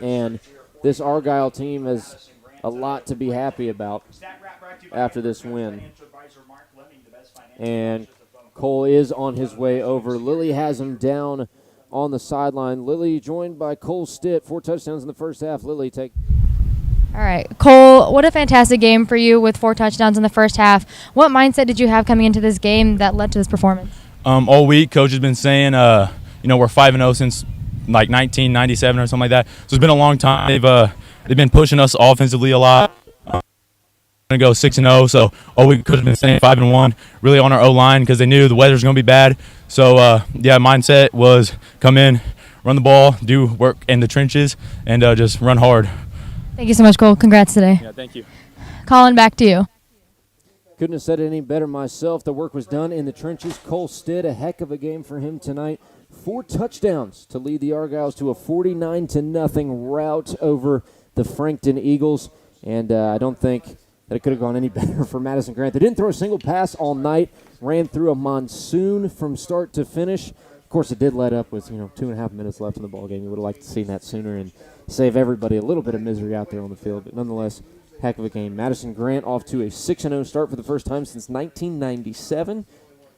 And this Argyle team has a lot to be happy about after this win. And Cole is on his way over. Lily has him down on the sideline. Lily joined by Cole Stitt, 4 touchdowns in the first half. Lily, take. All right, Cole, what a fantastic game for you with 4 touchdowns in the first half. What mindset did you have coming into this game that led to this performance? All week, Coach has been saying, we're 5-0 since like 1997 or something like that. So it's been a long time. They've been pushing us offensively a lot. Going to go 6-0, so all week Coach has been saying 5-1, really on our O-line because they knew the weather's going to be bad. So, mindset was come in, run the ball, do work in the trenches, and just run hard. Thank you so much, Cole. Congrats today. Yeah, thank you. Colin, back to you. Couldn't have said it any better myself. The work was done in the trenches. Cole Stitt, a heck of a game for him tonight. 4 touchdowns to lead the Argyles to a 49-0 rout over the Frankton Eagles. and I don't think that it could have gone any better for Madison-Grant. They didn't throw a single pass all night, ran through a monsoon from start to finish. Of course, it did let up with 2.5 minutes left in the ball game. You would have liked to see that sooner and save everybody a little bit of misery out there on the field, but nonetheless, heck of a game. Madison-Grant off to a 6-0 start for the first time since 1997.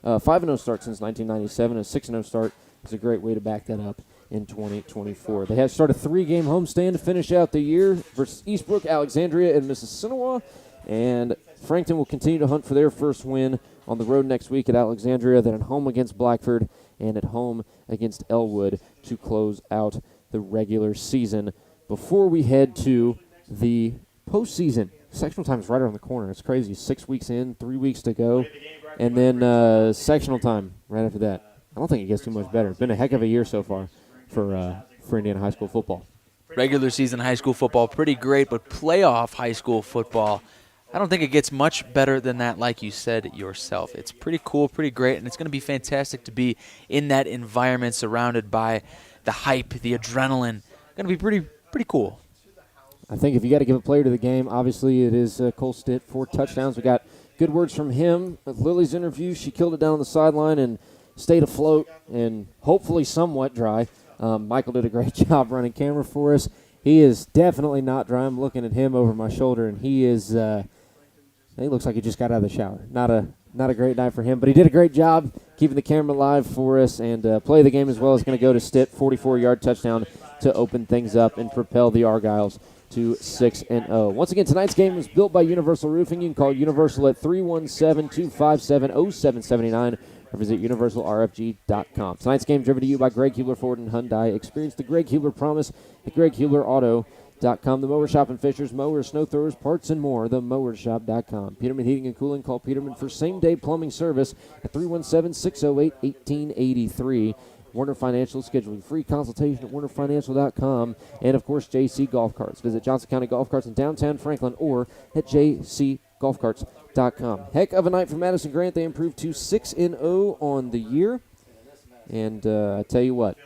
5-0 start since 1997. A 6-0 start is a great way to back that up in 2024. They have started a 3-game homestand to finish out the year versus Eastbrook, Alexandria, and Madison-Grant. And Frankton will continue to hunt for their first win on the road next week at Alexandria, then at home against Blackford, and at home against Elwood to close out the regular season before we head to the postseason. Sectional time is right around the corner. It's crazy. 6 weeks in, 3 weeks to go, and then sectional time right after that. I don't think it gets too much better. It's been a heck of a year so far for Indiana high school football. Regular season high school football, pretty great, but playoff high school football, I don't think it gets much better than that, like you said yourself. It's pretty cool, pretty great, and it's going to be fantastic to be in that environment surrounded by the hype, the adrenaline. Going to be pretty cool. I think if you got to give a player to the game, obviously it is Cole Stitt, 4 touchdowns. We got good words from him with Lily's interview. She killed it down on the sideline and stayed afloat and hopefully somewhat dry. Michael did a great job running camera for us. He is definitely not dry. I'm looking at him over my shoulder, and he is he looks like he just got out of the shower. Not a great night for him, but he did a great job keeping the camera live for us, and play of the game as well is going to go to Stitt, 44-yard touchdown to open things up and propel the Argyles to 6-0. Once again, tonight's game was built by Universal Roofing. You can call Universal at 317-257-0779 or visit universalrfg.com. Tonight's game driven to you by Greg Hubler Ford and Hyundai. Experience the Greg Hubler promise at GregHublerAuto.com. The Mower Shop and Fishers, mowers, snow throwers, parts, and more. TheMowerShop.com. Peterman Heating and Cooling. Call Peterman for same-day plumbing service at 317-608-1883. Warner Financial, schedule a free consultation at WarnerFinancial.com. And, of course, JC Golf Carts. Visit Johnson County Golf Carts in downtown Franklin or at jcgolfcarts.com. Heck of a night for Madison-Grant. They improved to 6-0 on the year. And I tell you what,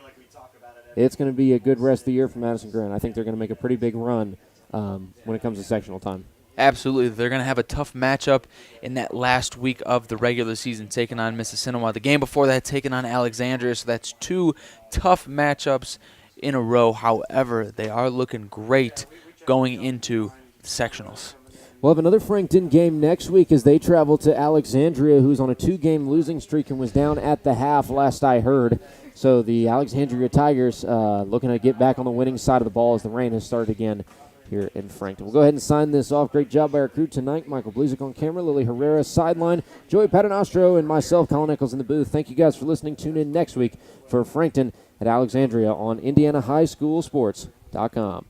it's going to be a good rest of the year for Madison-Grant. I think they're going to make a pretty big run when it comes to sectional time. Absolutely. They're going to have a tough matchup in that last week of the regular season, taking on Madison-Grant. The game before that, taking on Alexandria. So that's 2 tough matchups in a row. However, they are looking great going into the sectionals. We'll have another Frankton game next week as they travel to Alexandria, who's on a 2-game losing streak and was down at the half last I heard. So the Alexandria Tigers looking to get back on the winning side of the ball as the rain has started again here in Frankton. We'll go ahead and sign this off. Great job by our crew tonight. Michael Blezick on camera, Lily Herrera sideline, Joey Paternostro, and myself, Colin Nichols, in the booth. Thank you guys for listening. Tune in next week for Frankton at Alexandria on IndianaHighSchoolSports.com.